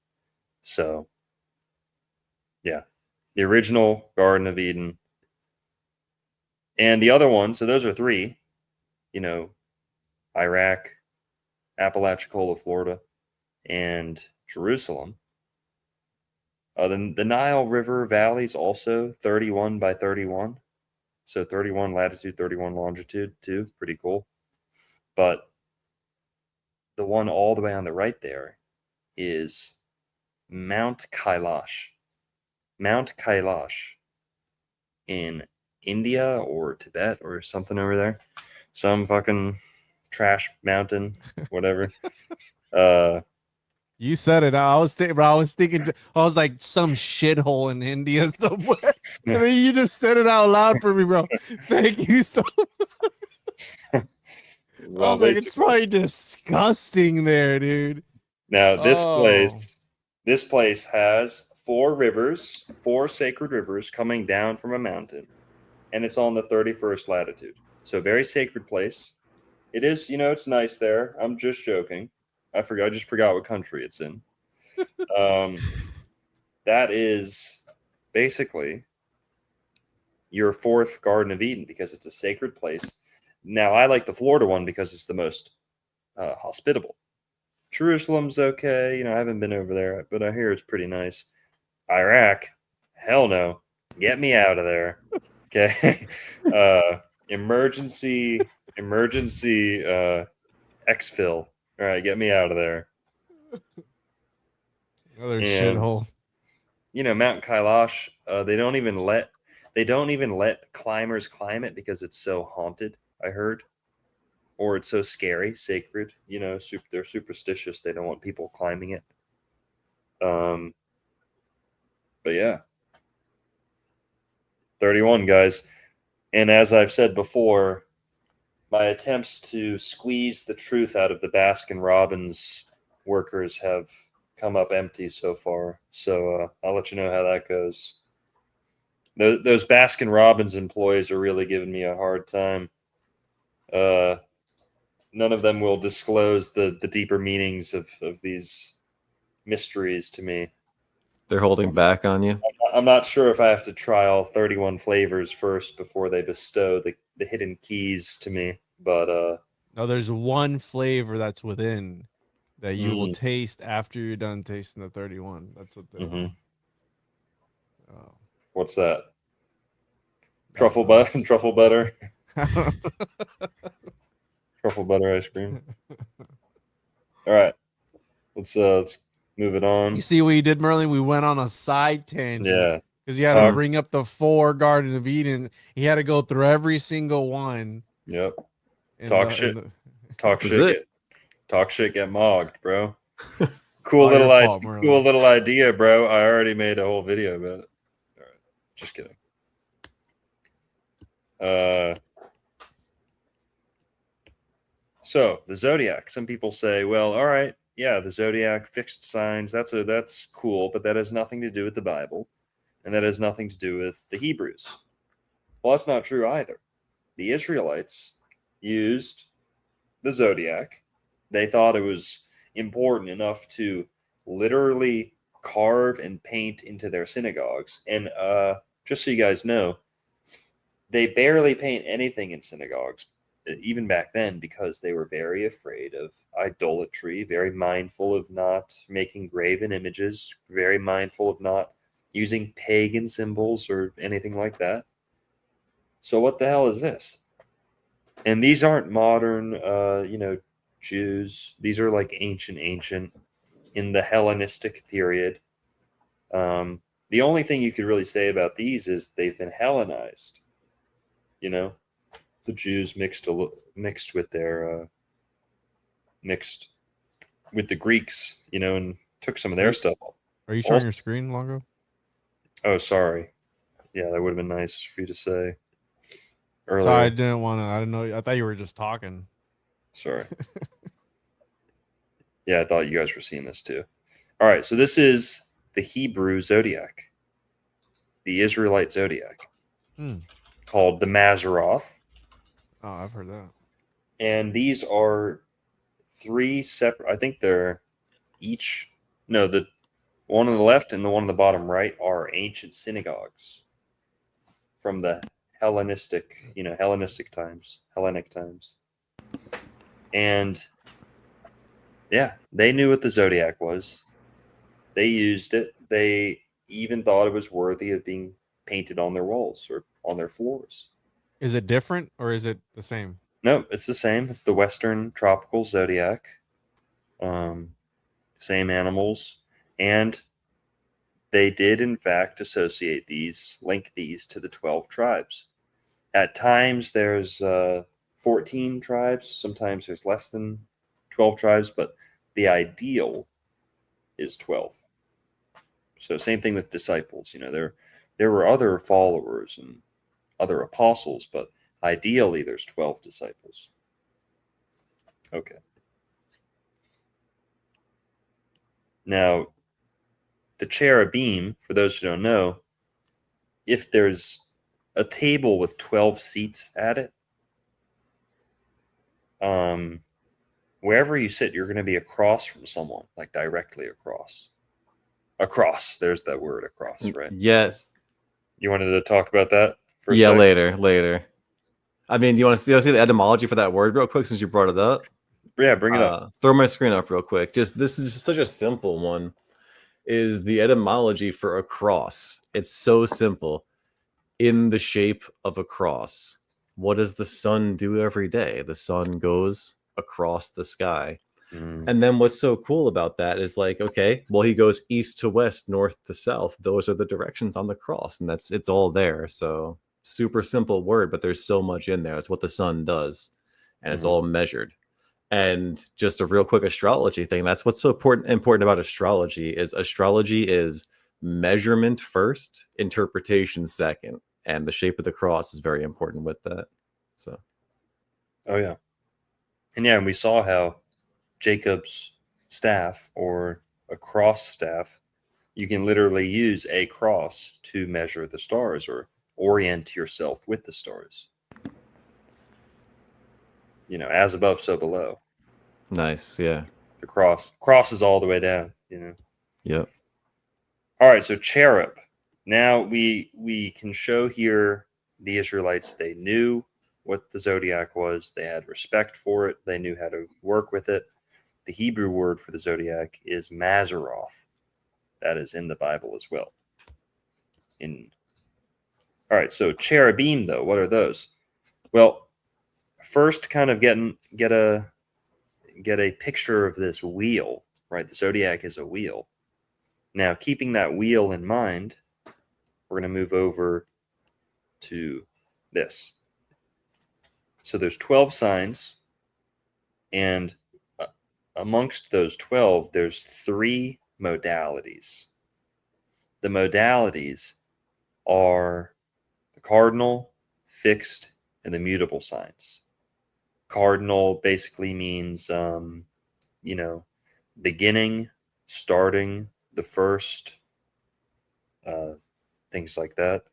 So yeah, the original Garden of Eden and the other one. So those are 3, Iraq, Apalachicola, Florida, and Jerusalem. The Nile River valleys also 31 by 31. So 31 latitude, 31 longitude too. Pretty cool. But the one all the way on the right there is Mount Kailash. Mount Kailash in India or Tibet or something over there. Some fucking trash mountain, whatever. You said it. I was thinking, I was like some shithole in India somewhere. And then you just said it out loud for me, bro. Thank you so much. Well, I was like, it's probably disgusting there, dude. Now this place has 4 rivers, 4 sacred rivers coming down from a mountain, and it's on the 31st latitude. So a very sacred place. It is, it's nice there. I'm just joking. I just forgot what country it's in. That is basically your 4th Garden of Eden because it's a sacred place. Now, I like the Florida one because it's the most hospitable. Jerusalem's okay. I haven't been over there, but I hear it's pretty nice. Iraq, hell no. Get me out of there. Okay. Emergency exfil. All right, get me out of there. Another shithole. Mount Kailash, they don't even let climbers climb it because it's so haunted, I heard. Or it's so scary, sacred, they're superstitious. They don't want people climbing it. But yeah. 31, guys. And as I've said before, my attempts to squeeze the truth out of the Baskin Robbins workers have come up empty so far. So I'll let you know how that goes. Those Baskin Robbins employees are really giving me a hard time. None of them will disclose the deeper meanings of these mysteries to me. They're holding back on you. I'm not sure if I have to try all 31 flavors first before they bestow the hidden keys to me. But no, there's one flavor that's within that you will taste after you're done tasting the 31. That's what they're oh. What's that? Truffle butter? Truffle butter? Truffle butter ice cream. All right. Let's move it on. You see what you did, Merlin? We went on a side tangent. Yeah. Because you had to bring up the 4 Garden of Eden. He had to go through every single one. Yep. Talk shit. Talk shit, get mogged, bro. Cool little idea, bro. I already made a whole video about it. All right. Just kidding. So the zodiac. Some people say, well, all right, yeah, the zodiac, fixed signs, that's cool, but that has nothing to do with the Bible, and that has nothing to do with the Hebrews. Well, that's not true either. The Israelites used the zodiac. They thought it was important enough to literally carve and paint into their synagogues. And just so you guys know, they barely paint anything in synagogues, even back then, because they were very afraid of idolatry, very mindful of not making graven images, very mindful of not using pagan symbols or anything like that. So what the hell is this? And these aren't modern, Jews. These are like ancient in the Hellenistic period. The only thing you could really say about these is they've been Hellenized. You know, the Jews mixed with their mixed with the Greeks. And took some of their stuff. Are you showing your screen, Longo? Oh, sorry. Yeah, that would have been nice for you to say earlier. Sorry, I didn't want to. I didn't know. I thought you were just talking. Sorry. Yeah, I thought you guys were seeing this too. All right, so this is the Hebrew zodiac, the Israelite zodiac, called the Mazzaroth. Oh, I've heard that. And these are three separate. I think they're each. No, the one on the left and the one on the bottom right are ancient synagogues from the Hellenic times. And yeah, they knew what the zodiac was. They used it. They even thought it was worthy of being painted on their walls or on their floors. Is it different or is it the same? No, it's the same. It's the Western tropical zodiac. Same animals. And they did, in fact, link these to the 12 tribes. At times, there's 14 tribes. Sometimes there's less than 12 tribes, but the ideal is 12. So same thing with disciples. There were other followers and other apostles, but ideally there's 12 disciples. Okay. Now, the cherubim, for those who don't know, if there's a table with 12 seats at it, wherever you sit, you're going to be across from someone, like directly across. Across. There's that word, across, right? Yes. You wanted to talk about that for a Yeah, second? later. I mean, do you want to see the etymology for that word real quick since you brought it up? Yeah, bring it up. Throw my screen up real quick. This is just such a simple one. Is the etymology for a cross? It's so simple. In the shape of a cross. What does the sun do every day? The sun goes across the sky. And then what's so cool about that is like, okay, well, he goes east to west, north to south. Those are the directions on the cross, and it's all there. So super simple word, but there's so much in there. It's what the sun does, and it's all measured. And just a real quick astrology thing. That's what's so important about astrology is measurement first, interpretation second, and the shape of the cross is very important with that. So, Oh yeah, and we saw how Jacob's staff or a cross staff, you can literally use a cross to measure the stars or orient yourself with the stars. As above, so below. nice, yeah. The cross is all the way down. Yep. All right, so cherub. Now we can show here the Israelites, they knew what the zodiac was. They had respect for it. They knew how to work with it. The Hebrew word for the zodiac is Mazzaroth. That is in the Bible as well. All right, so cherubim, though, what are those? Well, first, kind of get a picture of this wheel, right? The zodiac is a wheel. Now, keeping that wheel in mind, we're going to move over to this. So there's 12 signs, and amongst those 12, there's 3 modalities. The modalities are the cardinal, fixed, and the mutable signs. Cardinal basically means, beginning, starting, the first, things like that.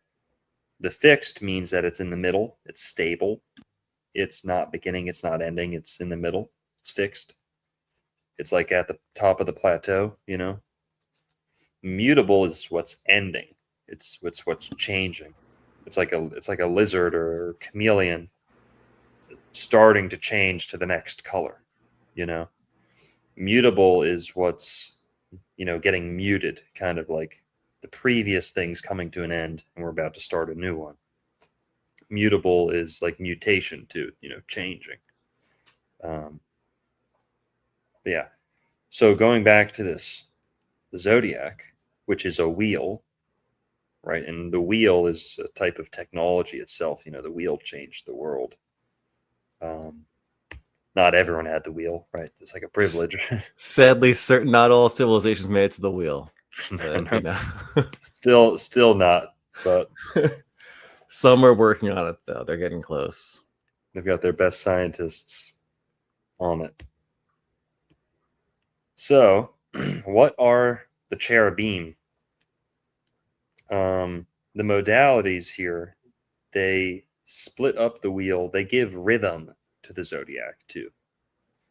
The fixed means that it's in the middle, it's stable, it's not beginning, it's not ending, it's in the middle, it's fixed. It's like at the top of the plateau, you know. Mutable is what's ending. It's what's changing. It's like a lizard or chameleon starting to change to the next color, you know. Mutable is what's, you know, getting muted, kind of like the previous thing's coming to an end and we're about to start a new one. Mutable is like mutation to, you know, changing. But yeah. So going back to this, the zodiac, which is a wheel, right? And the wheel is a type of technology itself. You know, the wheel changed the world. Not everyone had the wheel, right? It's like a privilege. Sadly, not all civilizations made it to the wheel. No. You know. Still not, but Some are working on it though. They're getting close. they've got their best scientists on it. So, what are the cherubim? The modalities here, they split up the wheel. They give rhythm to the zodiac too.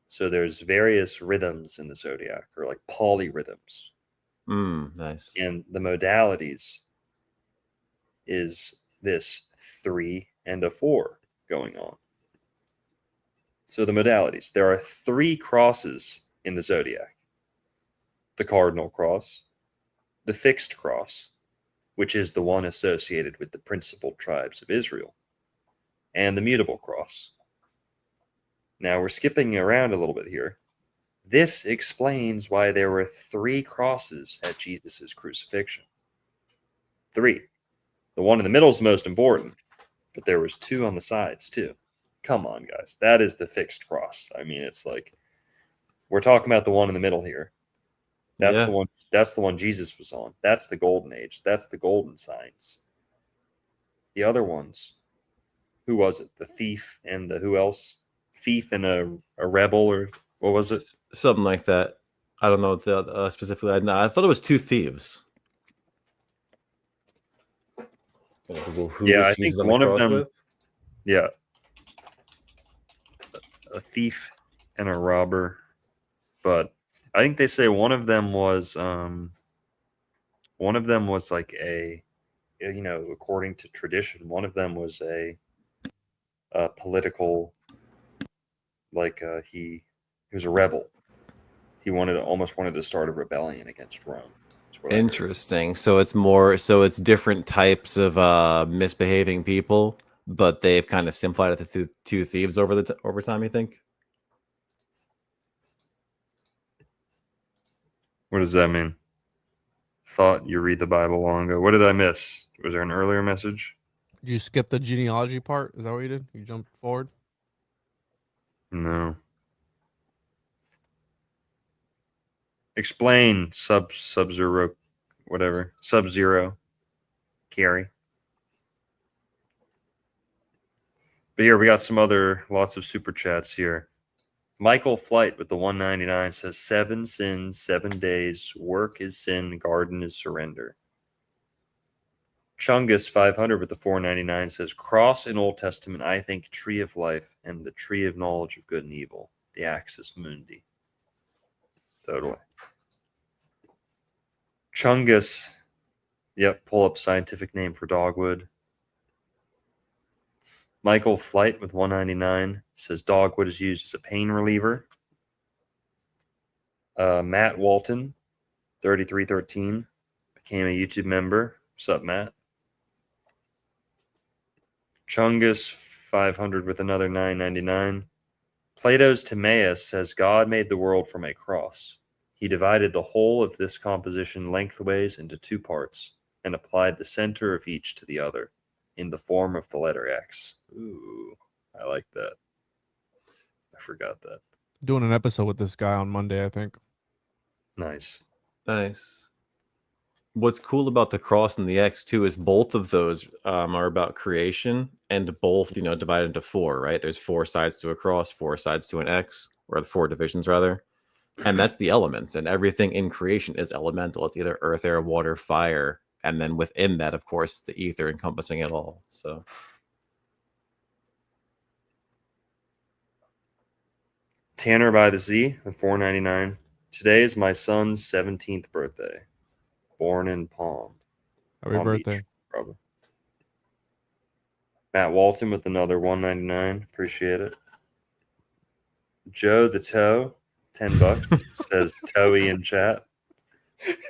So there's various rhythms in the zodiac, or like polyrhythms. Nice. And the modalities is this 3 and a 4 going on. So the modalities, there are 3 crosses in the zodiac: the cardinal cross, the fixed cross, which is the one associated with the principal tribes of Israel, and the mutable cross. Now we're skipping around a little bit here. This explains why there were 3 crosses at Jesus' crucifixion. 3. The one in the middle is the most important, but there was 2 on the sides too. Come on, guys. That is the fixed cross. I mean, it's like, we're talking about the one in the middle here. That's Yeah. the one. That's the one Jesus was on. That's the golden age. That's the golden signs. The other ones, who was it? The thief and the who else? Thief and a rebel, or what was it? Something like that. I don't know what the specifically. I thought it was 2 thieves. Who Yeah, was I Jesus think on the one of cross them. with? Yeah, a thief and a robber, but I think they say one of them was like a, you know, according to tradition, one of them was a political, like he was a rebel. He almost wanted to start a rebellion against Rome. That's what I heard. Interesting. So it's different types of misbehaving people, but they've kind of simplified it to 2 thieves over time, you think? What does that mean? Thought you read the Bible long ago. What did I miss? Was there an earlier message? Did you skip the genealogy part? Is that what you did? You jumped forward? No. Explain Sub-Zero, whatever. Sub-Zero. Carry. But here we got lots of super chats here. Michael Flight with the 199 says 7 sins, 7 days. Work is sin, garden is surrender. Chungus 500 with the 499 says cross in Old Testament, I think tree of life and the tree of knowledge of good and evil, the axis mundi. Totally. Chungus, yep, pull up scientific name for dogwood. Michael Flight with 199 says dogwood is used as a pain reliever. Matt Walton 3313 became a YouTube member. What's up, Matt? Chungus 500 with another 999. Plato's Timaeus says God made the world from a cross. He divided the whole of this composition lengthways into 2 parts and applied the center of each to the other in the form of the letter X. Ooh, I like that. I forgot that. Doing an episode with this guy on Monday, I think. Nice. Nice. What's cool about the cross and the X too is both of those are about creation, and both, you know, divided into 4, right? There's 4 sides to a cross, 4 sides to an X, or 4 divisions rather. And that's the elements, and everything in creation is elemental. It's either earth, air, water, fire, and then within that, of course, the ether encompassing it all. So Tanner by the Sea with $4.99. Today is my son's 17th birthday. Born in Palm Happy birthday. Beach, probably. Matt Walton with another $1.99. Appreciate it. Joe the Toe, $10, says Toey in chat.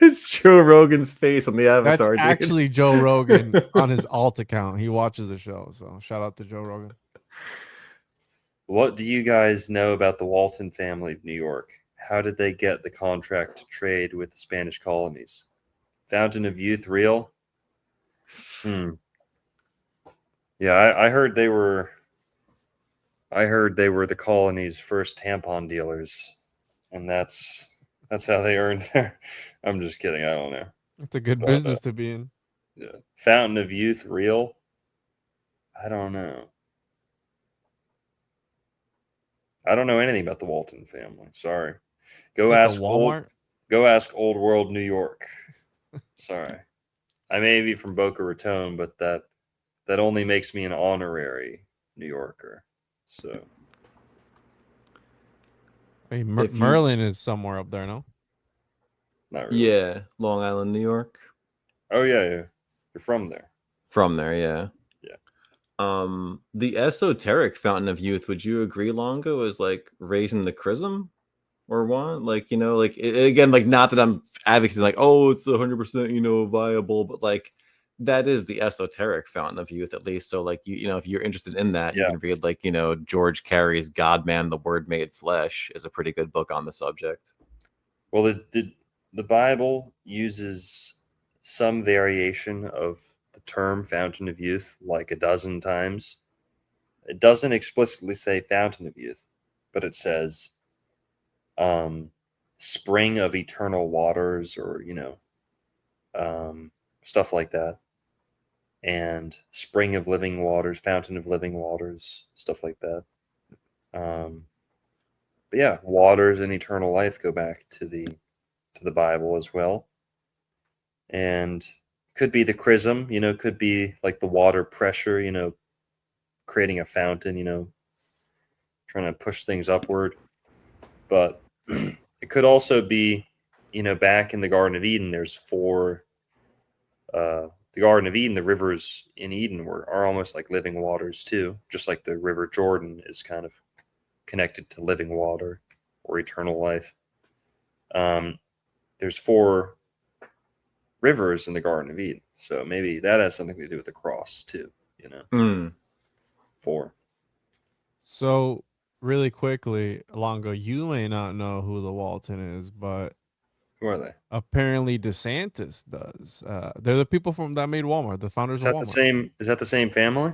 it's Joe Rogan's face on the That's avatar. Dude. actually Joe Rogan on his alt account. He watches the show, so shout out to Joe Rogan. What do you guys know about the Walton family of New York? How did they get the contract to trade with the Spanish colonies? Fountain of Youth real? Yeah, I heard they were. I heard they were the colony's first tampon dealers, and that's how they earned their. I'm just kidding. I don't know. It's a good But, business to be in. Yeah. Fountain of Youth real? I don't know. I don't know anything about the Walton family. Sorry. Go Like ask the Walmart. Go ask Old World New York. Sorry. I may be from Boca Raton, but that only makes me an honorary New Yorker. So Hey, If you- Merlin is somewhere up there, no? not really. Yeah, Long Island, New York. Oh yeah. You're from there. From there, yeah. Yeah. The esoteric Fountain of Youth, would you agree, Longo, is like raising the chrism? Or what? Like, like again, like not that I'm advocating like, oh, it's 100%, viable, but like that is the esoteric Fountain of Youth, at least. So like if you're interested in that, you Yeah. can read like, George Carey's God Man, the Word Made Flesh is a pretty good book on the subject. Well, the Bible uses some variation of the term Fountain of Youth like a dozen times. It doesn't explicitly say Fountain of Youth, but it says spring of eternal waters, or stuff like that, and spring of living waters, fountain of living waters, stuff like that. But yeah, waters and eternal life go back to the Bible as well, and could be the chrism, could be like the water pressure, creating a fountain, trying to push things upward. But it could also be, back in the Garden of Eden, there's four. The Garden of Eden, the rivers in Eden are almost like living waters too, just like the River Jordan is kind of connected to living water or eternal life. There's four rivers in the Garden of Eden, so maybe that has something to do with the cross too. Four. So really quickly, Longo, you may not know who the Walton is, but Who are they? apparently DeSantis does. They're the people that made Walmart, the founders Is of that Walmart. the same? Is that the same family?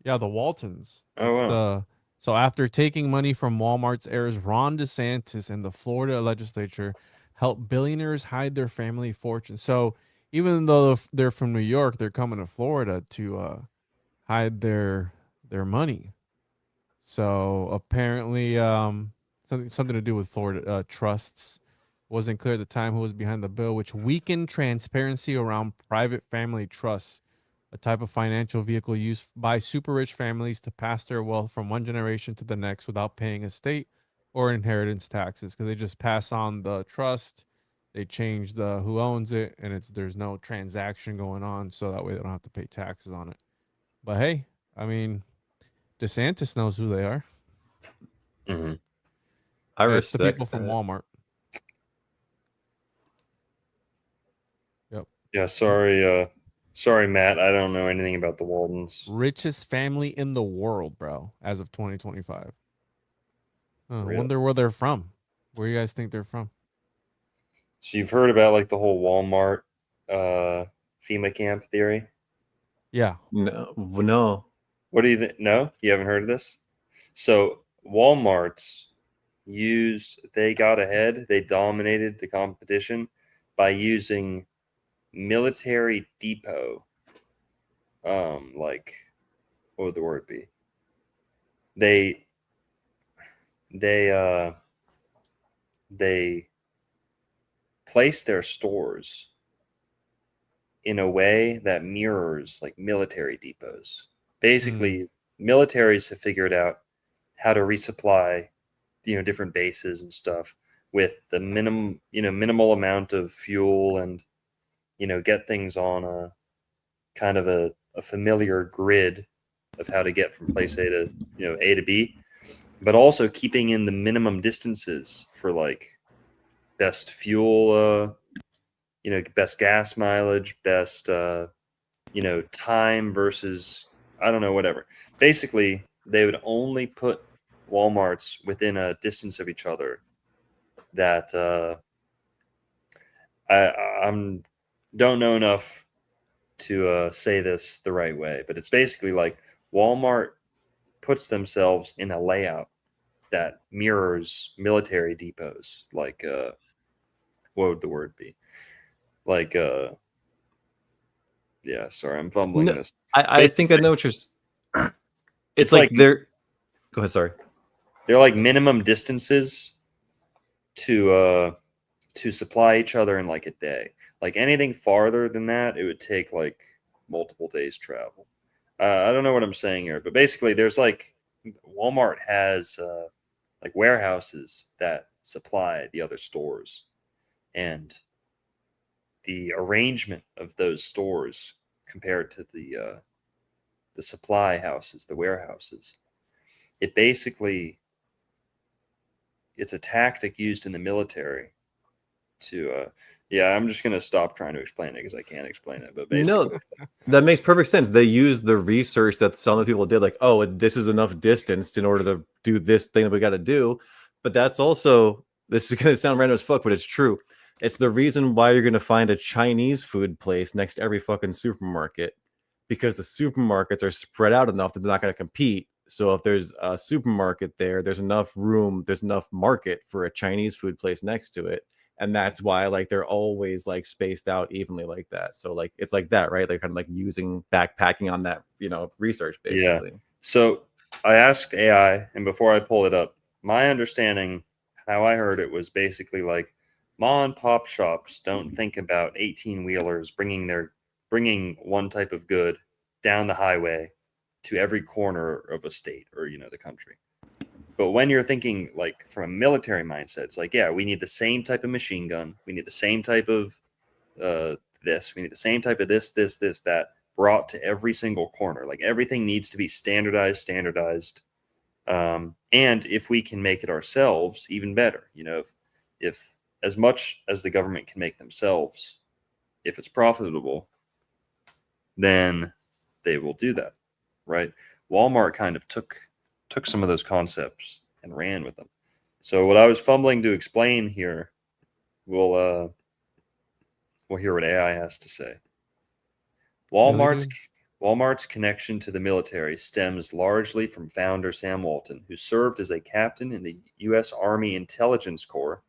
Yeah, the Waltons. Oh, It's wow. So after taking money from Walmart's heirs, Ron DeSantis and the Florida legislature helped billionaires hide their family fortunes. So even though they're from New York, they're coming to Florida to hide their money. So apparently, something to do with Florida trusts. Wasn't clear at the time who was behind the bill, which weakened transparency around private family trusts, a type of financial vehicle used by super rich families to pass their wealth from one generation to the next without paying estate or inheritance taxes, because they just pass on the trust. They change the who owns it, and there's no transaction going on, so that way they don't have to pay taxes on it. But hey, I mean, DeSantis knows who they are. Mm-hmm. I It's the respect people from that. Walmart. Yep. Yeah. Sorry, Matt. I don't know anything about the Waldens. Richest family in the world, bro, as of 2025. I Really? wonder where they're from. Where you guys think they're from? So you've heard about like the whole Walmart FEMA camp theory? Yeah. No. What do you think? No, you haven't heard of this? So Walmart's they got ahead, they dominated the competition by using military depot. Like, what would the word be? They placed their stores in a way that mirrors like military depots. Basically, militaries have figured out how to resupply, different bases and stuff with the minimal amount of fuel, and get things on a kind of a familiar grid of how to get from place A to A to B, but also keeping in the minimum distances for like best fuel, best gas mileage, best time versus, I don't know, whatever. Basically, they would only put Walmarts within a distance of each other that I'm don't know enough to say this the right way, but it's basically like Walmart puts themselves in a layout that mirrors military depots. Like, what would the word be? Like, yeah, sorry, I'm fumbling No, this. I think I know what you're. It's like like they're. Go ahead. Sorry. they're like minimum distances to supply each other in like a day. Like anything farther than that, it would take like multiple days travel. I don't know what I'm saying here, but basically, there's like Walmart has like warehouses that supply the other stores, and the arrangement of those stores compared to the supply houses, the warehouses, it basically it's a tactic used in the military to yeah, I'm just gonna stop trying to explain it because I can't explain it, but basically No, that makes perfect sense. They use the research that some of the people did, like, oh, this is enough distance in order to do this thing that we got to do. But that's also, this is going to sound random as fuck, but it's true. It's the reason why you're going to find a Chinese food place next to every fucking supermarket, because the supermarkets are spread out enough that they're not going to compete. So if there's a supermarket there, there's enough room, there's enough market for a Chinese food place next to it. And that's why like they're always like spaced out evenly like that. So like it's like that, right? They're kind of like using backpacking on that, research yeah. basically. So I asked AI, and before I pull it up, my understanding, how I heard it, was basically like mom and pop shops don't think about 18-wheelers bringing one type of good down the highway to every corner of a state or the country. But when you're thinking like from a military mindset, it's like, yeah, we need the same type of machine gun, we need the same type of this, we need the same type of this, that, brought to every single corner. Like everything needs to be standardized. And if we can make it ourselves, even better. If as much as the government can make themselves, if it's profitable, then they will do that, right? Walmart kind of took some of those concepts and ran with them. So what I was fumbling to explain here, we'll hear what AI has to say. Walmart's connection to the military stems largely from founder Sam Walton, who served as a captain in the U.S. Army Intelligence Corps,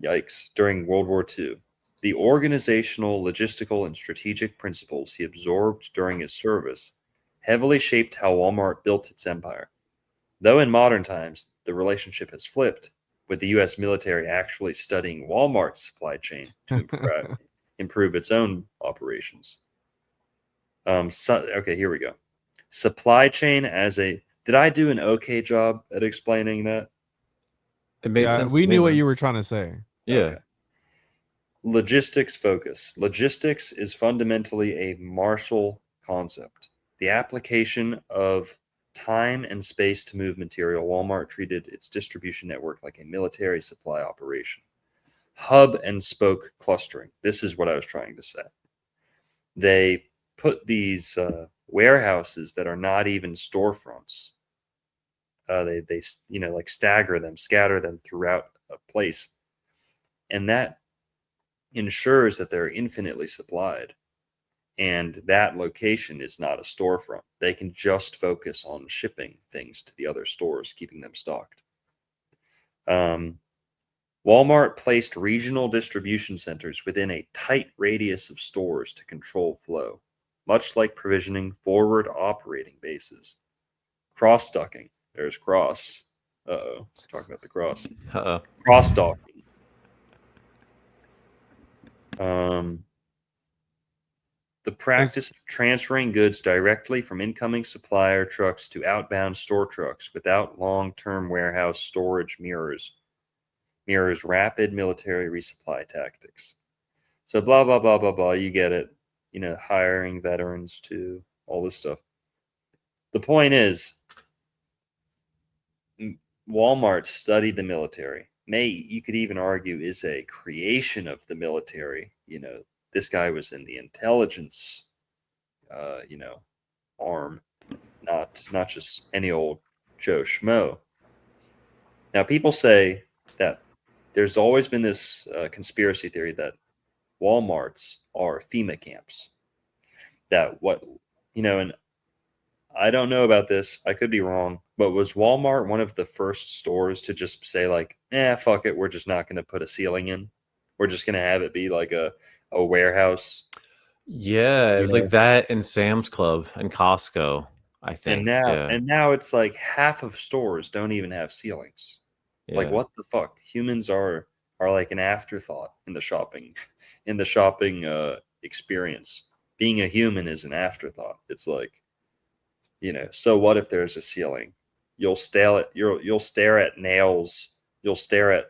yikes, during World War II. The organizational, logistical, and strategic principles he absorbed during his service heavily shaped how Walmart built its empire. Though in modern times, the relationship has flipped, with the U.S. military actually studying Walmart's supply chain to improve its own operations. Okay, here we go. Supply chain as a... Did I do an okay job at explaining that? It made sense. We to me, knew what man. you were trying to say. Yeah. Okay. Logistics focus. Logistics is fundamentally a martial concept. The application of time and space to move material. Walmart treated its distribution network like a military supply operation. Hub and spoke clustering. This is what I was trying to say. They put these warehouses that are not even storefronts. They like scatter them throughout a place, and that ensures that they're infinitely supplied. And that location is not a storefront. They can just focus on shipping things to the other stores, keeping them stocked. Walmart placed regional distribution centers within a tight radius of stores to control flow, much like provisioning forward operating bases. Cross-docking. There's cross. Uh-oh. Talk about the cross. Uh-oh. Cross-docking. The practice of transferring goods directly from incoming supplier trucks to outbound store trucks without long-term warehouse storage mirrors rapid military resupply tactics. So blah, blah, blah, blah, blah. You get it. You know, hiring veterans to all this stuff. The point is, Walmart studied the military. You could even argue, is a creation of the military. You know, this guy was in the intelligence, arm, not just any old Joe Schmo. Now, people say that there's always been this conspiracy theory that Walmarts are FEMA camps. And I don't know about this. I could be wrong, but was Walmart one of the first stores to just say like, fuck it, we're just not going to put a ceiling in. We're just going to have it be like a warehouse. Yeah, it was like that in Sam's Club and Costco, I think. And now it's like half of stores don't even have ceilings. Yeah. Like what the fuck? Humans are like an afterthought in the shopping experience. Being a human is an afterthought. It's like, so what if there's a ceiling? You'll stare at nails, you'll stare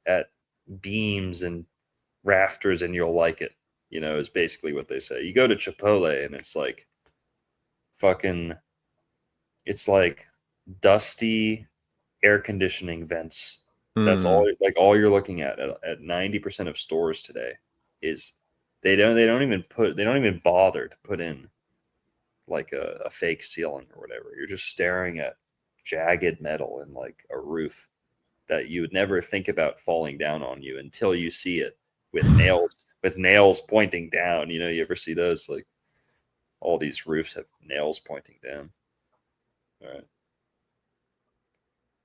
at beams and rafters, and you'll like it. Is basically what they say. You go to Chipotle and it's like fucking, it's like dusty air conditioning vents. That's all you're looking at 90% of stores today is they don't even bother to put in like a fake ceiling or whatever. You're just staring at jagged metal and like a roof that you would never think about falling down on you until you see it with nails pointing down. You ever see those? Like all these roofs have nails pointing down. All right.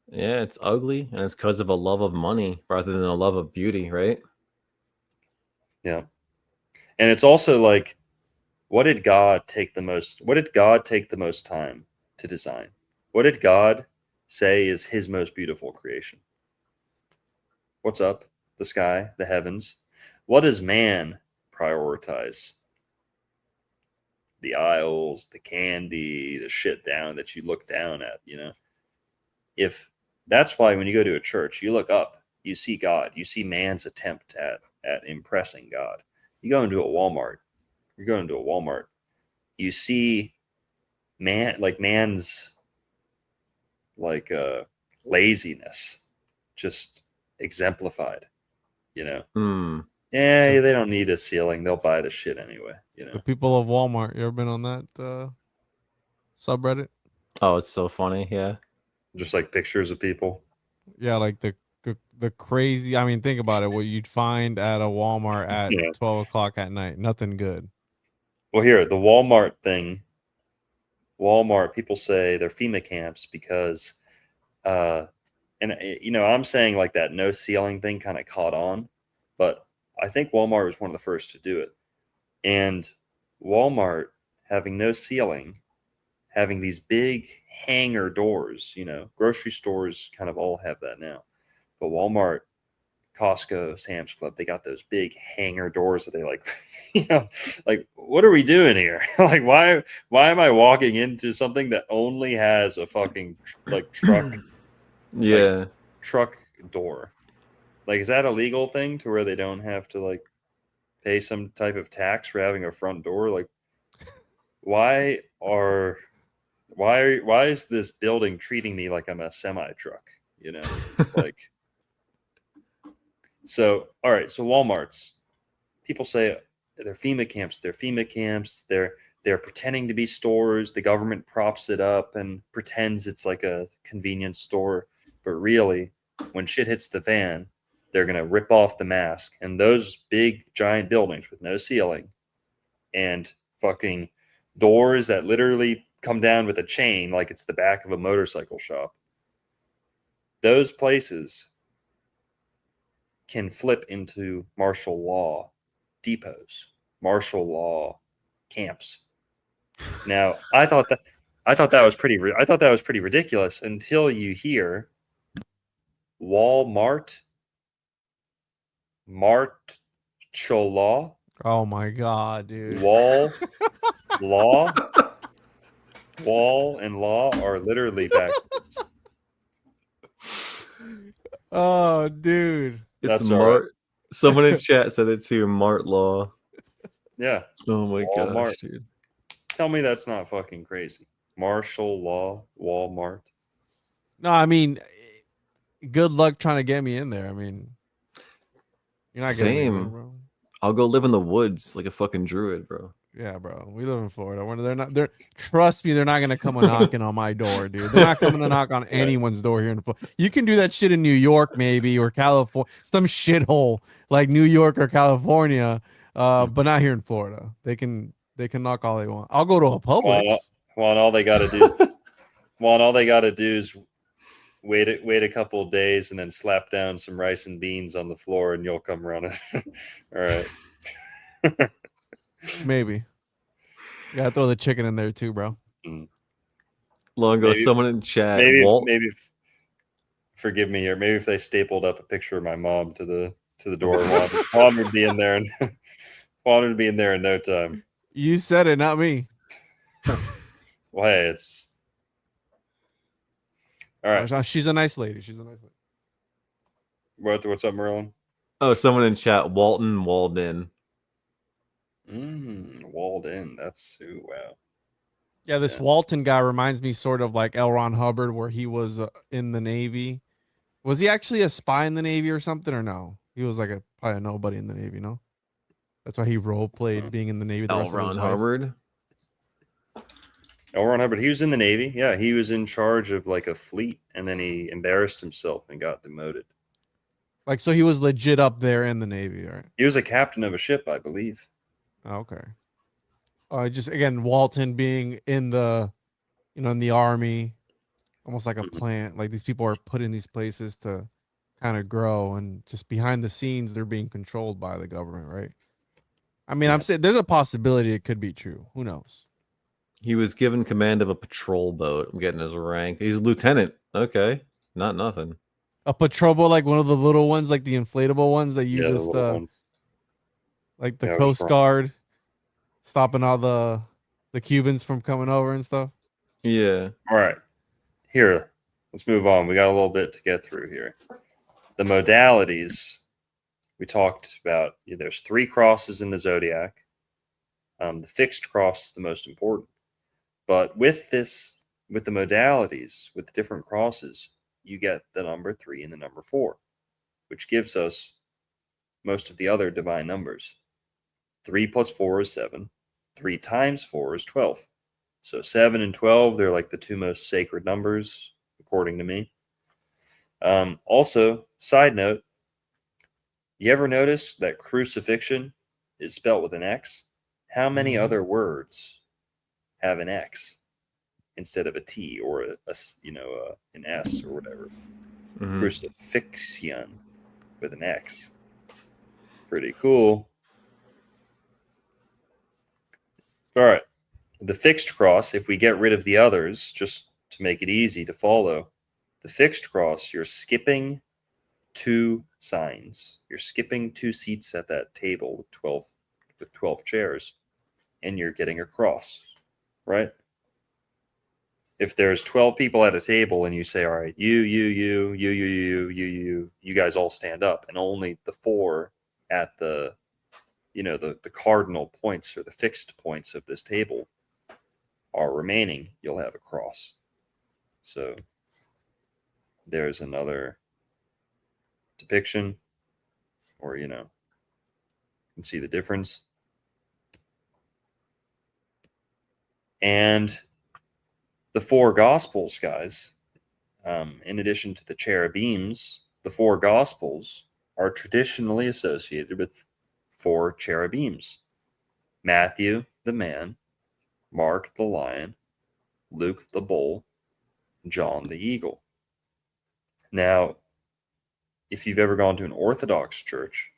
Yeah, it's ugly, and it's because of a love of money rather than a love of beauty, right? Yeah. And it's also like, what did God take the most time to design? What did God say is his most beautiful creation? What's up? The sky, the heavens. What does man prioritize? The aisles, the candy, the shit down that you look down at, If that's why when you go to a church, you look up, you see God, you see man's attempt at impressing God. You go into a Walmart, you see man's like laziness just exemplified, Yeah, they don't need a ceiling. They'll buy the shit anyway, The people of Walmart. You ever been on that subreddit? Oh, it's so funny. Yeah. Just like pictures of people. Yeah, like the crazy. I mean, think about it. What you'd find at a Walmart at 12 o'clock at night. Nothing good. Well, here, the Walmart thing. Walmart, people say they're FEMA camps because, I'm saying like that no ceiling thing kind of caught on, but I think Walmart was one of the first to do it. And Walmart having no ceiling, having these big hanger doors, grocery stores kind of all have that now. But Walmart, Costco, Sam's Club, they got those big hanger doors that they like, like, what are we doing here? Like, why am I walking into something that only has a fucking like truck, truck door? Like, is that a legal thing to where they don't have to like pay some type of tax for having a front door? Like, why is this building treating me like I'm a semi truck? Like. So, all right. So Walmart's, people say they're FEMA camps. They're pretending to be stores. The government props it up and pretends it's like a convenience store. But really, when shit hits the fan, they're going to rip off the mask. And those big, giant buildings with no ceiling and fucking doors that literally come down with a chain like it's the back of a motorcycle shop. Those places can flip into martial law depots, martial law camps. Now, I thought that was pretty ridiculous until you hear Walmart martial law. Oh my god, dude. Wall, law, wall, and law are literally backwards. Oh, dude. It's That's all right. Mart. Someone in chat said it too. Mart Law. Yeah. Oh my Walmart. gosh, dude. Tell me that's not fucking crazy. Martial law, Walmart. No, I mean, good luck trying to get me in there. I mean, you're not getting me in, Same. bro. I'll go live in the woods like a fucking druid, bro. Yeah, bro. We live in Florida. They're not. They're trust me. They're not gonna come a knocking on my door, dude. They're not coming to knock on anyone's door here in Florida. You can do that shit in New York, maybe, or California, some shithole like New York or California, but not here in Florida. They can knock all they want. I'll go to a Publix. Well, all they gotta do is all they gotta do is wait a couple of days and then slap down some rice and beans on the floor and you'll come running. All right. Maybe. You gotta throw the chicken in there too, bro. Longo, Maybe- someone in chat. Maybe forgive me here. Maybe if they stapled up a picture of my mom to the door, Juan would be in there and Juan would be in there in no time. You said it, not me. Well, hey, it's all right. She's a nice lady. She's a nice lady. What's up, Merlin? Oh, someone in chat. Walton Walden. Walled in. That's wow. Yeah, this Yeah. Walton guy reminds me sort of like L. Ron Hubbard, where he was in the Navy. Was he actually a spy in the Navy or something, or no? He was like probably a nobody in the Navy, no? That's why he role played being in the Navy the L. rest of his Ron life. Hubbard. L. Ron Hubbard. He was in the Navy. Yeah, he was in charge of like a fleet, and then he embarrassed himself and got demoted. Like, so he was legit up there in the Navy, right? He was a captain of a ship, I believe. Oh, okay. Just again, Walton being in the, in the Army, almost like a plant. Like these people are put in these places to kind of grow, and just behind the scenes, they're being controlled by the government, right? I mean, I'm saying there's a possibility it could be true. Who knows? He was given command of a patrol boat. I'm getting his rank. He's a lieutenant. Okay. Not nothing. A patrol boat, like one of the little ones, like the inflatable ones that you Yeah, the just little ones. like the Yeah, I was Coast wrong. Guard stopping all the Cubans from coming over and stuff. Yeah. All right. Here, let's move on. We got a little bit to get through here. The modalities we talked about. There's 3 crosses in the zodiac. The fixed cross is the most important. But with the modalities, with the different crosses, you get the number 3 and the number 4, which gives us most of the other divine numbers. 3 plus 4 is 7. 3 times 4 is 12. So 7 and 12, they're like the 2 most sacred numbers, according to me. Also, side note, you ever notice that crucifixion is spelt with an X? How many other words have an X instead of a T or an S or whatever? Mhm. Crucifixion with an X. Pretty cool. All right. The fixed cross, if we get rid of the others, just to make it easy to follow, the fixed cross, you're skipping 2 signs. You're skipping 2 seats at that table with 12 chairs, and you're getting a cross, right? If there's 12 people at a table and you say, all right, you guys all stand up, and only the 4 at the cardinal points or the fixed points of this table are remaining, you'll have a cross. So there's another depiction, or you can see the difference. And the 4 gospels, guys, in addition to the cherubims, the 4 gospels are traditionally associated with 4 cherubims: Matthew the man, Mark the lion, Luke the bull, John the eagle. Now, if you've ever gone to an Orthodox church,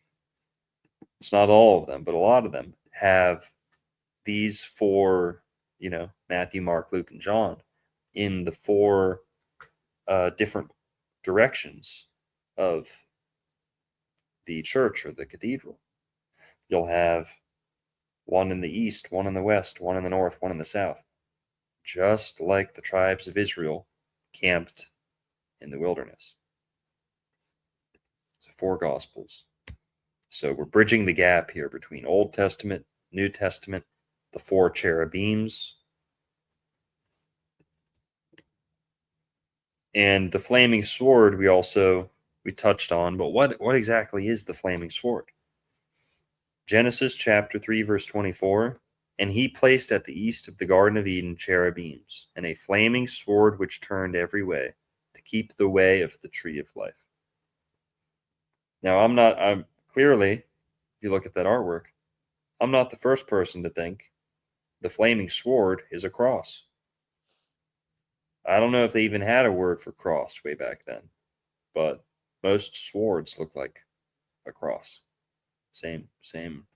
it's not all of them, but a lot of them have these 4, Matthew, Mark, Luke, and John, in the 4 different directions of the church or the cathedral. You'll have one in the east, one in the west, one in the north, one in the south. Just like the tribes of Israel camped in the wilderness. So 4 Gospels. So we're bridging the gap here between Old Testament, New Testament, the 4 cherubims, and the flaming sword we touched on. But what exactly is the flaming sword? Genesis chapter 3, verse 24. And he placed at the east of the Garden of Eden cherubims, and a flaming sword which turned every way, to keep the way of the tree of life. Now, I'm clearly, if you look at that artwork, I'm not the first person to think the flaming sword is a cross. I don't know if they even had a word for cross way back then, but most swords look like a cross. Same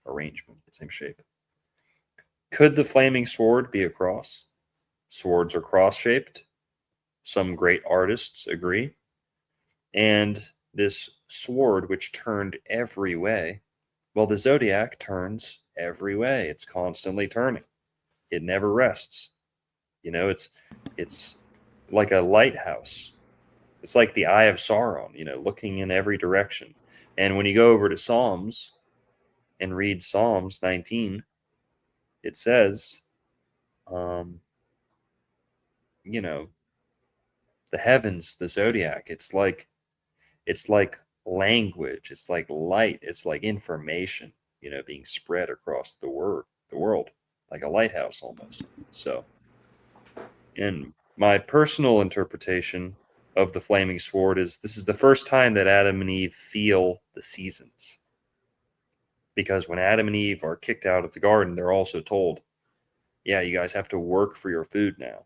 arrangement, same shape. Could the flaming sword be a cross? Swords are cross-shaped. Some great artists agree. And this sword, which turned every way, well, the zodiac turns every way. It's constantly turning. It never rests. It's like a lighthouse. It's like the eye of Sauron, looking in every direction. And when you go over to Psalms and read Psalms 19, it says, the heavens, the zodiac, it's like language, it's like light, it's like information, being spread across the world, like a lighthouse almost. So, in my personal interpretation of the flaming sword is this is the first time that Adam and Eve feel the seasons. Because when Adam and Eve are kicked out of the garden, they're also told, yeah, you guys have to work for your food now.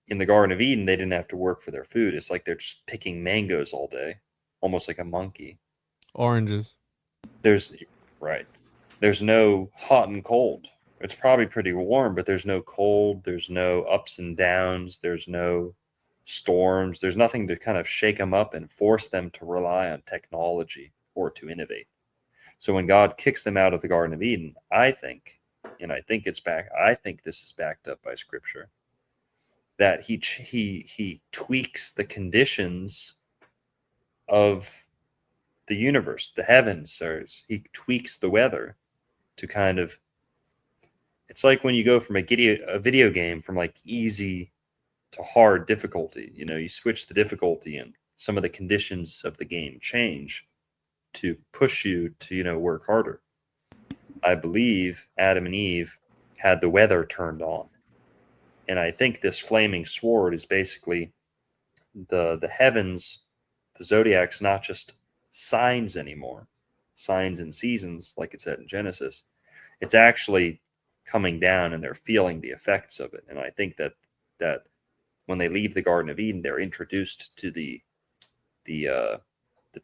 In the Garden of Eden, they didn't have to work for their food. It's like they're just picking mangoes all day, almost like a monkey. Oranges. There's no hot and cold. It's probably pretty warm, but there's no cold. There's no ups and downs. There's no storms. There's nothing to kind of shake them up and force them to rely on technology or to innovate. So when God kicks them out of the Garden of Eden, I think this is backed up by Scripture, that he tweaks the conditions of the universe, the heavens, or he tweaks the weather to kind of. It's like when you go from a video game from like easy to hard difficulty. You switch the difficulty and some of the conditions of the game change to push you to work harder. I believe Adam and Eve had the weather turned on. And I think this flaming sword is basically the heavens, the zodiac's not just signs anymore, signs and seasons like it said in Genesis. It's actually coming down and they're feeling the effects of it. And I think that when they leave the Garden of Eden, they're introduced to the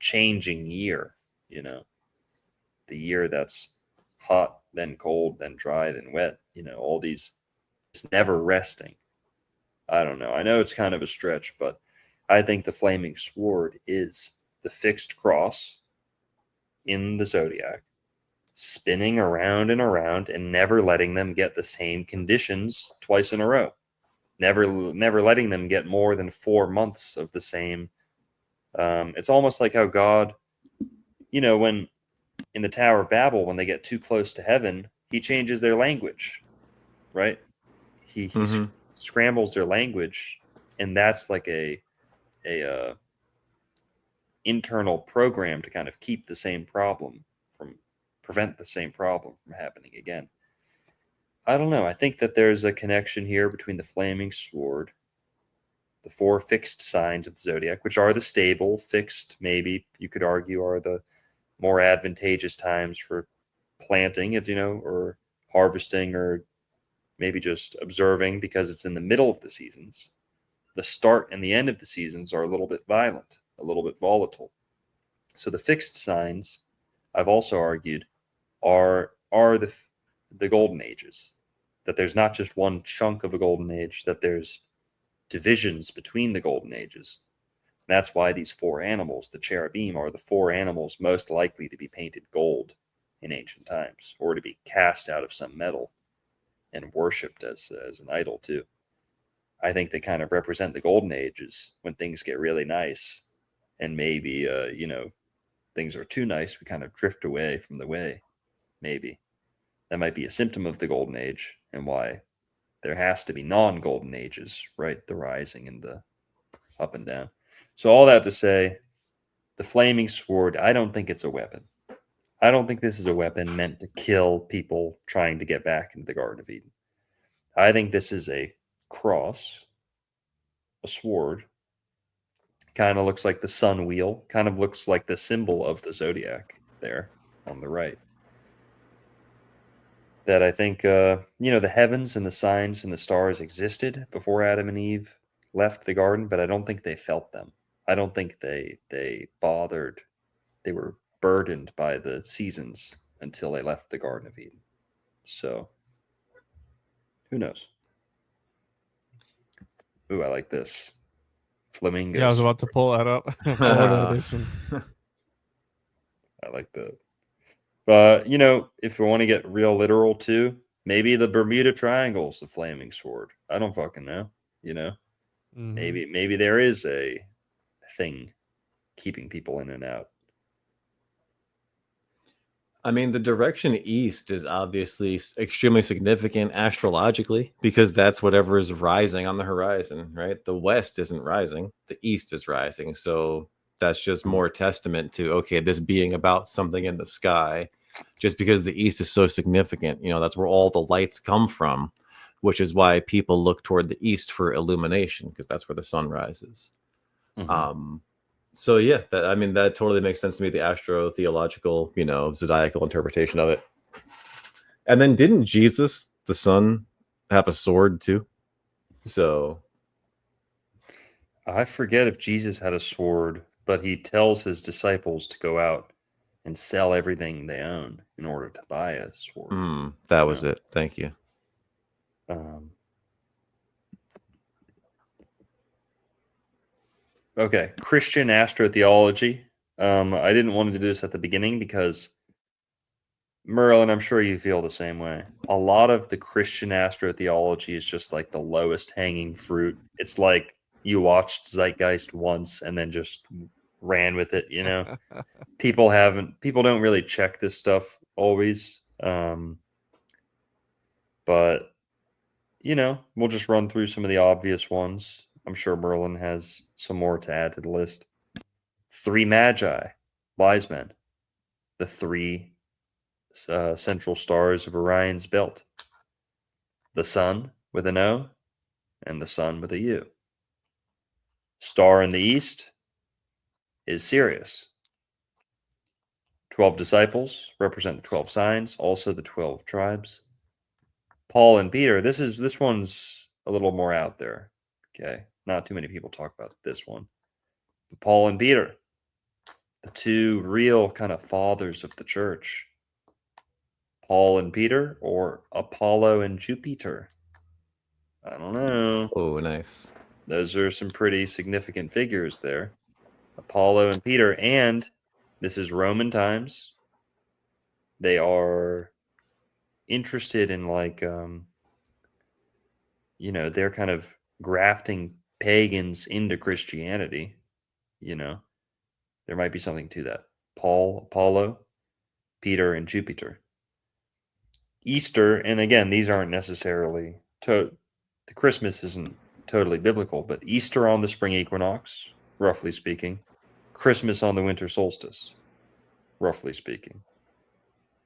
changing year, the year that's hot, then cold, then dry, then wet, all these, it's never resting. I don't know. I know it's kind of a stretch, but I think the flaming sword is the fixed cross in the zodiac, spinning around and around and never letting them get the same conditions twice in a row. Never letting them get more than 4 months of the same. It's almost like how God, when in the Tower of Babel, when they get too close to heaven, he changes their language, right? He scrambles their language, and that's like a internal program to kind of keep the same problem prevent the same problem from happening again. I don't know. I think that there's a connection here between the flaming sword, the 4 fixed signs of the zodiac, which are the stable, fixed, maybe you could argue are the more advantageous times for planting, or harvesting, or maybe just observing because it's in the middle of the seasons. The start and the end of the seasons are a little bit violent, a little bit volatile. So the fixed signs, I've also argued, are the golden ages. That there's not just one chunk of a golden age, that there's divisions between the golden ages. That's why these 4 animals, the cherubim, are the 4 animals most likely to be painted gold in ancient times, or to be cast out of some metal and worshipped as an idol too. I think they kind of represent the golden ages when things get really nice, and maybe things are too nice. We kind of drift away from the way. Maybe that might be a symptom of the golden age, and why there has to be non-golden ages, right? The rising and the up and down. So all that to say, the flaming sword, I don't think it's a weapon. I don't think this is a weapon meant to kill people trying to get back into the Garden of Eden. I think this is a cross, a sword. Kind of looks like the sun wheel, kind of looks like the symbol of the zodiac there on the right. That I think, the heavens and the signs and the stars existed before Adam and Eve left the garden, but I don't think they felt them. I don't think they bothered. They were burdened by the seasons until they left the Garden of Eden. So, who knows? Ooh, I like this. Flamingos. Yeah, I was about to pull that up. Florida edition. I like that. But, if we want to get real literal too, maybe the Bermuda Triangle's the flaming sword. I don't fucking know. Mhm. Maybe there is a thing keeping people in and out. I mean, the direction east is obviously extremely significant astrologically because that's whatever is rising on the horizon, right? The west isn't rising, the east is rising. So that's just more testament to, okay, this being about something in the sky, just because the east is so significant. That's where all the lights come from, which is why people look toward the east for illumination, because that's where the sun rises. Mhm. So yeah, that totally makes sense to me, the astro-theological, zodiacal interpretation of it. And then didn't Jesus, the son, have a sword too? So I forget if Jesus had a sword, but he tells his disciples to go out and sell everything they own in order to buy a sword. that was it. Thank you. Okay, Christian astrotheology. I didn't want to do this at the beginning because Merlin, I'm sure you feel the same way. A lot of the Christian astrotheology is just like the lowest hanging fruit. It's like you watched Zeitgeist once and then just ran with it, People don't really check this stuff always. But we'll just run through some of the obvious ones. I'm sure Merlin has some more to add to the list. 3 magi, wise men, the 3 central stars of Orion's belt, the sun with an O and the sun with a U. Star in the east is Sirius. 12 disciples represent the 12 signs, also the 12 tribes. Paul and Peter, this one's a little more out there. Okay, not too many people talk about this one. But Paul and Peter, the 2 real kind of fathers of the church. Paul and Peter, or Apollo and Jupiter? I don't know. Oh, nice. Those are some pretty significant figures there. Apollo and Peter, and this is Roman times. They are interested in they're kind of grafting pagans into Christianity. There might be something to that. Paul, Apollo, Peter, and Jupiter. Easter, and again, these aren't necessarily the Christmas isn't totally biblical, but Easter on the spring equinox, roughly speaking, Christmas on the winter solstice, roughly speaking.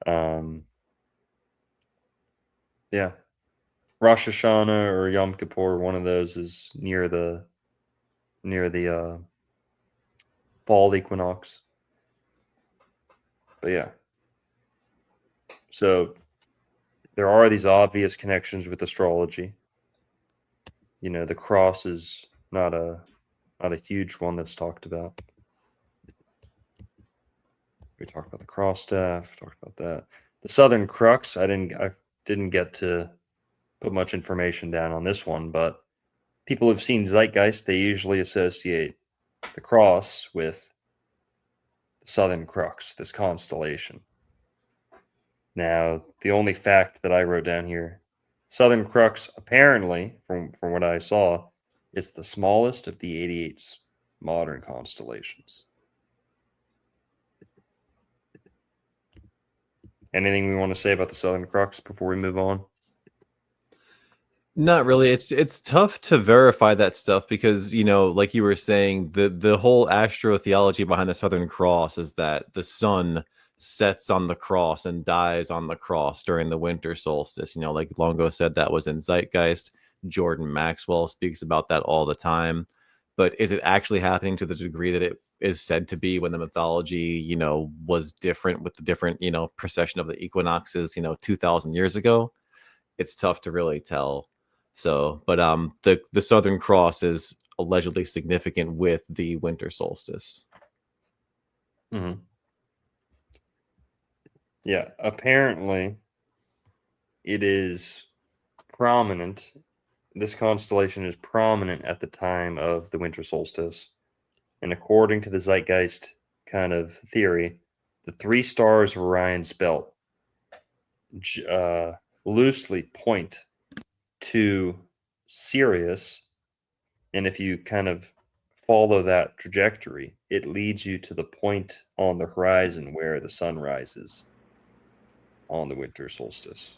Yeah, Rosh Hashanah or Yom Kippur, one of those is near the fall equinox. But yeah, so there are these obvious connections with astrology. The cross is not a huge one that's talked about. We talked about the cross staff, talked about that. The Southern Crux, I didn't get to put much information down on this one, but people who've seen Zeitgeist, they usually associate the cross with the Southern Crux, this constellation. Now, the only fact that I wrote down here, Southern Crux, apparently, from what I saw, it's the smallest of the 88 modern constellations. Anything we want to say about the Southern Crux before we move on? Not really. It's tough to verify that stuff because, like you were saying, the whole astrotheology behind the Southern Cross is that the sun sets on the cross and dies on the cross during the winter solstice. Like Longo said, that was in Zeitgeist. Jordan Maxwell speaks about that all the time. But is it actually happening to the degree that it is said to be when the mythology, was different with the different, precession of the equinoxes, 2,000 years ago? It's tough to really tell. So, but the Southern Cross is allegedly significant with the winter solstice. Mm-hmm. Yeah, apparently it is prominent. This constellation is prominent at the time of the winter solstice. And according to the Zeitgeist kind of theory, the 3 stars of Orion's belt loosely point to Sirius. And if you kind of follow that trajectory, it leads you to the point on the horizon where the sun rises on the winter solstice.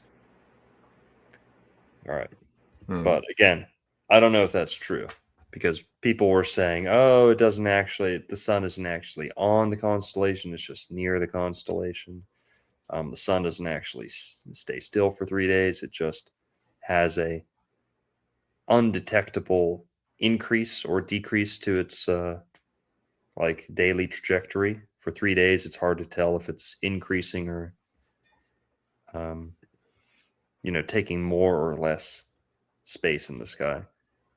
All right. But again, I don't know if that's true because people were saying, oh, the sun isn't actually on the constellation. It's just near the constellation. The sun doesn't actually stay still for 3 days. It just has a undetectable increase or decrease to its like daily trajectory. For 3 days, it's hard to tell if it's increasing or taking more or less space in the sky.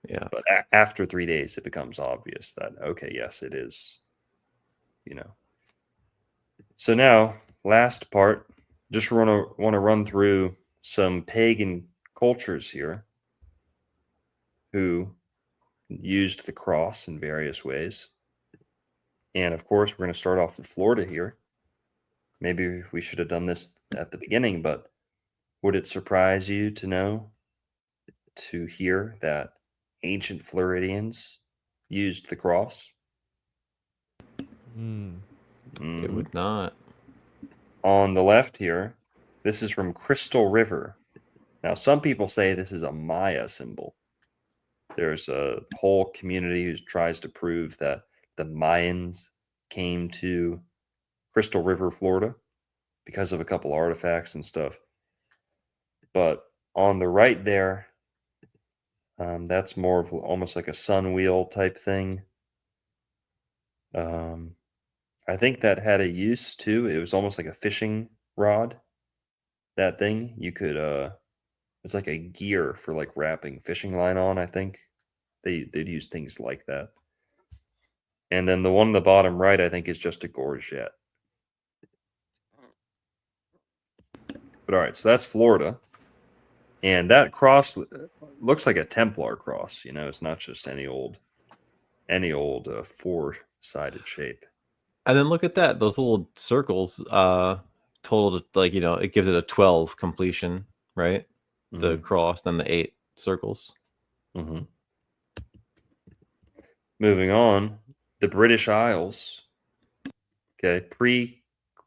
Yeah. But after 3 days, it becomes obvious that, okay, yes, it is, So now, last part, just want to run through some pagan cultures here who used the cross in various ways. And of course, we're going to start off with Florida here. Maybe we should have done this at the beginning, but would it surprise you to hear that ancient Floridians used the cross? It would not. On the left here, this is from Crystal River. Now, some people say this is a Maya symbol. There's a whole community who tries to prove that the Mayans came to Crystal River, Florida, because of a couple artifacts and stuff. But on the right there, that's more of almost like a sun wheel type thing. I think that had a use too. It was almost like a fishing rod. That thing you could it's like a gear for like wrapping fishing line on. I think they'd use things like that. And then the one on the bottom right, I think, is just a gorget. But all right, so that's Florida, and that cross looks like a Templar cross. It's not just any old 4-sided shape. And then look at that; those little circles. Total, like it gives it a 12 completion, right? The cross, then the 8 circles. Mm-hmm. Moving on, the British Isles. Okay,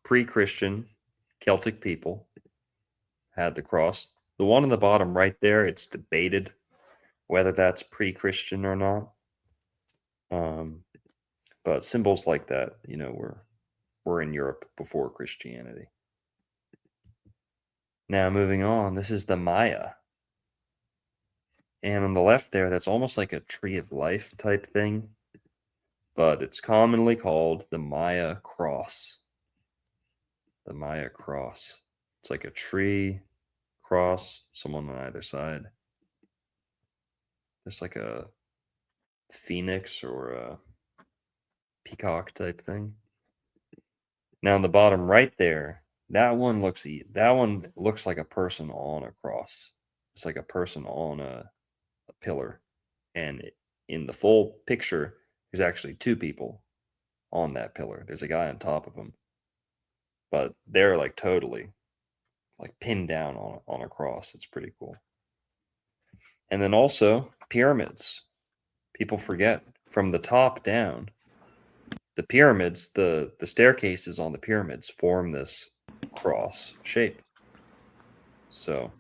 pre-Christian Celtic people had the cross. The one on the bottom right there, it's debated whether that's pre-Christian or not. But symbols like that, were in Europe before Christianity. Now moving on, this is the Maya. And on the left there, that's almost like a tree of life type thing. But it's commonly called the Maya cross. The Maya cross. It's like a tree, cross, someone on either side. There's like a phoenix or a peacock type thing. Now on the bottom right there, that one looks like a person on a cross. It's like a person on a pillar. And in the full picture, there's actually 2 people on that pillar. There's a guy on top of him. But they're like totally like pinned down on a cross. It's pretty cool. And then also pyramids. People forget from the top down. The pyramids, the staircases on the pyramids form this cross shape. So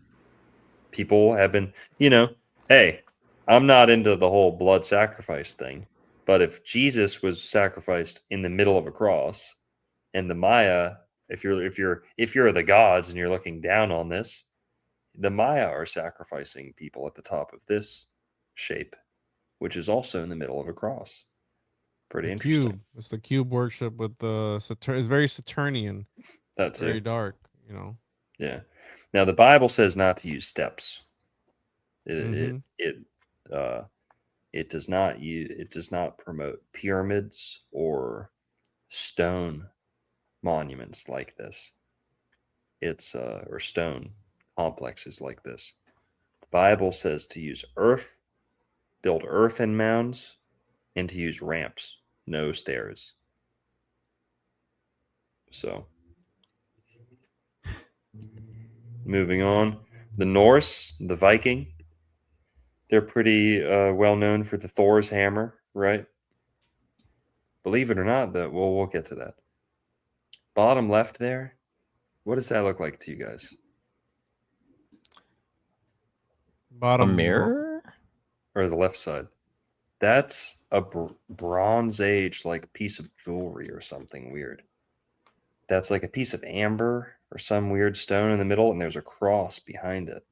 people have been, hey, I'm not into the whole blood sacrifice thing, but if Jesus was sacrificed in the middle of a cross, and the Maya, if you're the gods and you're looking down on this, the Maya are sacrificing people at the top of this shape, which is also in the middle of a cross. Pretty The interesting. cube. It's the cube worship with the Saturn. It's very Saturnian, That too. very dark. You know. Yeah. Now the Bible says not to use steps. Mhm. It does not promote pyramids or stone monuments like this. It's or stone complexes like this. The Bible says to use earth, build earthen mounds, and to use ramps, no stairs. So, moving on, the Norse, the Viking, they're pretty well known for the Thor's hammer, right? Believe it or not, that we'll get to that. Bottom left there, what does that look like to you guys? A Bottom mirror? Or the left side? That's a Bronze Age like piece of jewelry or something weird. That's like a piece of amber or some weird stone in the middle, and there's a cross behind it.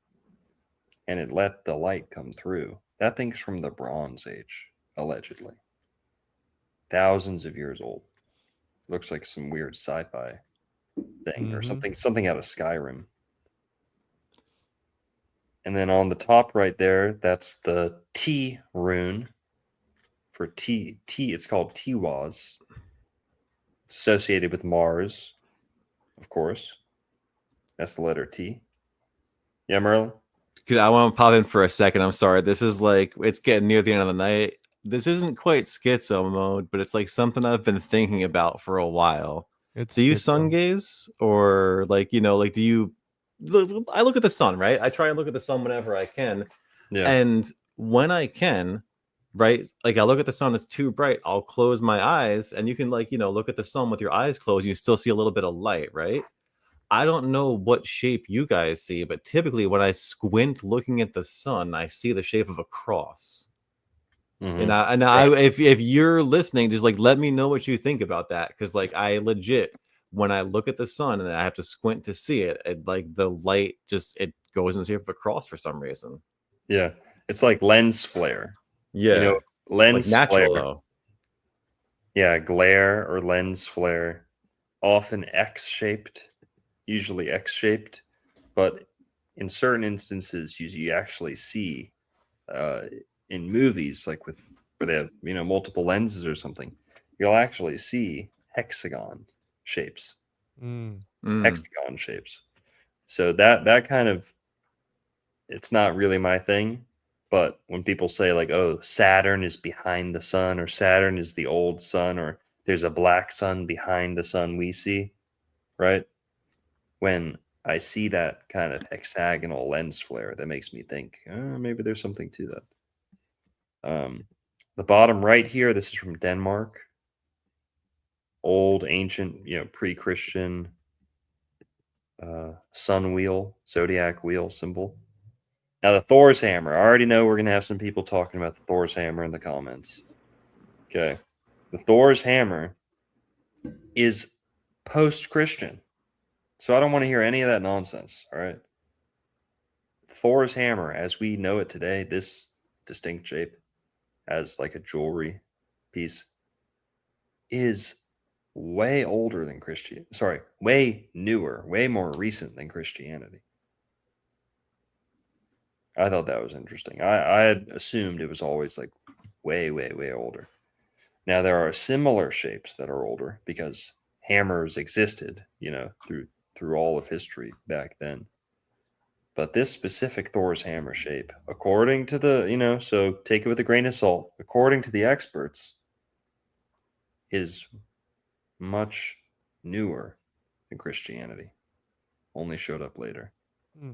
And it let the light come through. That thing's from the Bronze Age, allegedly. Thousands of years old. Looks like some weird sci-fi thing or something out of Skyrim. And then on the top right there, that's the T rune for T. It's called Tiwaz. It's associated with Mars, of course. That's the letter T. Yeah, Merlin? I want to pop in for a second. I'm sorry. This is like, it's getting near the end of the night. This isn't quite schizo mode, but it's like something I've been thinking about for a while. It's Do you schizo. sun gaze, or like, like, do you I look at the sun, right? I try and look at the sun whenever I can. Yeah. And when I can, right, like I look at the sun, it's too bright, I'll close my eyes, and you can like, look at the sun with your eyes closed, you still see a little bit of light, right? I don't know what shape you guys see, but typically when I squint looking at the sun, I see the shape of a cross. Mhm. If you're listening, just like let me know what you think about that, because like I legit, when I look at the sun and I have to squint to see it, like the light just it goes in the shape of a cross for some reason. Yeah. It's like lens flare. Yeah, like Lens natural flare. though. Yeah, glare or lens flare. Often X-shaped, usually X-shaped, but in certain instances, you actually see in movies, like where they have multiple lenses or something, you'll actually see hexagon shapes. Mm. Hexagon shapes. So that kind of, it's not really my thing, but when people say like, oh, Saturn is behind the sun, or Saturn is the old sun, or there's a black sun behind the sun we see, right? When I see that kind of hexagonal lens flare, that makes me think maybe there's something to that. The bottom right here, this is from Denmark. Old, ancient, pre-Christian sun wheel, zodiac wheel symbol. Now the Thor's hammer. I already know we're going to have some people talking about the Thor's hammer in the comments. Okay. The Thor's hammer is post-Christian. So I don't want to hear any of that nonsense, all right? Thor's hammer, as we know it today, this distinct shape as like a jewelry piece, is way older than Christianity. Sorry, way newer, way more recent than Christianity. I thought that was interesting. I had assumed it was always like way, way, way older. Now there are similar shapes that are older because hammers existed, through all of history back then. But this specific Thor's hammer shape, according to the, so take it with a grain of salt, according to the experts, is much newer than Christianity. only showed up later. Hmm.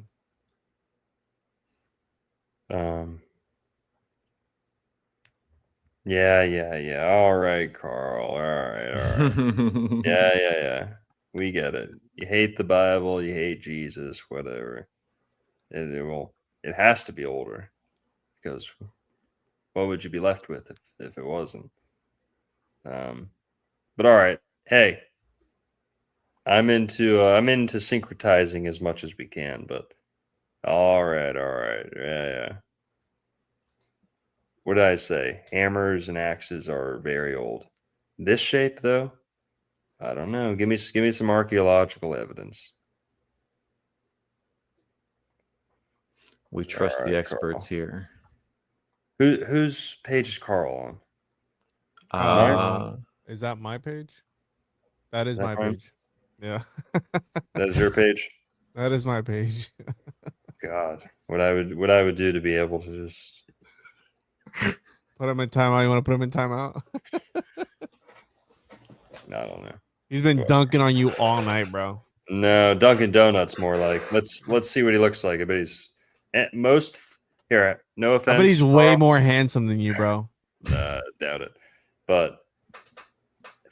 Yeah. All right, Carl. All right. Yeah. We get it. You hate the Bible, you hate Jesus, whatever. It has to be older because what would you be left with if it wasn't? But all right. Hey, I'm into syncretizing as much as we can, but all right. Yeah. What did I say? Hammers and axes are very old. This shape, though, I don't know. Give me some archaeological evidence. We trust All the right, experts Carl. here. Whose page is Carl on? Uh, Is that my page? That is that my mine? page. Yeah. That is your page. That is my page. God, what I would do to be able to just Put him in timeout. You want to put him in timeout? I don't know. He's been dunking on you all night, bro. No, Dunkin' Donuts more like. Let's see what he looks like. I bet he's most here. No offense. I bet he's way Carl. more handsome than you, bro. Doubt it. But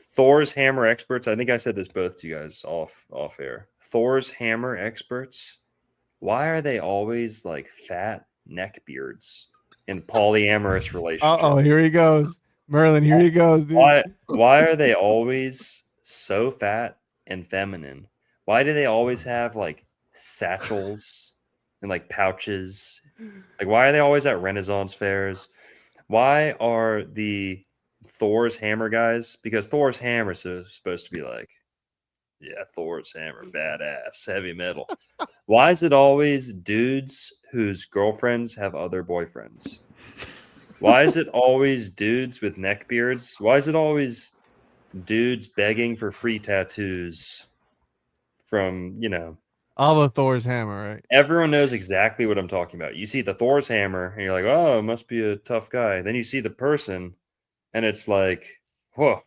Thor's hammer experts. I think I said this both to you guys off air. Thor's hammer experts. Why are they always like fat neck beards in polyamorous relationships? Oh, here he goes, Merlin. Here he goes, dude. Why are they always so fat and feminine? Why do they always have like satchels and like pouches? Like, why are they always at Renaissance fairs? Why are the Thor's hammer guys? Because Thor's hammer is supposed to be like, yeah, Thor's hammer, badass, heavy metal. Why is it always dudes whose girlfriends have other boyfriends? Why is it always dudes with neck beards? Why is it always dudes begging for free tattoos from, All of Thor's hammer, right? everyone knows exactly what I'm talking about. You see the Thor's hammer and you're like, oh, it must be a tough guy. Then you see the person and it's like, whoa,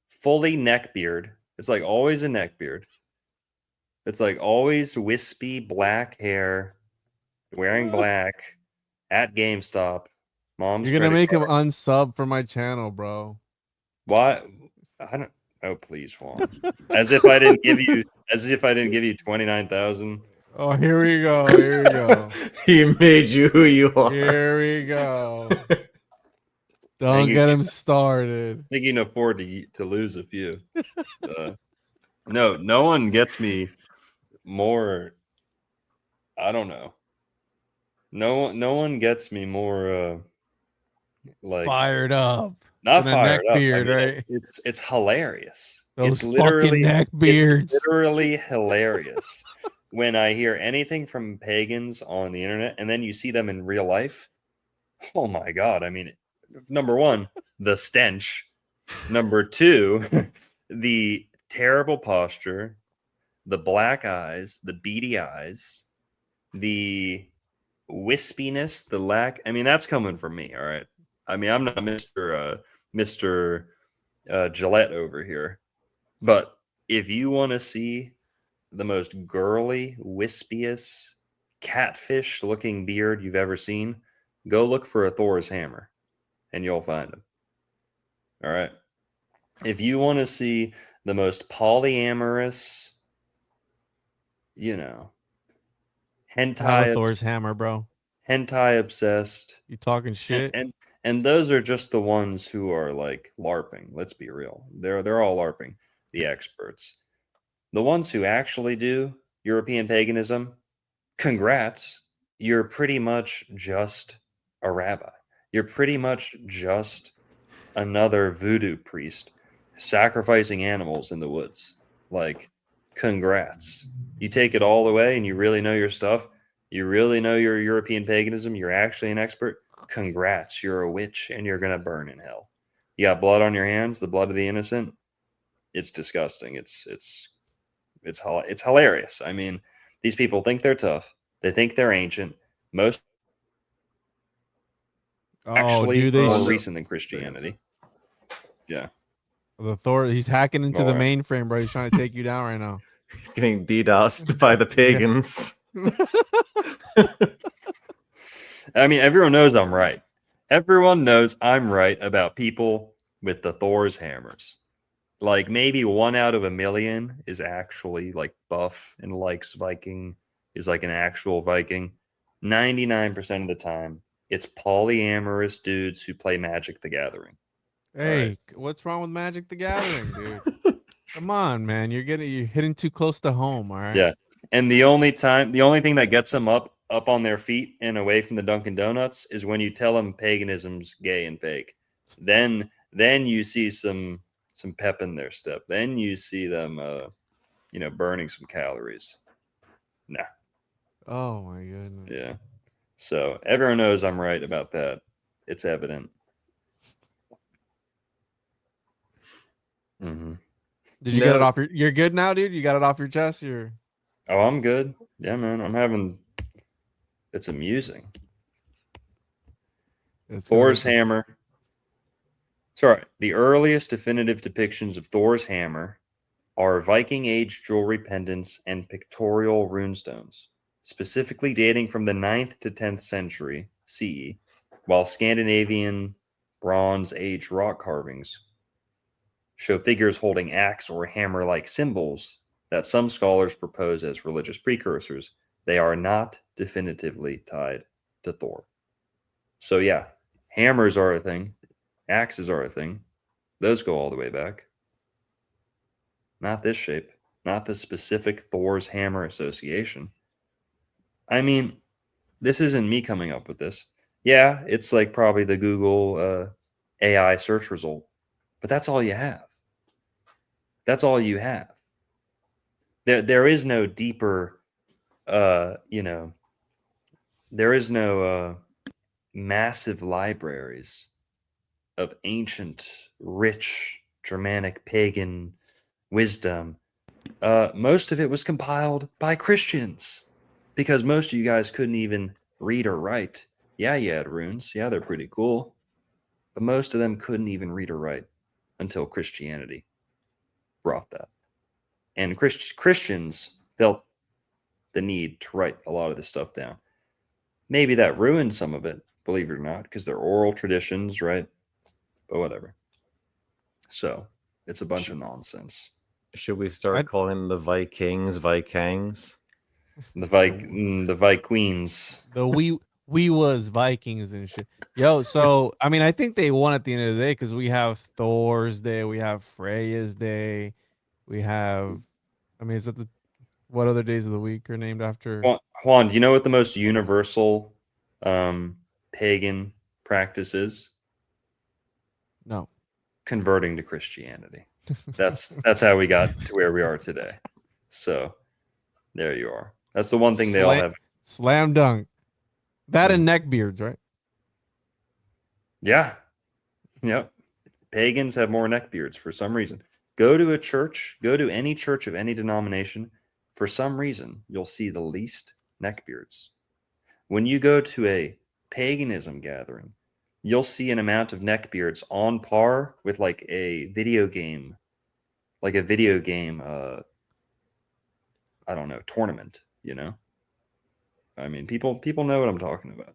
fully neck beard. It's like always a neck beard. It's like always wispy black hair, wearing black at GameStop. Mom's You're gonna credit make him card. unsub for my channel, bro. Why? I don't. Oh, please, Juan. As if I didn't give you 29,000. Oh, here we go. Here we go. he made you who you are. Here we go. Think Don't you get can- him started. think you can afford to lose a few. No one gets me more. I don't know. No one gets me more like Fired up. not than a neck fired up. beard, I mean, right? it's hilarious. Those it's fucking neck beards. It's literally hilarious when I hear anything from pagans on the internet, and then you see them in real life. Oh my god! I mean, number one, the stench. Number two, the terrible posture, the black eyes, the beady eyes, the wispiness, the lack. I mean, that's coming from me. All right. I mean, I'm not Mr. Gillette over here, but if you want to see the most girly, wispiest, catfish-looking beard you've ever seen, go look for a Thor's hammer, and you'll find him. All right. If you want to see the most polyamorous, Have a hentai Thor's hammer, bro. obsessed, You talking shit? and those are just the ones who are like LARPing. Let's be real. They're all LARPing, the experts. The ones who actually do European paganism, congrats. You're pretty much just a rabbi. You're pretty much just another voodoo priest sacrificing animals in the woods. Like, congrats. You take it all the way and you really know your stuff. You really know your European paganism. You're actually an expert. Congrats. You're a witch and you're going to burn in hell. You got blood on your hands, the blood of the innocent. It's disgusting. It's hilarious. I mean, these people think they're tough. They think they're ancient. Most actually dude, more recent than Christianity. Yeah. the Thor, he's hacking into the Alright. mainframe, bro. He's trying to take you down right now. He's getting DDoSed by the pagans. I mean, everyone knows I'm right. Everyone knows I'm right about people with the Thor's hammers. Like maybe 1 out of a million is actually like buff and likes Viking, is like an actual Viking. 99% of the time, it's polyamorous dudes who play Magic the Gathering. Hey, what's wrong with Magic the Gathering, dude? Come on, man. You're hitting too close to home, all right? Yeah. And the only thing that gets them up on their feet and away from the Dunkin' Donuts is when you tell them paganism's gay and fake. Then you see some pep in their step. Then you see them burning some calories. Nah. Oh my goodness. Yeah. So everyone knows I'm right about that. It's evident. Mm-hmm. Did you get it off you're good now, dude? You got it off your chest? Oh, I'm good. Yeah, man. It's amusing. Thor's hammer. Sorry. The earliest definitive depictions of Thor's hammer are Viking Age jewelry pendants and pictorial runestones, specifically dating from the 9th to 10th century CE, while Scandinavian Bronze Age rock carvings show figures holding axe or hammer-like symbols that some scholars propose as religious precursors. They are not definitively tied to Thor. So yeah, hammers are a thing. Axes are a thing. Those go all the way back. Not this shape. Not the specific Thor's hammer association. I mean, this isn't me coming up with this. Yeah, it's like probably the Google AI search result. But that's all you have. That's all you have. There is no deeper, there is no massive libraries of ancient, rich, Germanic, pagan wisdom. Most of it was compiled by Christians because most of you guys couldn't even read or write. Yeah, you had runes. Yeah, they're pretty cool. But most of them couldn't even read or write until Christianity brought that. And Christians felt the need to write a lot of this stuff down. Maybe that ruined some of it, believe it or not, because they're oral traditions, right? But whatever. So it's a bunch of nonsense. Should we start calling the Vikings Vikangs? The Vikings. The we was Vikings and shit. Yo, so I mean, I think they won at the end of the day because we have Thor's Day, we have Freya's Day, we have. I mean, is that what other days of the week are named after? Juan, do you know what the most universal pagan practice is? No. Converting to Christianity. That's how we got to where we are today. So there you are. That's the one thing they all have. Slam dunk. That and neckbeards, right? Yeah. Yep. Pagans have more neckbeards for some reason. Go to a church, go to any church of any denomination. For some reason, you'll see the least neckbeards. When you go to a paganism gathering, you'll see an amount of neckbeards on par with like a video game, I don't know, tournament, you know? I mean, people know what I'm talking about.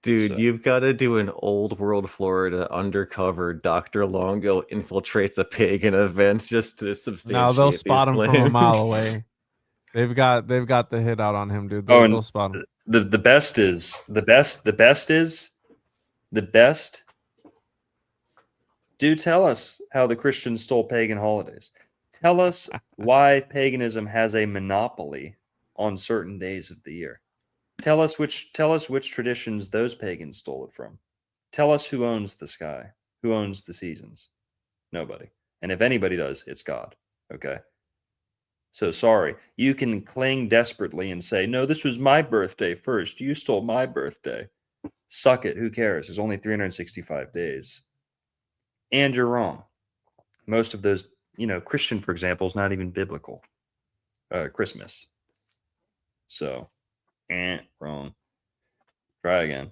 Dude, you've got to do an old world Florida undercover Dr. Longo infiltrates a pagan event just to substantiate. No, they'll spot him claims. from a mile away. They've got the hit out on him, dude. They'll spot him. The best. Do tell us how the Christians stole pagan holidays. Tell us why paganism has a monopoly on certain days of the year. Tell us which traditions those pagans stole it from. Tell us who owns the sky, who owns the seasons. Nobody. And if anybody does, it's God. Okay? So sorry. You can cling desperately and say, no, this was my birthday first. You stole my birthday. Suck it. Who cares? There's only 365 days. And you're wrong. Most of those, Christian, for example, is not even biblical. Christmas. So, wrong. Try again.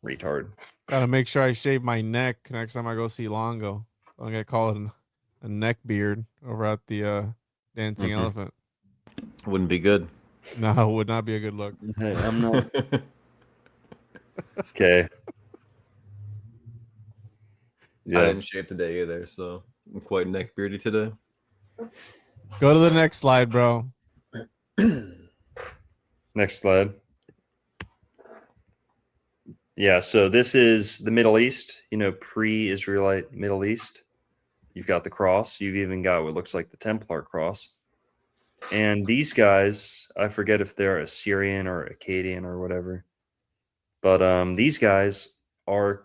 Retard. Gotta make sure I shave my neck next time I go see Longo. I'm gonna call it a neck beard over at the Dancing Elephant. Wouldn't be good. No, it would not be a good look. Hey, I'm not okay. I Yeah. didn't shave today either, so I'm quite neck beardy today. Go to the next slide, bro. Next slide. Yeah, so this is the Middle East, pre-Israelite Middle East. You've got the cross. You've even got what looks like the Templar cross. And these guys, I forget if they're Assyrian or Akkadian or whatever, but these guys are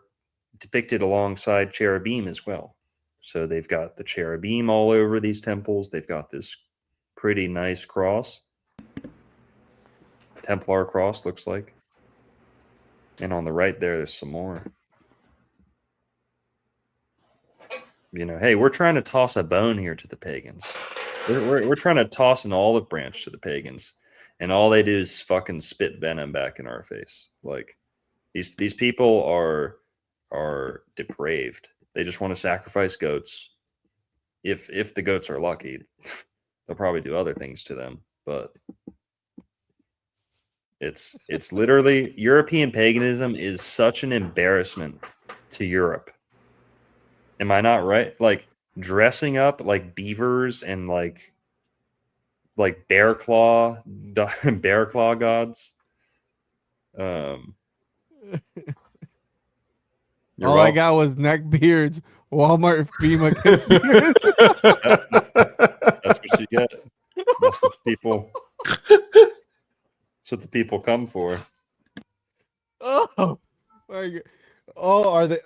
depicted alongside cherubim as well. So they've got the cherubim all over these temples. They've got this pretty nice cross. Templar cross looks like. And on the right there's some more. Hey, we're trying to toss a bone here to the pagans. We're trying to toss an olive branch to the pagans, and all they do is fucking spit venom back in our face. Like these people are depraved. They just want to sacrifice goats. If the goats are lucky, they'll probably do other things to them. But it's literally European paganism is such an embarrassment to Europe. Am I not right? Like dressing up like beavers and like bear claw gods. You're All I welcome. got was neck beards, Walmart FEMA conspiracy. That's what you get. That's what people. That's what the people come for. Oh my God. Oh, are they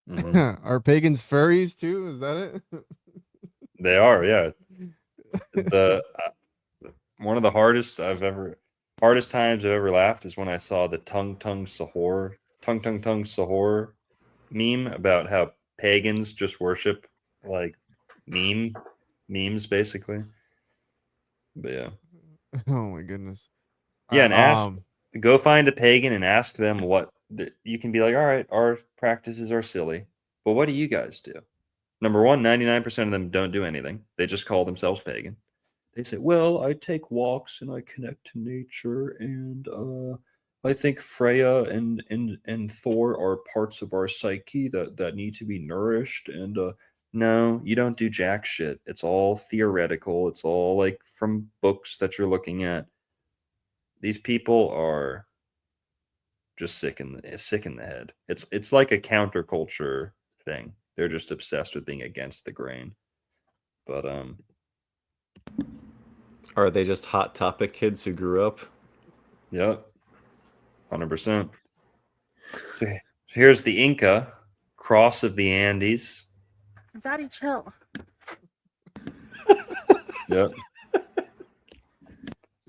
Mhm. are pagans furries too? Is that it? They are, yeah. The one of the hardest times I've ever laughed is when I saw the tongue sahur meme about how pagans just worship like memes basically. But yeah. Oh my goodness. Yeah, and Um, go find a pagan and ask them you can be like, all right, our practices are silly, but what do you guys do? Number one, 99% of them don't do anything. They just call themselves pagan. They say, well, I take walks and I connect to nature, and I think Freya and Thor are parts of our psyche that need to be nourished. And no, you don't do jack shit. It's all theoretical. It's all like from books that you're looking at. These people are just sick in the head. It's like a counterculture thing. They're just obsessed with being against the grain. But Are they just hot topic kids who grew up? yep, 100%. So here's the Inca cross of the Andes. Daddy, chill. Yep.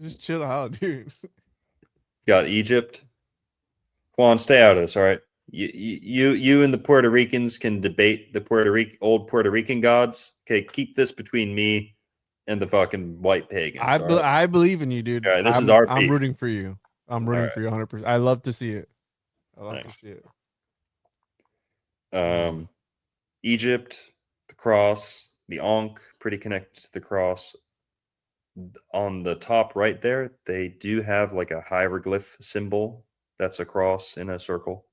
just chill out, dude. Got Egypt. Juan, stay out of this, all right? You and the Puerto Ricans can debate the old Puerto Rican gods. Okay, keep this between me and the fucking white pagans. I all right? I believe in you, dude. All right, this is our I'm beef. rooting for you. I'm rooting right. for you 100%. I love to see it. I love Thanks. to see it. Egypt, the cross, the Ankh, pretty connected to the cross. On the top right there, they do have like a hieroglyph symbol that's a cross in a circle.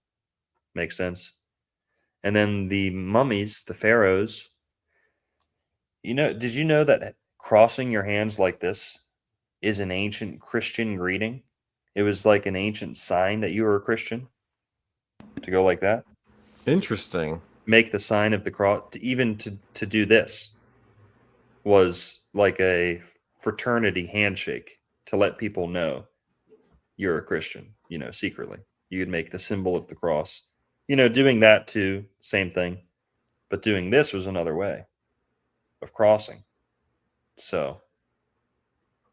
Makes sense. And then the mummies, the pharaohs, did you know that crossing your hands like this is an ancient Christian greeting? It was like an ancient sign that you were a Christian to go like that. Interesting. Make the sign of the cross, to do this was like a fraternity handshake to let people know you're a Christian, secretly. You could make the symbol of the cross. Doing that too, same thing. But doing this was another way of crossing. So,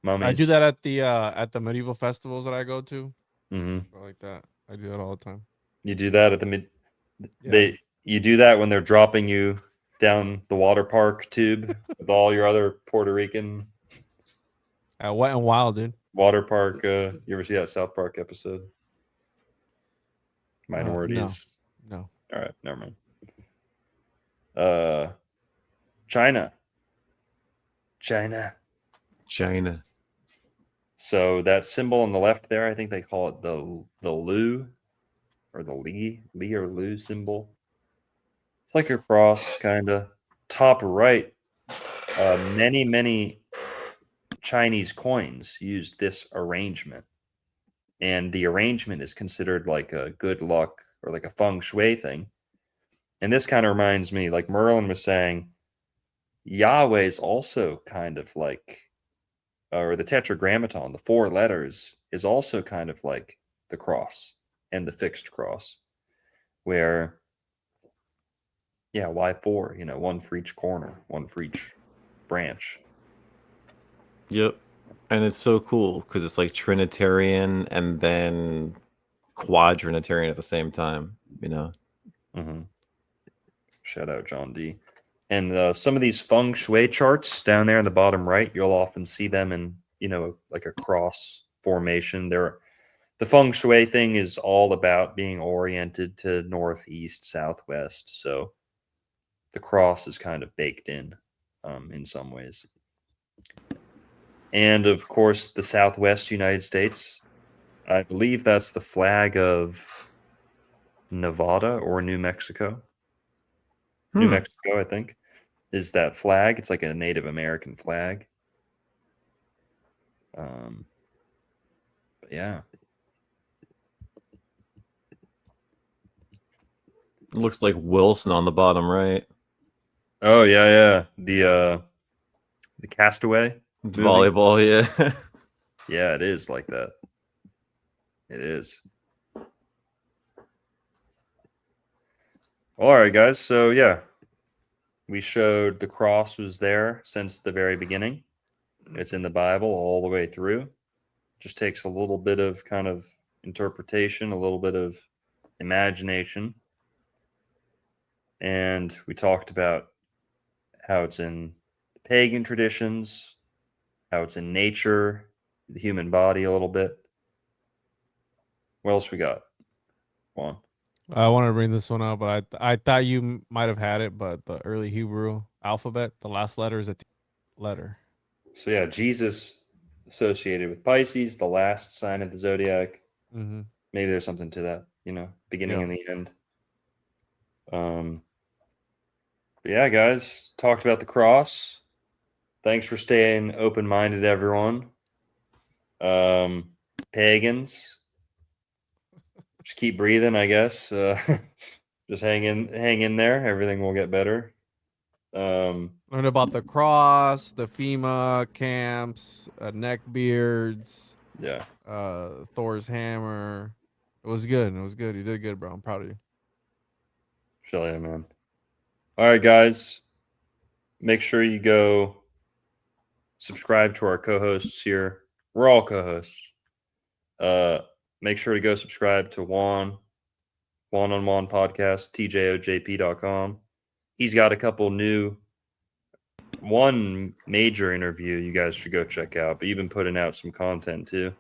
mummies. I do that at the medieval festivals that I go to. Mm-hmm. I like that. I do that all the time. You do that at the Yeah. You do that when they're dropping you down the water park tube with all your other Puerto Rican Wet and Wild, dude. water park. You ever see that South Park episode? Minorities. No. All right, never mind. China. China. So that symbol on the left there, I think they call it the Lu or the Li or Lu symbol. It's like a cross, kind of. Top right, many Chinese coins used this arrangement, and the arrangement is considered like a good luck or like a feng shui thing. And this kind of reminds me, like Merlin was saying, Yahweh is also kind of like, or the tetragrammaton, the 4 letters, is also kind of like the cross and the fixed cross, where, yeah, why 4? You know, 1 for each corner, 1 for each branch. Yep. And it's so cool because it's like Trinitarian and then quadrinitarian at the same time, you know? Mm-hmm. Shout out John D. And some of these feng shui charts down there in the bottom right, you'll often see them in, you know, like a cross formation. The feng shui thing is all about being oriented to northeast, southwest. So the cross is kind of baked in some ways. And of course, the Southwest United States. I believe that's the flag of Nevada or New Mexico. New Mexico, I think, is that flag. It's like a Native American flag. But yeah. It looks like Wilson on the bottom right. Oh yeah. The Castaway movie. Volleyball, yeah. Yeah, it is like that. It is. All right, guys. So yeah, we showed the cross was there since the very beginning. It's in the Bible all the way through. Just takes a little bit of kind of interpretation, a little bit of imagination. And we talked about how it's in the pagan traditions, how it's in nature, the human body a little bit. What else we got? Juan? I wanted to bring this one up, but I thought you might have had it, but the early Hebrew alphabet, the last letter is a T letter. So yeah, Jesus associated with Pisces, the last sign of the zodiac. Mm-hmm. Maybe there's something to that, you know, beginning Yeah. and the end. But yeah, guys, talked about the cross. Thanks for staying open-minded, everyone. Pagans, just keep breathing, I guess. Just hang in there. Everything will get better. Learned about the cross, the FEMA camps, neck beards, Yeah. Thor's hammer. It was good. It was good. You did good, bro. I'm proud of you. Shall I, man? All right, guys. Make sure you go subscribe to our co-hosts here. We're all co-hosts. Make sure to go subscribe to Juan on Juan podcast, tjojp.com. He's got a couple one major interview you guys should go check out, but you've been putting out some content too.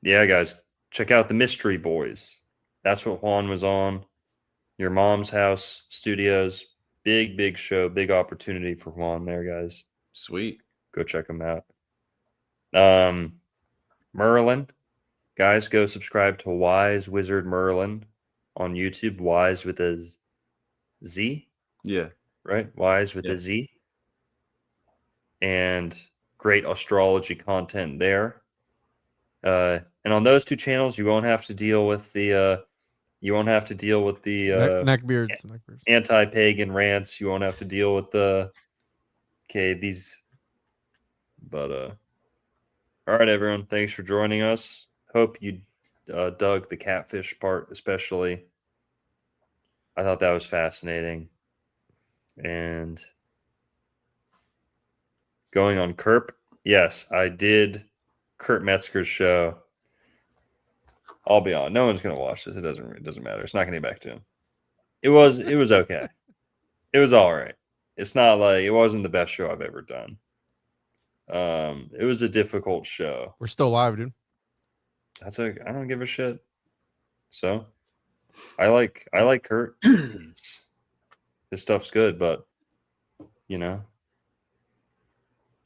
Yeah, guys, check out the Mystery Boys. That's what Juan was on. Your Mom's House Studios. Big show, big opportunity for Juan there, guys. Sweet. Go check them out. Merlin, guys, go subscribe to Wise Wizard Merlin on YouTube. Wise with a Z, Yeah. right? Wise with Yeah. a Z. And great astrology content there. And on those 2 channels, you won't have to deal with the Neck beards. anti-pagan rants. You won't have to deal with but all right, everyone, thanks for joining us. Hope you dug the catfish part, especially. I thought that was fascinating. And going on Kerp, yes, I did Kurt Metzger's show. I'll be on. No one's gonna watch this. It doesn't matter. It's not gonna get back to him. It was okay. It was all right. It's not like it wasn't the best show I've ever done. It was a difficult show. We're still live, dude. I don't give a shit. So I like Kurt. His stuff's good, but you know,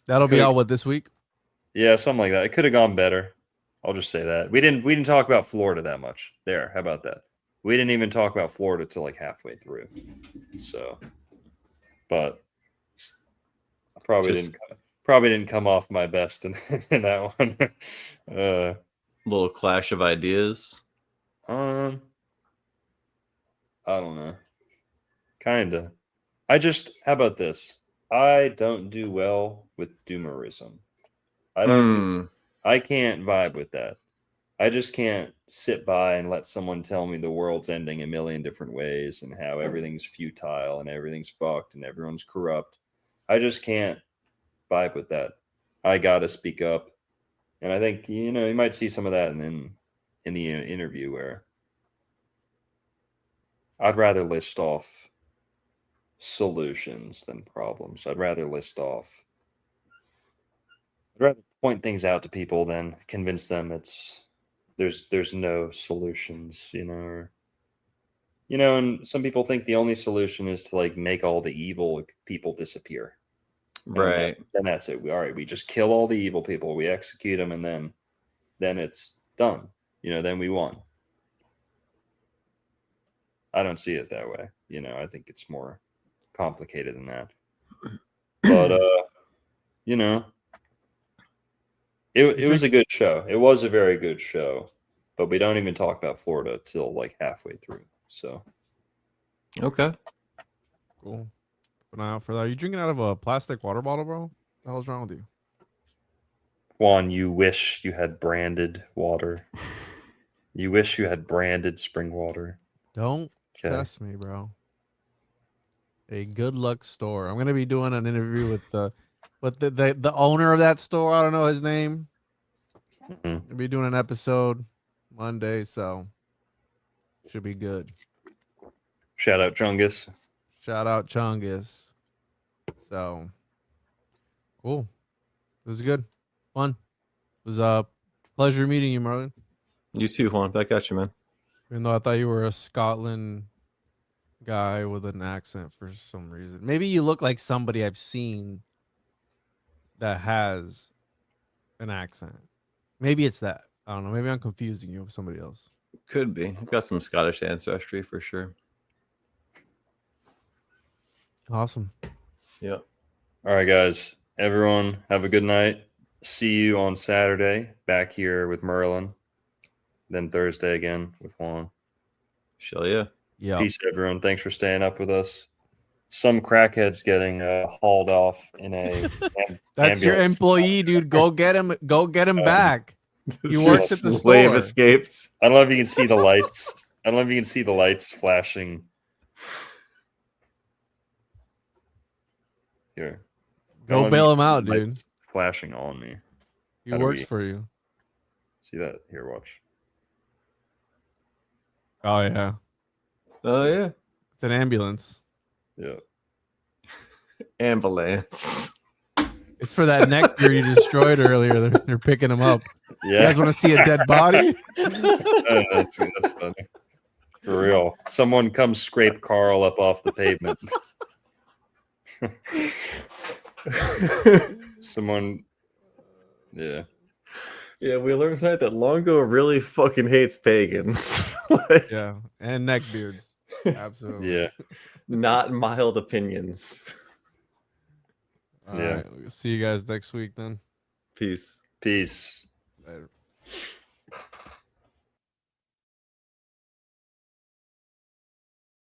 That'll be Could've- out what this week? Yeah, something like that. It could have gone better. I'll just say that. We didn't talk about Florida that much. There, how about that? We didn't even talk about Florida till like halfway through. So, but I probably didn't come off my best in, in that one. Little clash of ideas. I don't know. Kinda. How about this? I don't do well with doomerism. I can't vibe with that. I just can't sit by and let someone tell me the world's ending a million different ways and how everything's futile and everything's fucked and everyone's corrupt. I just can't vibe with that. I gotta speak up. And I think, you might see some of that in the interview where I'd rather list off solutions than problems. I'd rather point things out to people than convince them there's no solutions, or and some people think the only solution is to like make all the evil people disappear. Right. And that's it. We just kill all the evil people, we execute them, and then it's done. Then we won. I don't see it that way. I think it's more complicated than that. But it was a good show. It was a very good show, but we don't even talk about Florida till like halfway through. So Okay. Cool. Keep an eye out for that. Are you drinking out of a plastic water bottle, bro? What the hell's wrong with you? Juan, you wish you had branded water. You wish you had branded spring water. Don't Okay. test me, bro. A good luck store. I'm gonna be doing an interview with the owner of that store. I don't know his name. Mhm. I'll be doing an episode Monday, so should be good. Shout out Chungus. Shout out Chungus. So cool. It was good. Fun. It was a pleasure meeting you, Marlon. You too, Juan. Back at you, man. Even though I thought you were a Scotland guy with an accent for some reason. Maybe you look like somebody I've seen that has an accent. Maybe it's that. I don't know. Maybe I'm confusing you with somebody else. Could be. I've got some Scottish ancestry for sure. Awesome. Yep. All right, guys. Everyone, have a good night. See you on Saturday back here with Merlin. Then Thursday again with Juan. Shall yeah. Yeah. Peace, everyone. Thanks for staying up with us. Some crackhead's getting hauled off in a That's your ambulance. employee, dude. Go get him. Go get him back. He Your works at the slave store. escaped. I don't know if you can see the lights. I don't know if you can see the lights flashing. Here. I don't know Go if bail you him can see out, the dude. lights flashing on me. He How do works we- for you. See that? Here, watch. Oh yeah. Oh yeah. It's an ambulance. Yeah. Ambulance. It's for that neckbeard you destroyed earlier. They're picking him up. You Yeah. guys want to see a dead body? That's funny. For real. Someone come scrape Carl up off the pavement. Someone. Yeah. Yeah, we learned tonight that Longo really fucking hates pagans. Like, Yeah. And neckbeards. Absolutely. Yeah. not mild opinions. All Yeah. right. We'll see you guys next week then. Peace. Peace. Later.